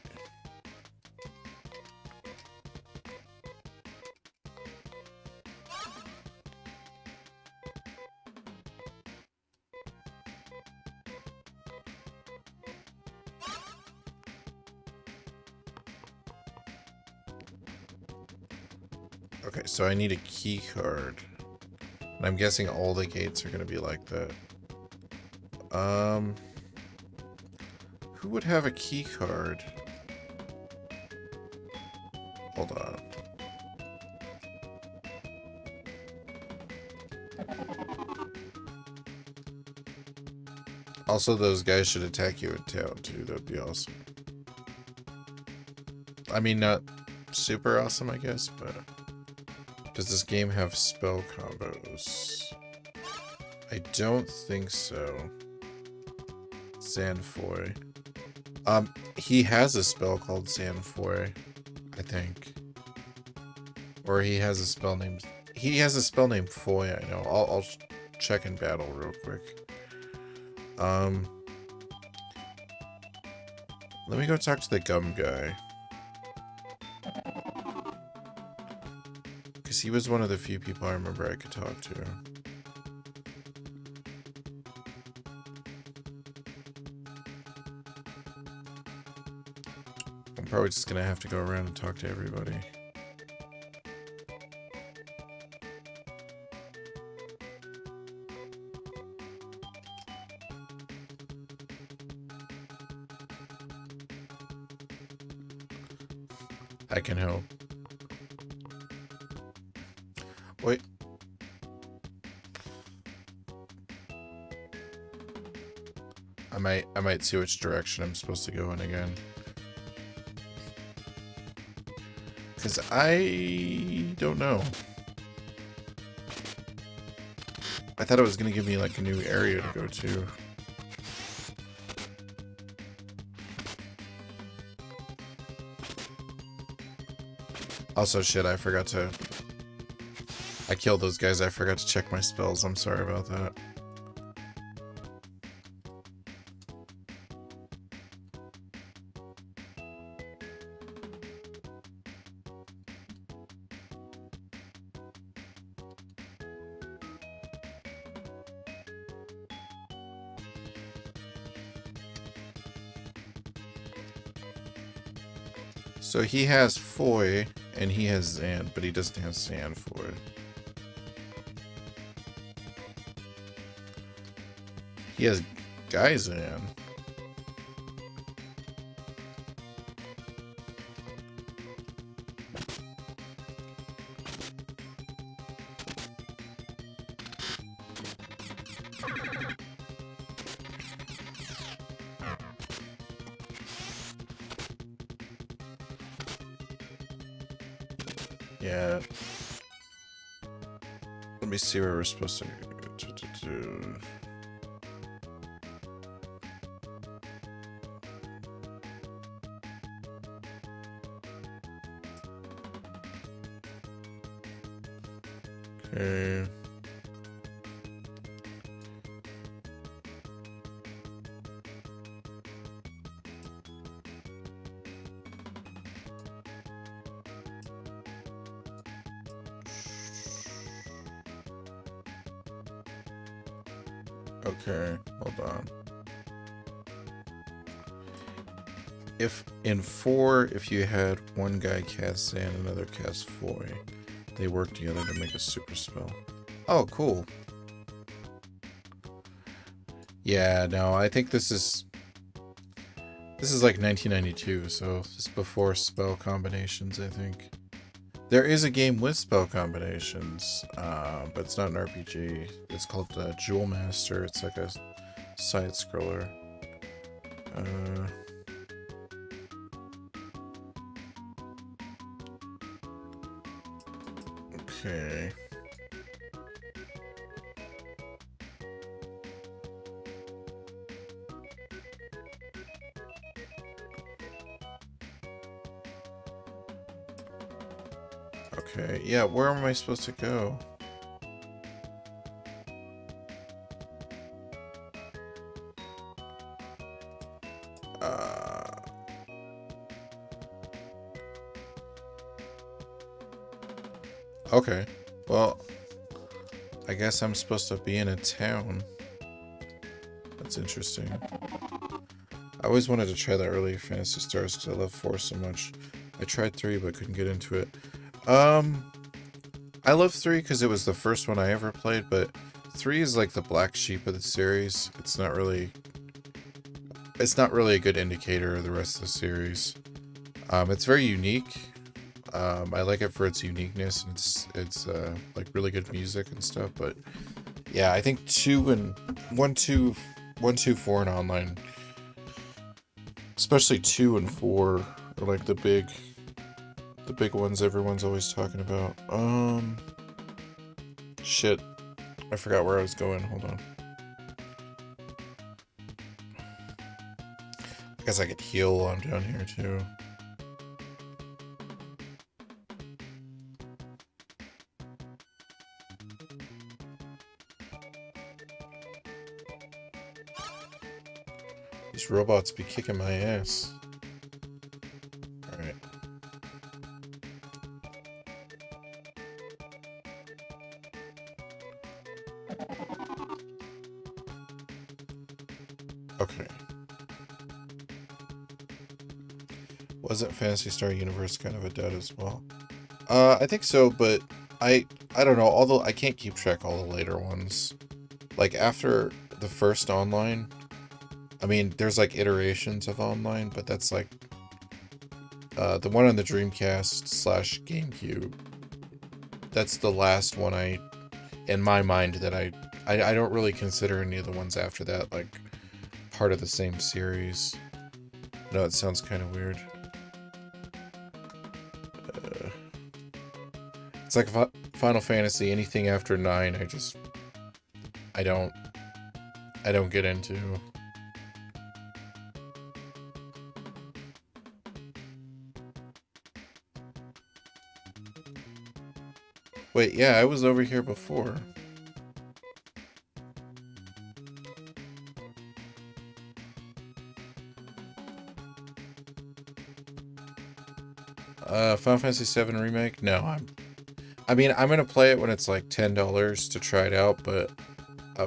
Okay, so I need a key card. And I'm guessing all the gates are going to be like that. Who would have a key card? Hold on. Also, those guys should attack you in town, too. That'd be awesome. I mean, not super awesome, I guess, but... Does this game have spell combos? I don't think so. Zanfoy. He has a spell called Zanfoy, I think. Or he has a spell named... He has a spell named Foy, I know. I'll check in battle real quick. Let me go talk to the gum guy. Because he was one of the few people I remember I could talk to. I'm probably just gonna have to go around and talk to everybody. I can help. Wait. I might see which direction I'm supposed to go in again. Because I don't know. I thought it was gonna give me like a new area to go to. Also, shit, I forgot to... I killed those guys, I forgot to check my spells, I'm sorry about that. So he has Foy, and he has Zan, but he doesn't have Sandfoy. He has Gaizan. Yeah. Let me see where we're supposed to do. Okay. Okay, hold on. If in 4, if you had one guy cast Zan, another cast Foy, they work together to make a super spell. Oh, cool. Yeah, no, I think this is like 1992, so this is before spell combinations, I think. There is a game with spell combinations, but it's not an RPG. It's called Jewel Master. It's like a side scroller. Okay. Okay, yeah, where am I supposed to go? Okay, well, I guess I'm supposed to be in a town. That's interesting. I always wanted to try the early Phantasy Stars because I love 4 so much. I tried 3 but couldn't get into it. I love 3 because it was the first one I ever played, but 3 is like the black sheep of the series. It's not really a good indicator of the rest of the series. It's very unique. I like it for its uniqueness, and it's like really good music and stuff, but yeah, I think 1, 2, 4 and online, especially 2 and 4 are like the big ones everyone's always talking about. Shit, I forgot where I was going. Hold on. I guess I could heal while I'm down here too. These robots be kicking my ass. Alright. Okay. Wasn't Phantasy Star Universe kind of a dud as well? I think so, but I don't know, although I can't keep track of all the later ones. Like, after the first online, I mean, there's like iterations of online, but that's like the one on the Dreamcast / GameCube. That's the last one in my mind, that I don't really consider any of the ones after that like part of the same series. I know it sounds kind of weird. It's like Final Fantasy, anything after 9, I don't get into. Wait, yeah, I was over here before. Final Fantasy VII Remake? No, I mean, I'm gonna play it when it's like $10 to try it out, but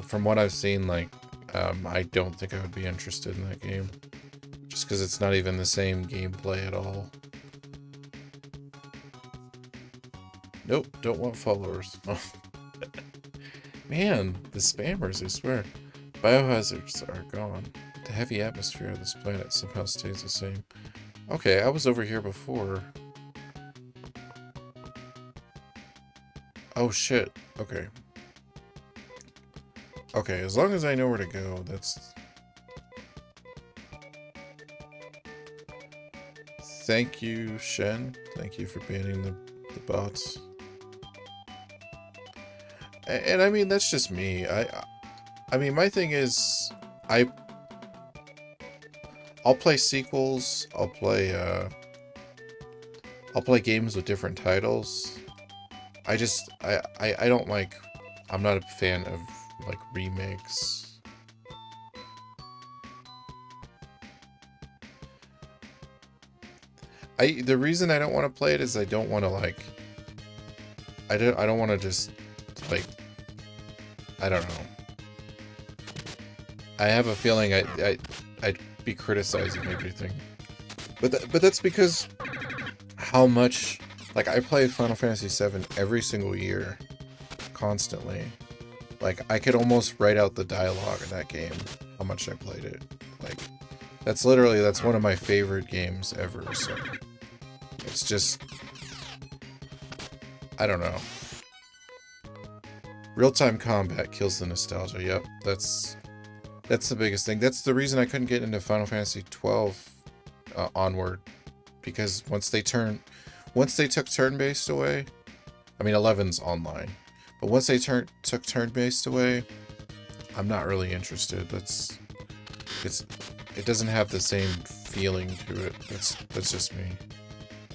from what I've seen, like, I don't think I would be interested in that game. Just because it's not even the same gameplay at all. Nope, don't want followers. Oh. Man, the spammers, I swear. Biohazards are gone. The heavy atmosphere of this planet somehow stays the same. Okay, I was over here before. Oh shit, okay. Okay, as long as I know where to go, that's... Thank you, Shen. Thank you for banning the bots. And I mean, that's just me. I mean, my thing is, I'll play sequels. I'll play games with different titles. I don't like. I'm not a fan of like remakes. The reason I don't want to play it is I don't want to like. I don't want to just like. I don't know. I have a feeling I'd be criticizing everything, but that's because how much, like, I play Final Fantasy VII every single year, constantly. Like, I could almost write out the dialogue in that game, how much I played it. Like, that's one of my favorite games ever, so it's just, I don't know. Real-time combat kills the nostalgia. Yep, that's the biggest thing. That's the reason I couldn't get into Final Fantasy 12 onward, because once they took turn-based away, I mean 11's online, but once they took turn-based away, I'm not really interested. It doesn't have the same feeling to it. That's just me.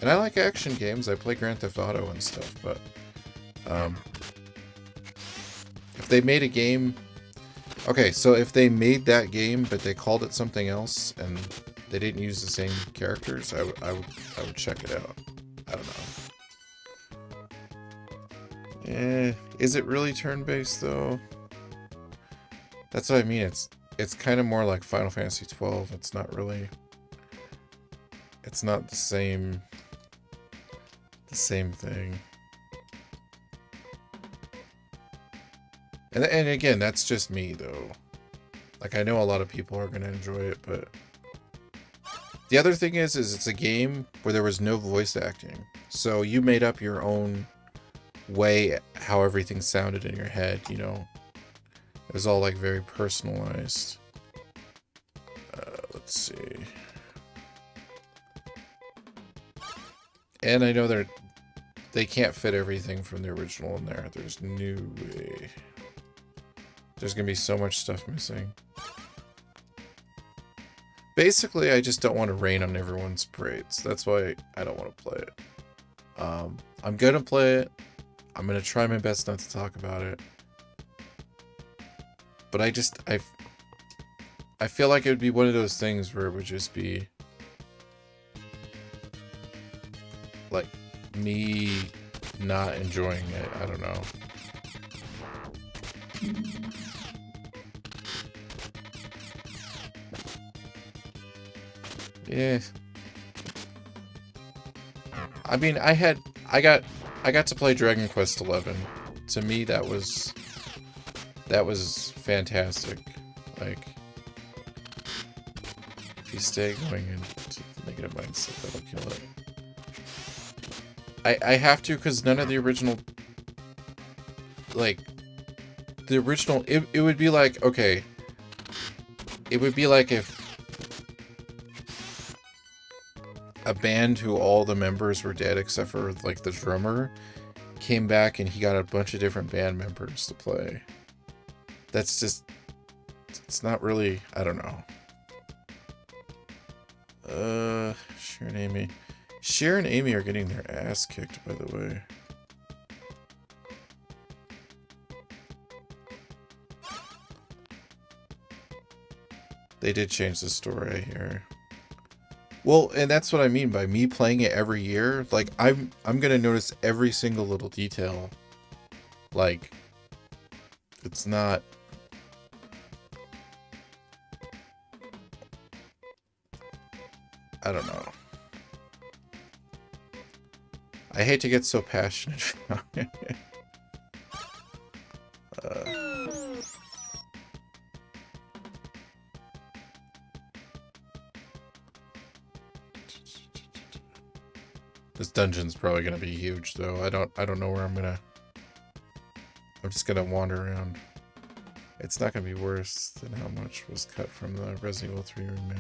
And I like action games. I play Grand Theft Auto and stuff, but if they made a game... Okay, so if they made that game, but they called it something else, and they didn't use the same characters, I would check it out. I don't know. Is it really turn-based, though? That's what I mean. It's kind of more like Final Fantasy 12. It's not really... It's not the same thing. And again, that's just me, though. Like, I know a lot of people are going to enjoy it, but... The other thing is it's a game where there was no voice acting. So you made up your own way how everything sounded in your head, you know? It was all, like, very personalized. Let's see. And I know they can't fit everything from the original in there. There's no way. There's gonna be so much stuff missing. Basically, I just don't want to rain on everyone's parades. That's why I don't want to play it. I'm gonna play it. I'm gonna try my best not to talk about it. But I feel like it would be one of those things where it would just be like me not enjoying it. I don't know. Yeah. I mean, I got to play Dragon Quest XI. To me, that was fantastic. Like, if you stay going into the negative mindset, that'll kill it. I have to, because none of the original, like, it would be like, okay, it would be like if a band who all the members were dead except for, like, the drummer came back and he got a bunch of different band members to play. that's just, it's not really, I don't know. Sharon and Amy. Sharon and Amy are getting their ass kicked, by the way. They did change the story here. Well, and that's what I mean by me playing it every year. Like, I'm gonna notice every single little detail. Like, it's not... I don't know. I hate to get so passionate about it. This dungeon's probably gonna be huge, though. I don't know where I'm just gonna wander around. It's not gonna be worse than how much was cut from the Resident Evil 3 remake.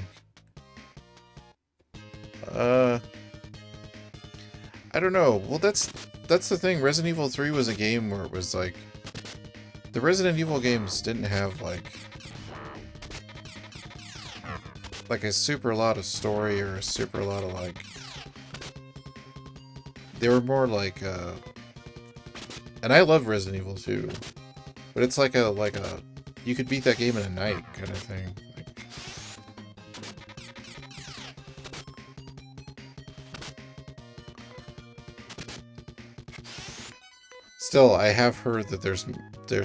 I don't know. Well, that's the thing. Resident Evil 3 was a game where it was like, the Resident Evil games didn't have like a super lot of story or a super lot of like, they were more like and I love Resident Evil 2, but it's like a you could beat that game in a night kind of thing. Like, still, I have heard that there's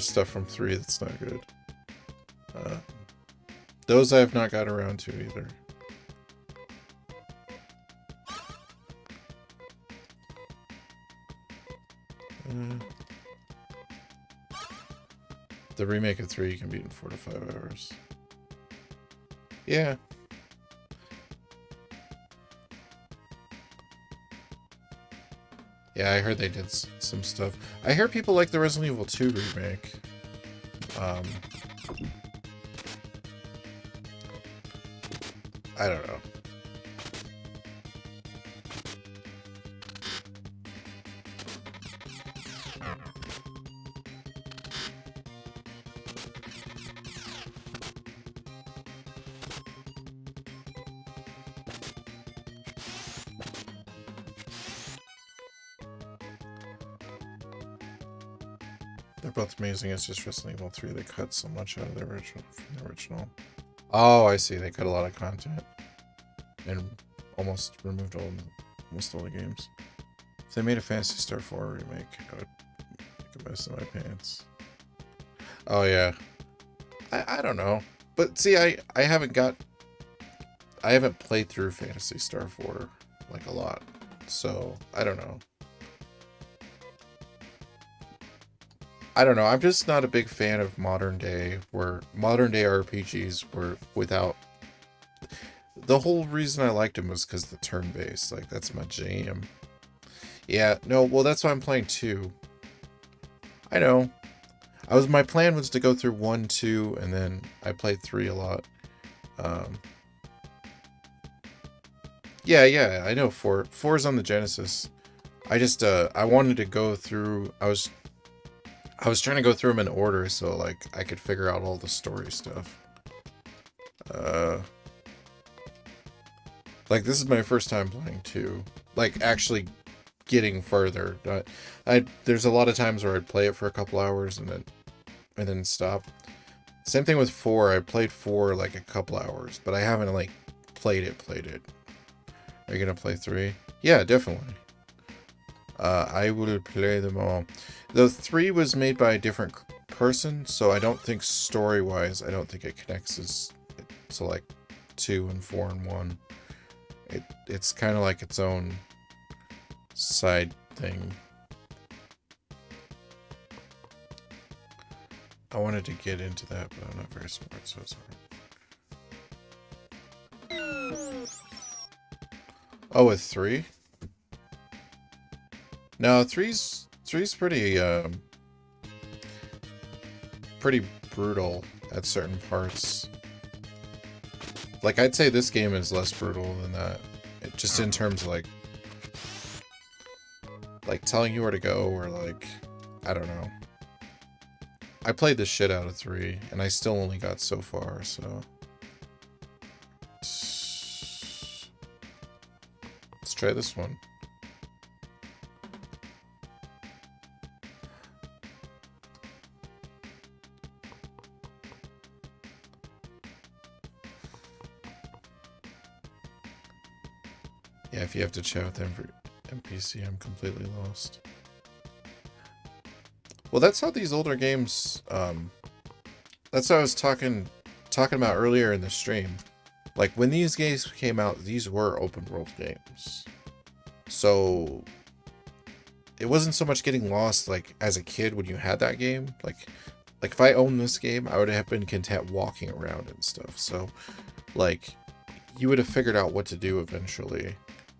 stuff from 3 that's not good. Those I have not got around to either. The remake of 3 you can beat in 4 to 5 hours. Yeah. Yeah, I heard they did some stuff. I hear people like the Resident Evil 2 remake. I don't know. They're both amazing. It's just Resident Evil 3. They cut so much out of the original. Oh, I see. They cut a lot of content and almost removed almost all the games. If they made a Phantasy Star 4 remake, I would make a mess of my pants. Oh yeah, I don't know, but see, I haven't played through Phantasy Star 4 like a lot, so I don't know. I'm just not a big fan of modern day RPGs where without... The whole reason I liked them was because the turn-based, like, that's my jam. Yeah, no, well, that's why I'm playing 2. I know. My plan was to go through 1, 2, and then I played 3 a lot. Yeah, I know 4. 4's on the Genesis. I just, I wanted to go through... I was trying to go through them in order so, like, I could figure out all the story stuff. Like, this is my first time playing 2. Like, actually getting further. There's a lot of times where I'd play it for a couple hours and then stop. Same thing with 4. I played 4, like, a couple hours, but I haven't, like, played it. Are you gonna play 3? Yeah, definitely. I will play them all. The 3 was made by a different person, so I don't think story-wise, I don't think it connects to like 2 and 4 and 1. It's kind of like its own side thing. I wanted to get into that, but I'm not very smart, so sorry. Oh, with 3? No, 3's pretty brutal at certain parts. Like, I'd say this game is less brutal than that. Just in terms of, like telling you where to go, or, like, I don't know. I played the shit out of 3, and I still only got so far, so... Let's try this one. Yeah, if you have to chat with every NPC, I'm completely lost. Well, that's how these older games, that's what I was talking about earlier in the stream. Like, when these games came out, these were open world games. So, it wasn't so much getting lost, like, as a kid when you had that game. Like if I owned this game, I would have been content walking around and stuff. So, like, you would have figured out what to do eventually,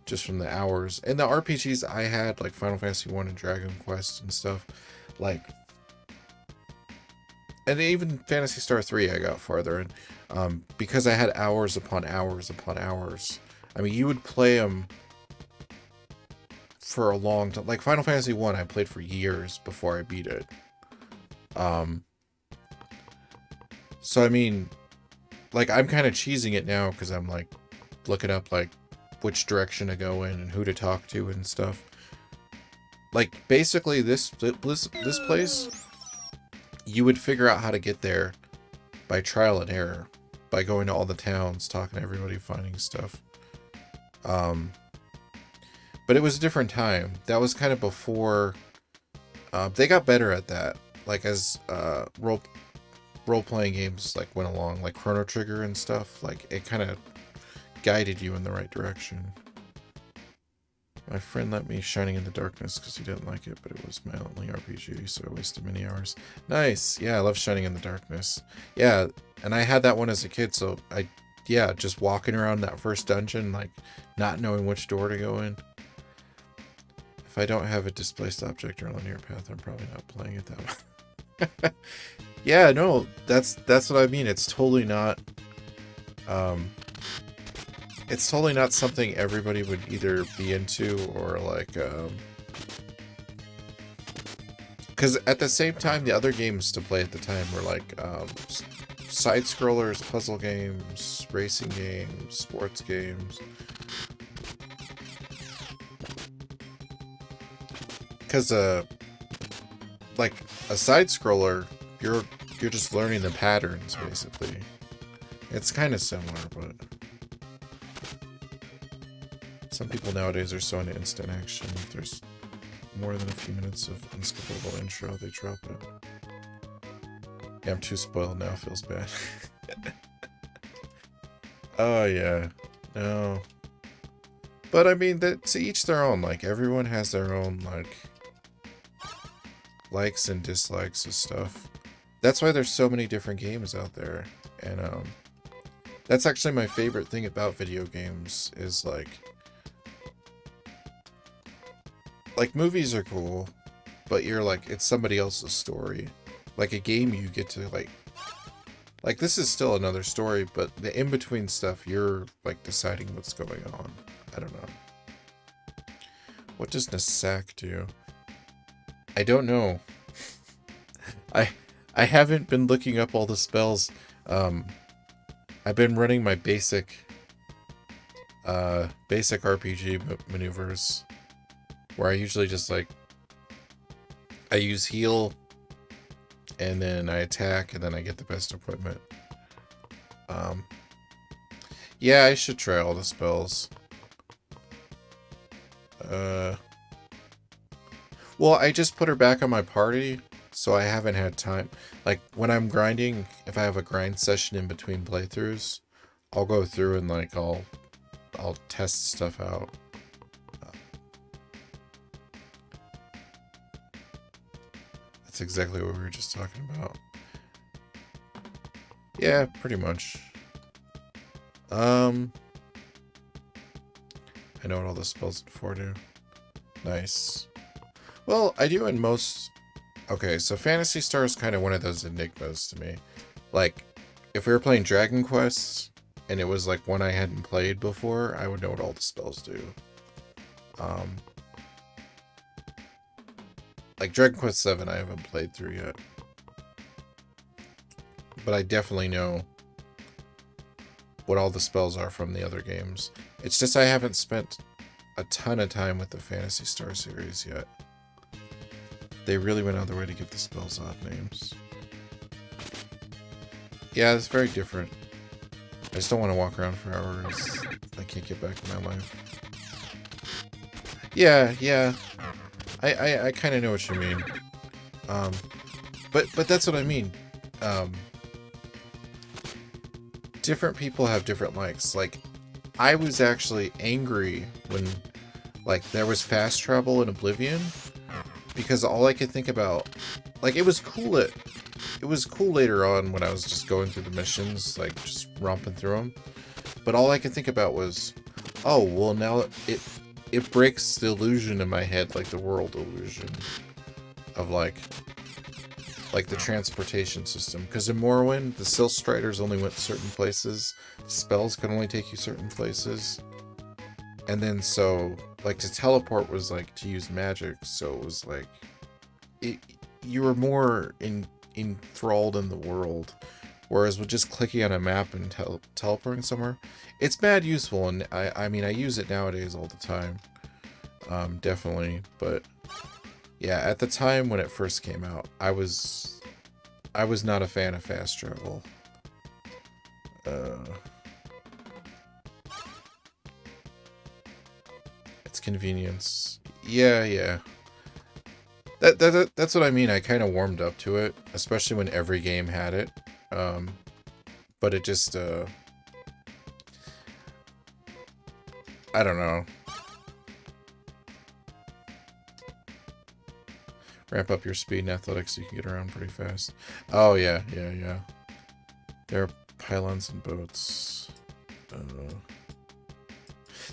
just from the hours. And the RPGs I had, like Final Fantasy 1 and Dragon Quest and stuff, like... And even Phantasy Star 3 I got farther in. Because I had hours upon hours upon hours. I mean, you would play them for a long time. Like Final Fantasy 1, I played for years before I beat it. So, I mean, like, I'm kind of cheesing it now because I'm, like, looking up, like, which direction to go in and who to talk to and stuff. Like, basically, this place, you would figure out how to get there by trial and error. By going to all the towns, talking to everybody, finding stuff. But it was a different time. That was kind of before... they got better at that. Like, as role-playing games like went along, like Chrono Trigger and stuff, like, it kind of guided you in the right direction. My friend let me Shining in the Darkness because he didn't like it, but it was my only RPG, so I wasted many hours. Nice! Yeah, I love Shining in the Darkness. Yeah, and I had that one as a kid, so just walking around that first dungeon, like, not knowing which door to go in. If I don't have a displaced object or linear path, I'm probably not playing it that way. Yeah, no, that's what I mean. It's totally not... it's totally not something everybody would either be into or, like, because at the same time, the other games to play at the time were, like, side-scrollers, puzzle games, racing games, sports games. Because, like, a side-scroller, you're just learning the patterns, basically. It's kind of similar, but... Some people nowadays are so into instant action. If there's more than a few minutes of unskippable intro, they drop it. Yeah, I'm too spoiled now. Feels bad. Oh, yeah. No. But, I mean, to each their own. Like, everyone has their own, like, likes and dislikes of stuff. That's why there's so many different games out there. And, that's actually my favorite thing about video games is, like, movies are cool, but you're like, it's somebody else's story. Like a game, you get to, like this is still another story, but the in-between stuff, you're, like, deciding what's going on. I don't know. What does Nasak do? I don't know. I haven't been looking up all the spells. I've been running my basic RPG maneuvers, where I usually just, like, I use heal, and then I attack, and then I get the best equipment. Yeah, I should try all the spells. Well, I just put her back on my party, so I haven't had time. Like, when I'm grinding, if I have a grind session in between playthroughs, I'll go through and, like, I'll test stuff out. That's exactly what we were just talking about. Yeah, pretty much. I know what all the spells before do. Nice. Well, I do in most... Okay, so Phantasy Star is kind of one of those enigmas to me. Like, if we were playing Dragon Quest, and it was, like, one I hadn't played before, I would know what all the spells do. Like, Dragon Quest 7 I haven't played through yet. but I definitely know what all the spells are from the other games. It's just I haven't spent a ton of time with the Phantasy Star series yet. They really went out of their way to give the spells odd names. Yeah, it's very different. I just don't want to walk around for hours. I can't get back to my life. Yeah, yeah. I kind of know what you mean. But that's what I mean. Different people have different likes. Like, I was actually angry when, like, there was fast travel in Oblivion, because all I could think about, like, it was cool later on when I was just going through the missions, like, just romping through them. But all I could think about was, oh, well, now it breaks the illusion in my head, like the world illusion of, like the transportation system. Because in Morrowind, the Silk Striders only went certain places. Spells can only take you certain places. And then so, like, to teleport was like to use magic. So it was like, you were more enthralled in the world. Whereas with just clicking on a map and teleporting somewhere, it's mad useful. And I mean, I use it nowadays all the time. Definitely. But yeah, at the time when it first came out, I was not a fan of fast travel. It's convenience. Yeah, yeah. That's what I mean. I kind of warmed up to it, especially when every game had it. But it just, I don't know. Ramp up your speed and athletics so you can get around pretty fast. Oh, yeah, yeah, yeah. There are pylons and boats.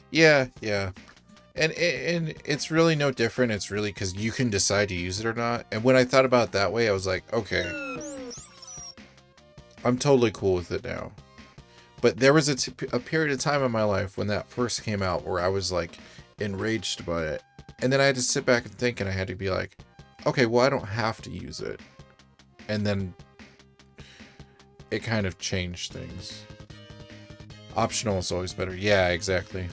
Yeah, yeah. And it's really no different. It's really because you can decide to use it or not. And when I thought about it that way, I was like, okay, I'm totally cool with it now. But there was a period of time in my life when that first came out where I was like enraged by it. And then I had to sit back and think, and I had to be like, okay, well, I don't have to use it. And then it kind of changed things. Optional is always better. Yeah, exactly.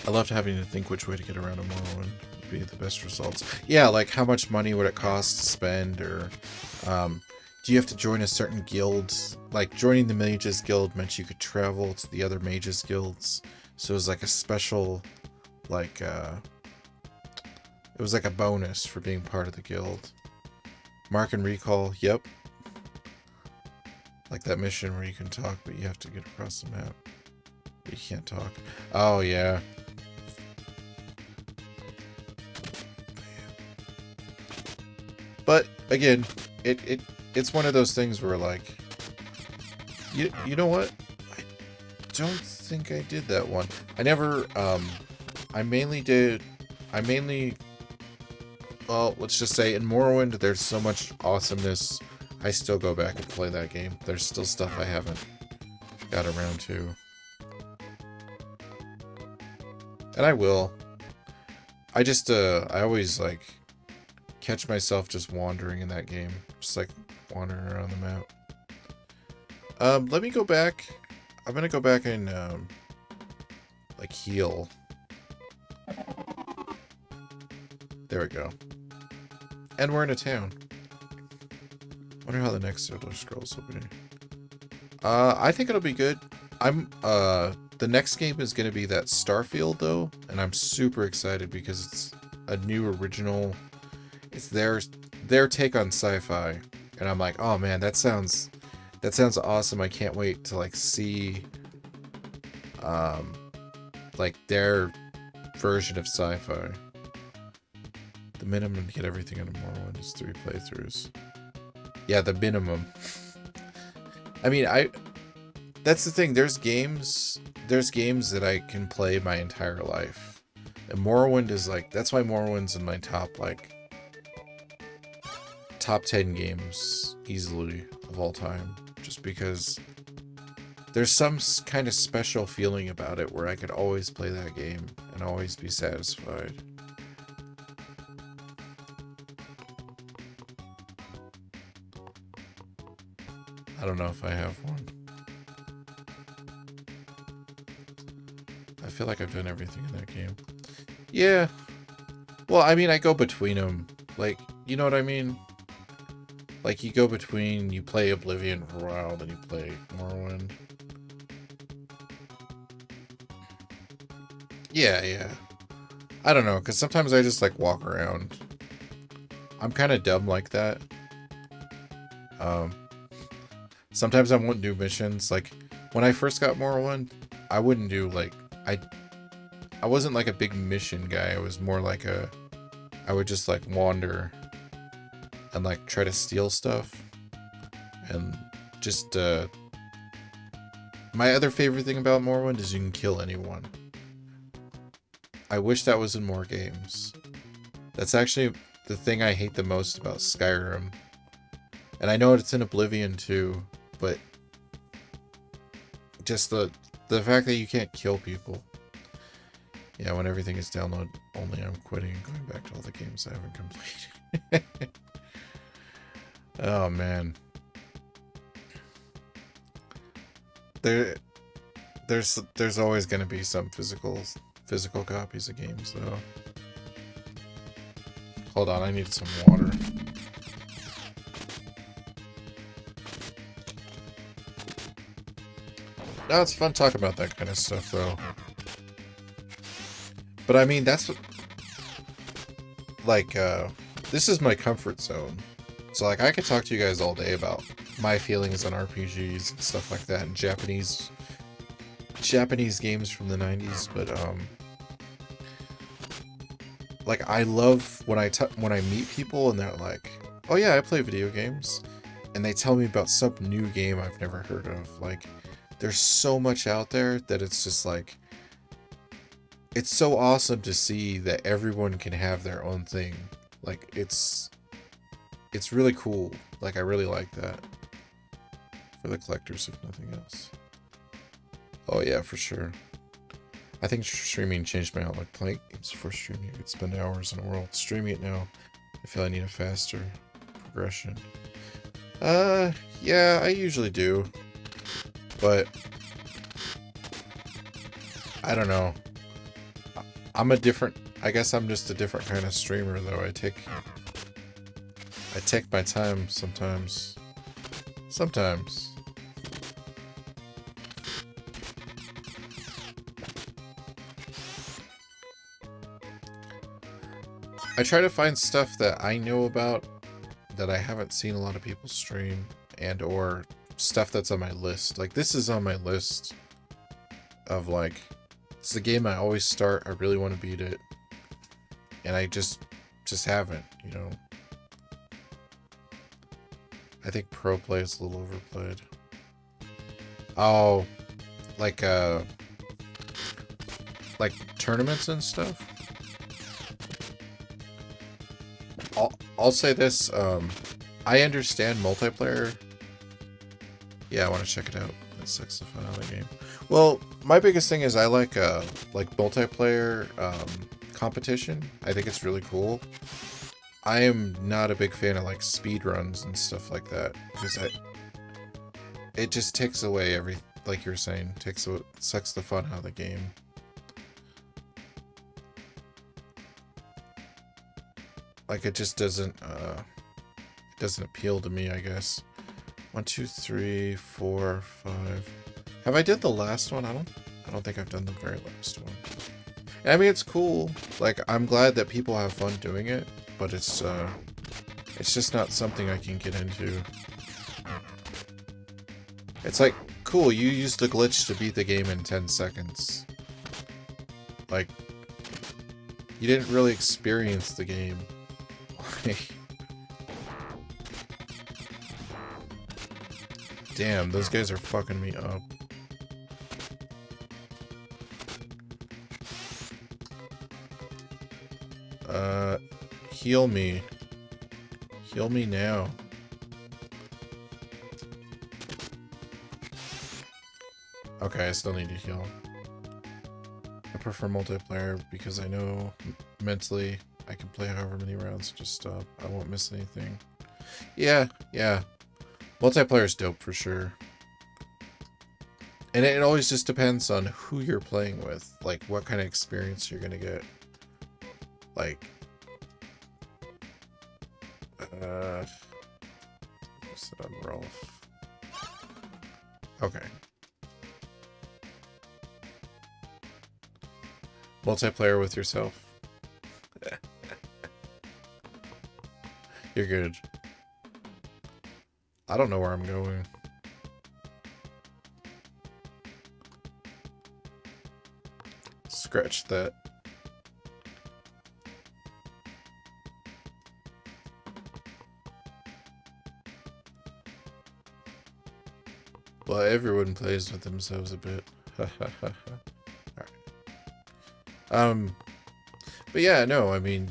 I loved having to think which way to get around a Morrowind would be the best results. Yeah, like how much money would it cost to spend, or do you have to join a certain guild? Like joining the Mages Guild meant you could travel to the other Mages Guilds. So it was like a special, like, it was like a bonus for being part of the guild. Mark and recall, yep. Like that mission where you can talk, but you have to get across the map. But you can't talk. Oh, yeah. But again, it's one of those things where, like, you know what? I don't think I did that one. I never, well, let's just say in Morrowind, there's so much awesomeness. I still go back and play that game. There's still stuff I haven't got around to. And I will. I just, I always, like, catch myself just wandering in that game. Just, like, wandering around the map. Let me go back. I'm gonna go back and, like, heal. There we go. And we're in a town. Wonder how the next Elder Scrolls will be. I think it'll be good. The next game is going to be that Starfield, though, and I'm super excited because it's a new original. It's their take on sci-fi, and I'm like, oh man, that sounds awesome. I can't wait to like see, like their version of sci-fi. The minimum to get everything into Morrowind is 3 playthroughs. Yeah, the minimum. I mean, that's the thing. There's games that I can play my entire life. And Morrowind is like, that's why Morrowind's in my top 10 games easily of all time. Just because there's some kind of special feeling about it where I could always play that game and always be satisfied. I don't know if I have one. I feel like I've done everything in that game. Yeah. Well, I mean, I go between them. Like, you know what I mean? Like, you go between, you play Oblivion for a while, then you play Morrowind. Yeah, yeah. I don't know, because sometimes I just, like, walk around. I'm kind of dumb like that. Sometimes I won't do missions. Like, when I first got Morrowind, I wouldn't do, like, I wasn't, like, a big mission guy. I was more like I would just, like, wander and, like, try to steal stuff. And just, my other favorite thing about Morrowind is you can kill anyone. I wish that was in more games. That's actually the thing I hate the most about Skyrim. And I know it's in Oblivion too, but just the fact that you can't kill people. Yeah, when everything is download only, I'm quitting and going back to all the games I haven't completed. Oh man. There's always going to be some physical copies of games though. Hold on, I need some water. No, it's fun talking about that kind of stuff though. But I mean, that's what, like, this is my comfort zone. So like, I could talk to you guys all day about my feelings on RPGs and stuff like that, and Japanese games from the 90s, but like, I love when I meet people and they're like, oh yeah, I play video games, and they tell me about some new game I've never heard of. Like, there's so much out there that it's just like, it's so awesome to see that everyone can have their own thing. Like, it's really cool. Like, I really like that. For the collectors, if nothing else. Oh yeah, for sure. I think streaming changed my outlook. Playing games before streaming, I could spend hours in a world. Streaming it now, I feel I need a faster progression. Yeah, I usually do. But I don't know. I guess I'm just a different kind of streamer though. I take my time sometimes. Sometimes. I try to find stuff that I know about that I haven't seen a lot of people stream, and or stuff that's on my list. Like, this is on my list of, like, it's the game I always start. I really want to beat it, and I just haven't, you know. I think pro play is a little overplayed. Oh, like tournaments and stuff. I'll say this, I understand multiplayer. Yeah, I want to check it out. That sucks the fun out of the game. Well, my biggest thing is I like multiplayer competition. I think it's really cool. I am not a big fan of like speed runs and stuff like that, because it just takes away like you were saying, sucks the fun out of the game. Like, it just doesn't appeal to me, I guess. 1, 2, 3, 4, 5. Have I did the last one? I don't think I've done the very last one. I mean, it's cool. Like, I'm glad that people have fun doing it, but it's just not something I can get into. It's like, cool, you used the glitch to beat the game in 10 seconds. Like, you didn't really experience the game. Damn, those guys are fucking me up. Heal me. Heal me now. Okay, I still need to heal. I prefer multiplayer because I know mentally I can play however many rounds and just stop. I won't miss anything. Yeah. Multiplayer is dope for sure. And it always just depends on who you're playing with. Like, what kind of experience you're gonna get. Like... Set on Rolf. Okay. Multiplayer with yourself. You're good. I don't know where I'm going. Scratch that. Well, everyone plays with themselves a bit. Alright. But yeah, no, I mean,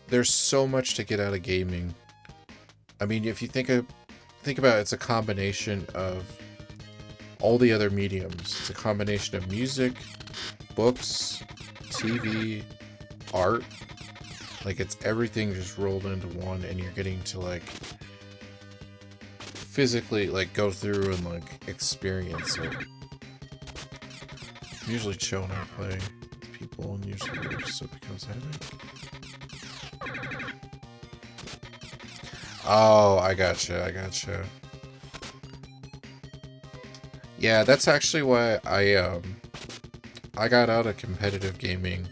there's so much to get out of gaming. I mean, if you think about it, it's a combination of all the other mediums. It's a combination of music, books, TV, art. Like, it's everything just rolled into one, and you're getting to, like, physically, like, go through and, like, experience it. I'm usually chill when I play with people, and usually so it becomes headache. Oh, I gotcha. Yeah, that's actually why I got out of competitive gaming.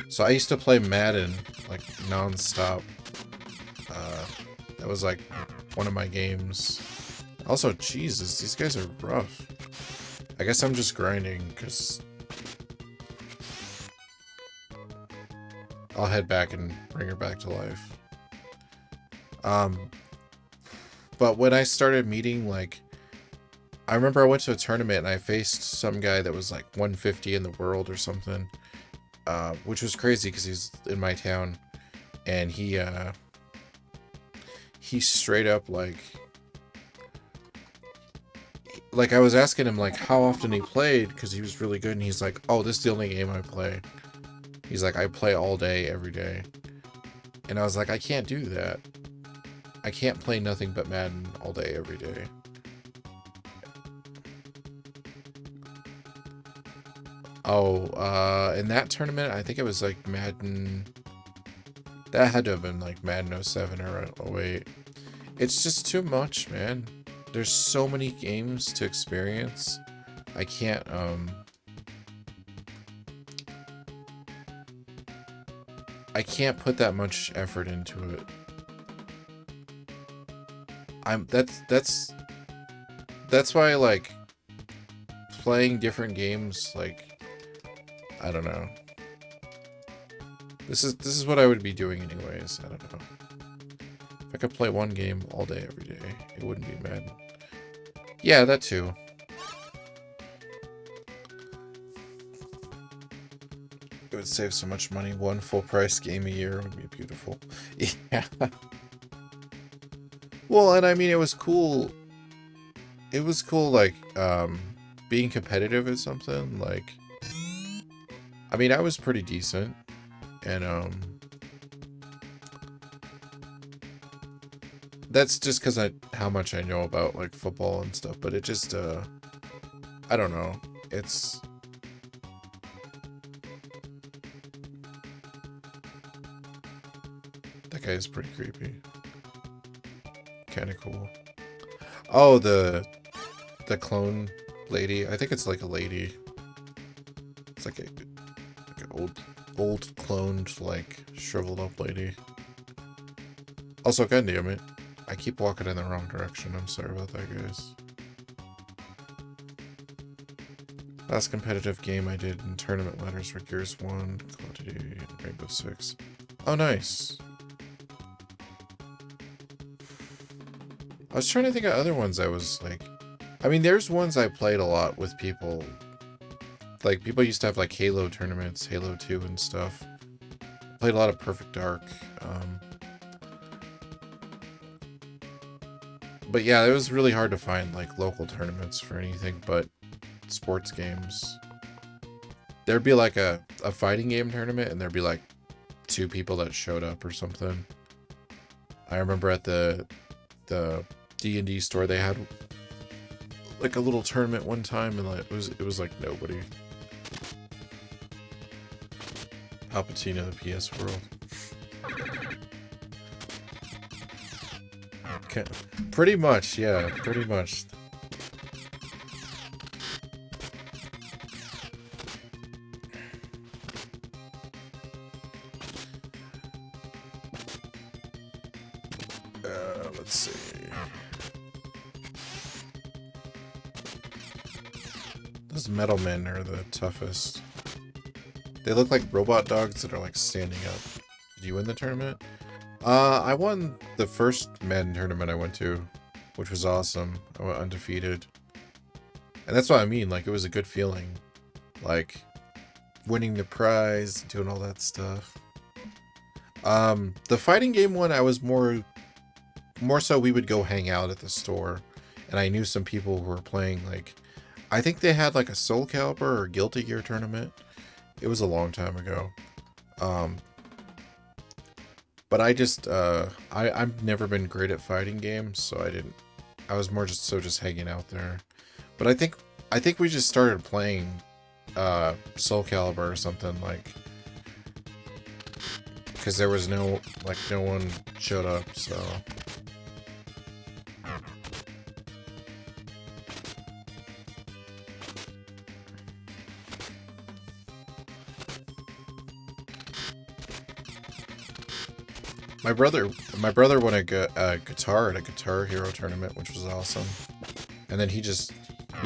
So I used to play Madden, like, non-stop. That was, like, one of my games. Also, Jesus, these guys are rough. I guess I'm just grinding, because I'll head back and bring her back to life. But when I started meeting, like, I remember I went to a tournament and I faced some guy that was like 150 in the world or something, which was crazy because he's in my town, and he straight up like I was asking him like how often he played because he was really good, and he's like, oh, this is the only game I play. He's like, I play all day, every day. And I was like, I can't do that. I can't play nothing but Madden all day, every day. Oh, in that tournament, I think it was like Madden... That had to have been like Madden 07 or 08. It's just too much, man. There's so many games to experience. I can't, I can't put that much effort into it. That's why, like, playing different games, like, I don't know. This is what I would be doing anyways. I don't know. If I could play one game all day, every day, it wouldn't be Madden. Yeah, that too. It would save so much money. One full price game a year would be beautiful. Yeah. Well, and I mean, it was cool. It was cool, like, being competitive at something. Like, I mean, I was pretty decent. And, that's just because how much I know about, like, football and stuff. But it just, I don't know. It's... That guy is pretty creepy. Kind of cool. Oh, the clone lady. I think it's like a lady. It's like an old cloned, like, shriveled up lady. Also, goddammit, it, I keep walking in the wrong direction. I'm sorry about that, guys. Last competitive game I did in tournament ladders were Gears 1, Call of Duty, and Rainbow Six. Oh, nice. I was trying to think of other ones I was, like... I mean, there's ones I played a lot with people. Like, people used to have, like, Halo tournaments, Halo 2 and stuff. Played a lot of Perfect Dark. But yeah, it was really hard to find, like, local tournaments for anything but sports games. There'd be, like, a fighting game tournament, and there'd be, like, 2 people that showed up or something. I remember at the the D&D store, they had like a little tournament one time, and like it was like nobody. Palpatine of the PS world. Okay. Pretty much, yeah, pretty much. Let's see. Those metal men are the toughest. They look like robot dogs that are like standing up. Did you win the tournament? I won the first Madden tournament I went to, which was awesome. I went undefeated. And that's what I mean, like, it was a good feeling. Like, winning the prize, doing all that stuff. The fighting game one, I was more so we would go hang out at the store. And I knew some people who were playing, like, I think they had, like, a Soul Calibur or Guilty Gear tournament. It was a long time ago. But I just, I've never been great at fighting games, so I was more just hanging out there. But I think we just started playing, Soul Calibur or something, like, because there was no one showed up, so. My brother won a guitar at a Guitar Hero tournament, which was awesome. And then he just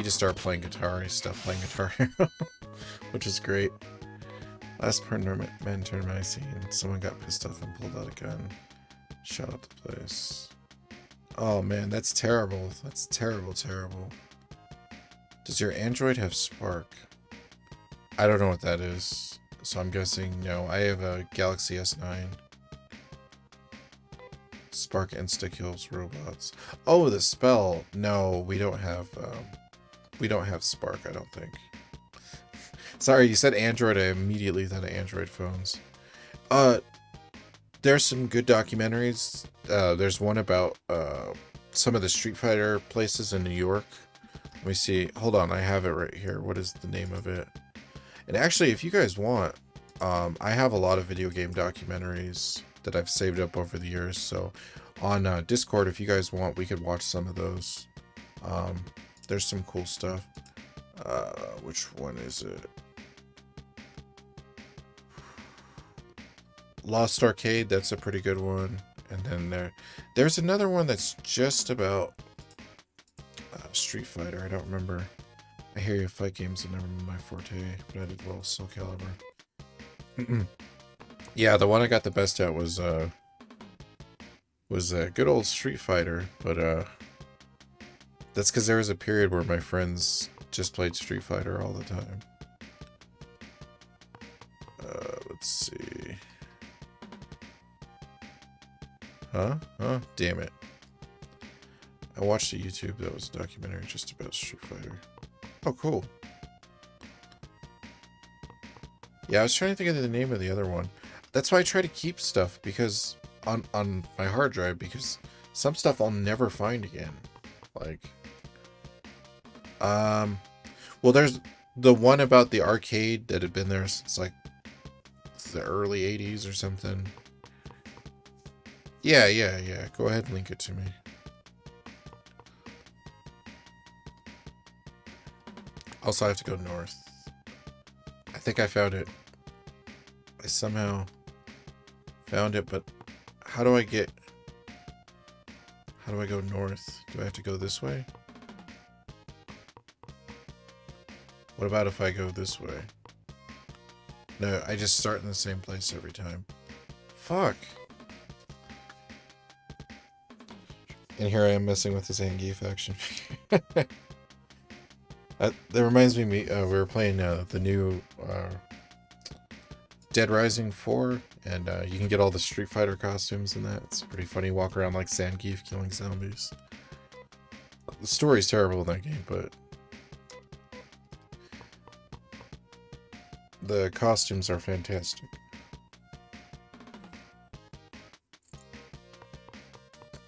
started playing guitar, and he stopped playing Guitar Hero, which is great. Last tournament I seen, someone got pissed off and pulled out a gun, shot up the place. Oh man, that's terrible. That's terrible. Does your Android have Spark? I don't know what that is, so I'm guessing no. I have a Galaxy S9. Spark insta-kills robots. Oh, the spell. No, we don't have Spark, I don't think. Sorry, you said Android, I immediately thought of Android phones. There's some good documentaries. There's one about some of the Street Fighter places in New York. Let me see. Hold on, I have it right here. What is the name of it? And actually, if you guys want, I have a lot of video game documentaries that I've saved up over the years. So on Discord, if you guys want, we could watch some of those. There's some cool stuff. Which one is it? Lost Arcade, that's a pretty good one. And then there's another one that's just about Street Fighter. I don't remember. I hear you, fight games are never my forte, but I did well Soul Calibur. Yeah, the one I got the best at was good old Street Fighter, but that's because there was a period where my friends just played Street Fighter all the time. Let's see. Huh? Damn it. I watched a YouTube that was a documentary just about Street Fighter. Oh, cool. Yeah, I was trying to think of the name of the other one. That's why I try to keep stuff, because on my hard drive, because some stuff I'll never find again. Like, well, there's the one about the arcade that had been there since like the early 80s or something. Yeah. Go ahead and link it to me. Also, I have to go north. I think I found it. I somehow found it, but how do I go north? Do I have to go this way? What about if I go this way? No, I just start in the same place every time. Fuck. And here I am messing with this Zangief action figure. That reminds me, we were playing the new Dead Rising 4, and you can get all the Street Fighter costumes in that. It's pretty funny. Walk around like Zangief killing zombies. The story's terrible in that game, but the costumes are fantastic.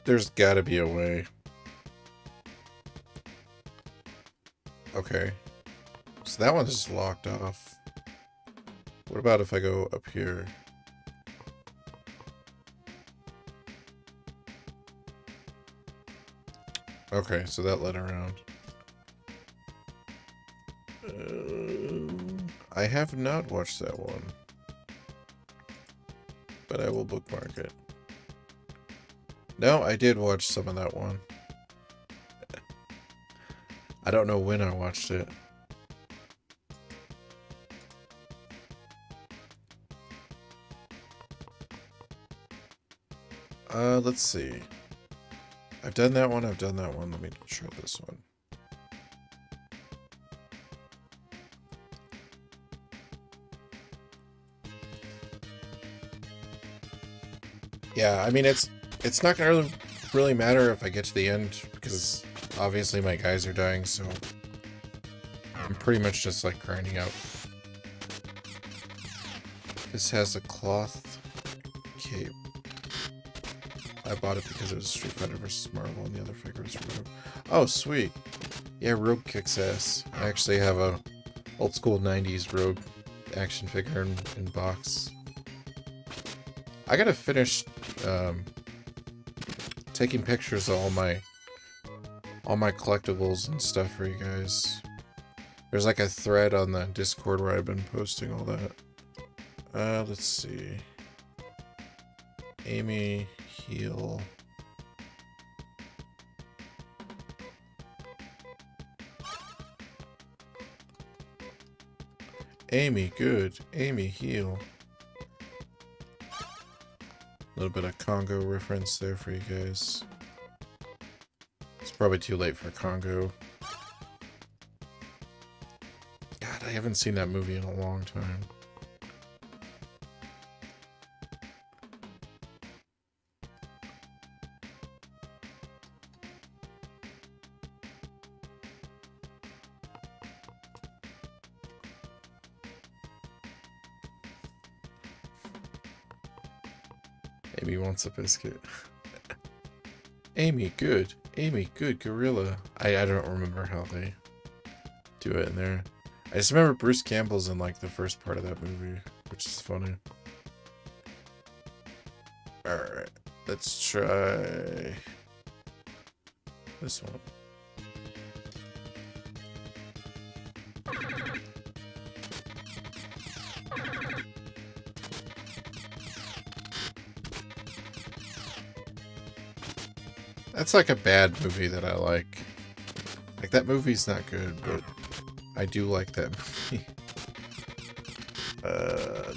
There's gotta be a way. Okay. So that one's just locked off. What about if I go up here? Okay, so that led around. I have not watched that one. But I will bookmark it. No, I did watch some of that one. I don't know when I watched it. Let's see. I've done that one, I've done that one. Let me try this one. Yeah, I mean, it's not gonna really matter if I get to the end, because obviously my guys are dying, so I'm pretty much just like grinding out. This has a cloth cape. I bought it because it was Street Fighter vs. Marvel and the other figure was Rogue. Oh, sweet. Yeah, Rogue kicks ass. I actually have a old school 90s Rogue action figure in box. I gotta finish taking pictures of all my collectibles and stuff for you guys. There's like a thread on the Discord where I've been posting all that. Let's see. Amy, heal. Amy, good. Amy, heal. A little bit of Congo reference there for you guys. It's probably too late for Congo. God, I haven't seen that movie in a long time. Amy wants a biscuit. Amy, good. Amy, good. Gorilla. I don't remember how they do it in there. I just remember Bruce Campbell's in like the first part of that movie, which is funny. Alright, let's try this one. That's like a bad movie that I like. Like, that movie's not good, but I do like that movie.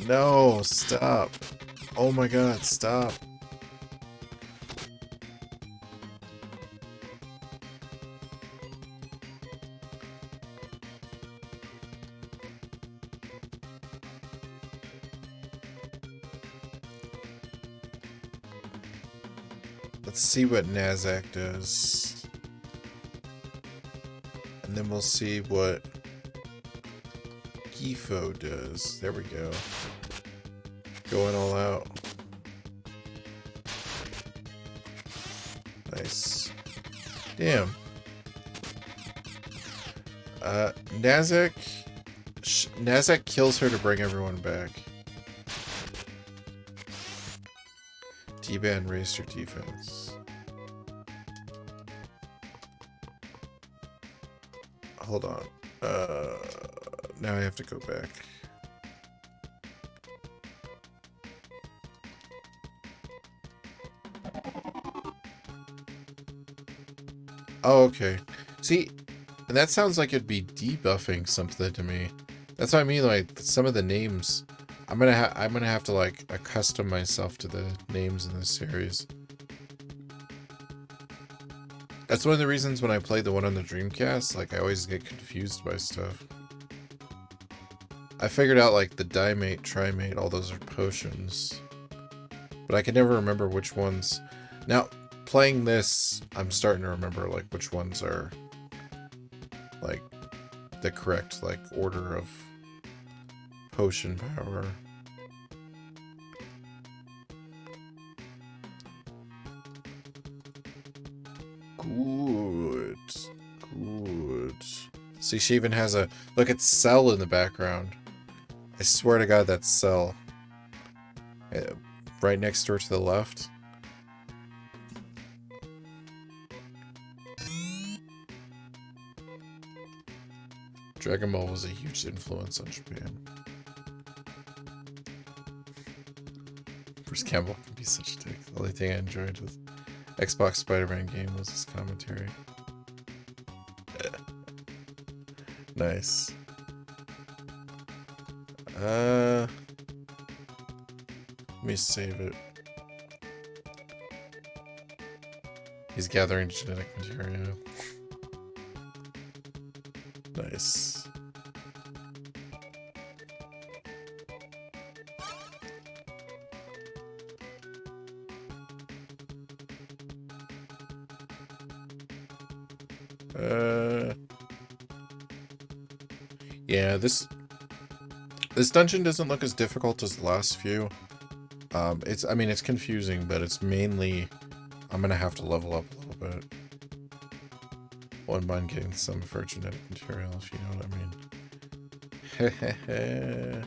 No, stop. Oh my god, stop. Let's see what Nazak does. And then we'll see what Gifo does. There we go. Going all out. Nice. Damn. Nazak kills her to bring everyone back. D-Ban raised her defense. Hold on. Now I have to go back. Oh, okay. See, and that sounds like it'd be debuffing something to me. That's what I mean, like, some of the names... I'm gonna have to, like, accustom myself to the names in this series. That's one of the reasons when I play the one on the Dreamcast, like, I always get confused by stuff. I figured out, like, the Dimate, Trimate, all those are potions. But I can never remember which ones... Now, playing this, I'm starting to remember, like, which ones are, like, the correct, like, order of potion power. Good. Good. See, she even has a... Look, it's Cell in the background. I swear to God, that's Cell. Right next door to the left. Dragon Ball was a huge influence on Japan. Bruce Campbell can be such a dick. The only thing I enjoyed with Xbox Spider-Man game was his commentary. Nice. Let me save it. He's gathering genetic material. Nice. Yeah, this dungeon doesn't look as difficult as the last few. I mean, it's confusing, but it's mainly I'm gonna have to level up a little bit. Wouldn't mind getting some for genetic material, if you know what I mean.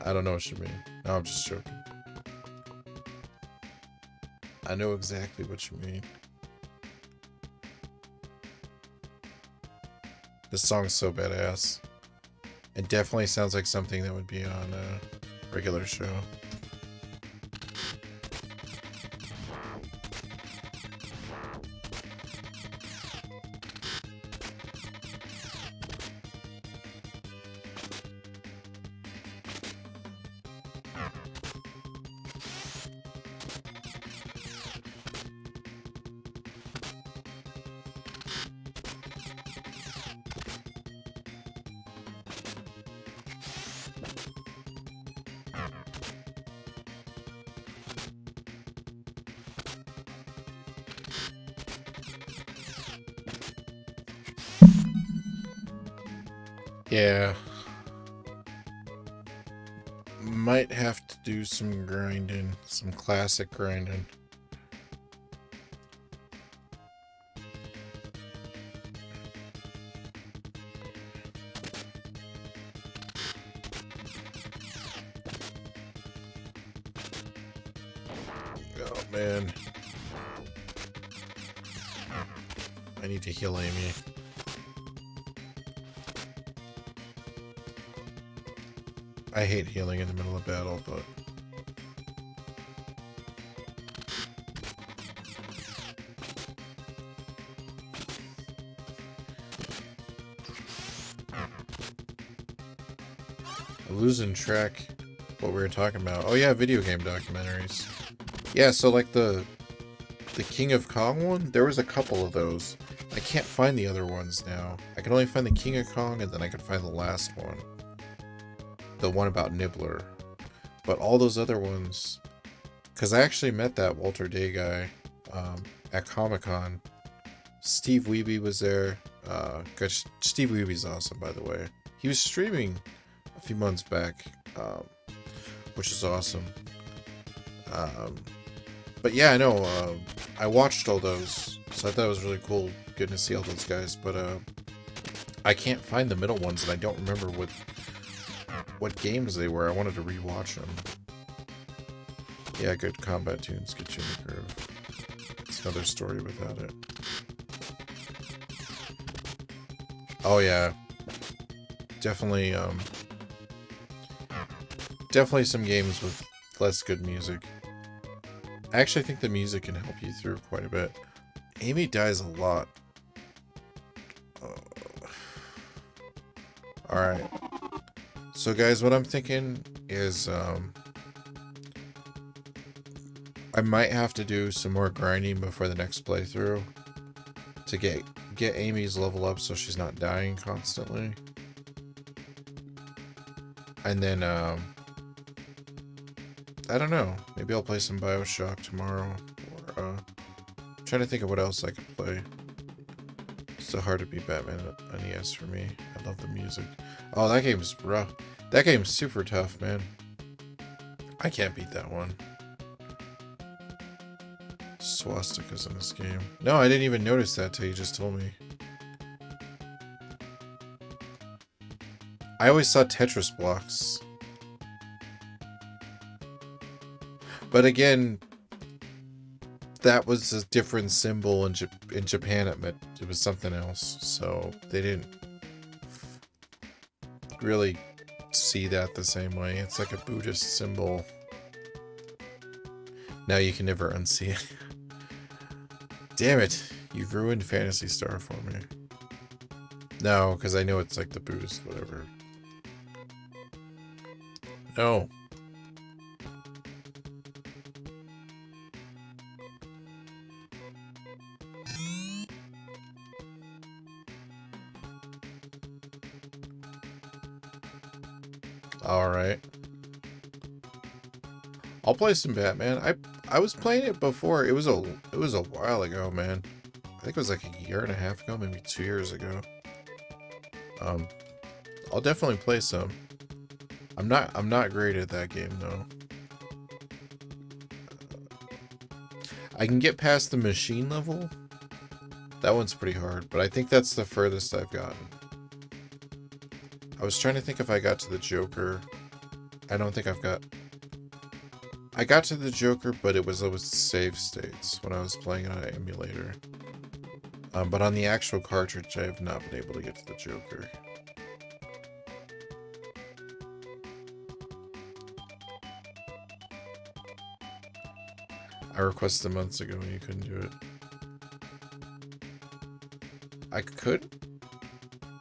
I don't know what you mean. No, I'm just joking. I know exactly what you mean. This song's so badass. It definitely sounds like something that would be on a regular show. Yeah. Might have to do some grinding. Some classic grinding. Oh, man. I need to heal Amy. I hate healing in the middle of battle, but... I'm losing track what we were talking about. Oh yeah, video game documentaries. Yeah, so like the King of Kong one, there was a couple of those. I can't find the other ones now. I can only find the King of Kong, and then I can find the last one. The one about Nibbler. But all those other ones... Because I actually met that Walter Day guy at Comic-Con. Steve Wiebe was there. Cause Steve Wiebe's awesome, by the way. He was streaming a few months back, which is awesome. But yeah, I know. I watched all those, so I thought it was really cool getting to see all those guys. But I can't find the middle ones, and I don't remember what games they were. I wanted to rewatch them. Yeah, good combat tunes get you in the groove. It's another story without it. Oh yeah, definitely. Definitely some games with less good music. I actually think the music can help you through quite a bit. Amy dies a lot. Alright. So guys, what I'm thinking is I might have to do some more grinding before the next playthrough to get Amy's level up so she's not dying constantly. And then I don't know. Maybe I'll play some BioShock tomorrow. Or I'm trying to think of what else I could play. It's so hard to beat Batman on NES for me. I love the music. Oh, that game's rough. That game's super tough, man. I can't beat that one. swastikas in this game. No, I didn't even notice that till you just told me. I always saw Tetris blocks. But again, that was a different symbol in Japan. It was something else. So they didn't really see that the same way. It's like a Buddhist symbol. Now you can never unsee it. Damn it. You've ruined Phantasy Star for me. No, because I know it's like the Buddhist whatever. No. Alright. I'll play some Batman. I was playing it before. It was a while ago, man. I think it was like a year and a half ago, maybe 2 years ago. I'll definitely play some. I'm not great at that game though. I can get past the machine level. That one's pretty hard, but I think that's the furthest I've gotten. I was trying to think if I got to the Joker. I don't think I've got... I got to the Joker, but it was with save states when I was playing on an emulator. But on the actual cartridge, I have not been able to get to the Joker. I requested months ago and you couldn't do it. I could?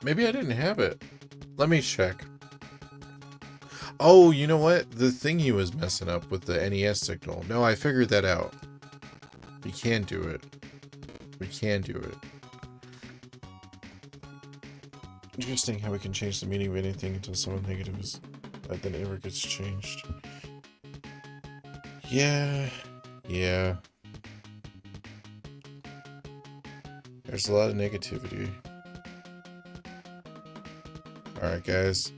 Maybe I didn't have it. Let me check. Oh, you know what? The thingy was messing up with the NES signal. No, I figured that out. We can do it. We can do it. Interesting how we can change the meaning of anything until someone negative is... then it never gets changed. Yeah. Yeah. There's a lot of negativity. Alright, guys.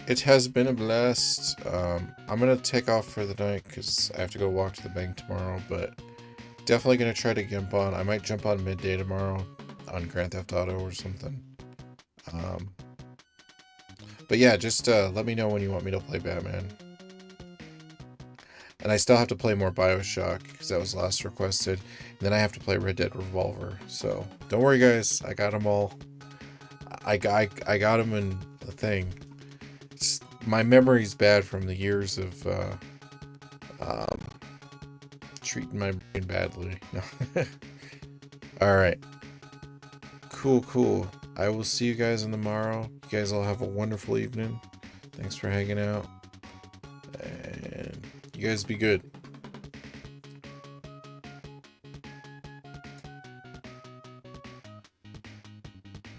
It has been a blast. I'm going to take off for the night because I have to go walk to the bank tomorrow, but definitely going to try to jump on. I might jump on midday tomorrow on Grand Theft Auto or something. But yeah, just let me know when you want me to play Batman. And I still have to play more BioShock because that was last requested. And then I have to play Red Dead Revolver. So don't worry, guys. I got them all. I got them in the thing. My memory's bad from the years of treating my brain badly. Alright. Cool. I will see you guys tomorrow. You guys all have a wonderful evening. Thanks for hanging out. And you guys be good.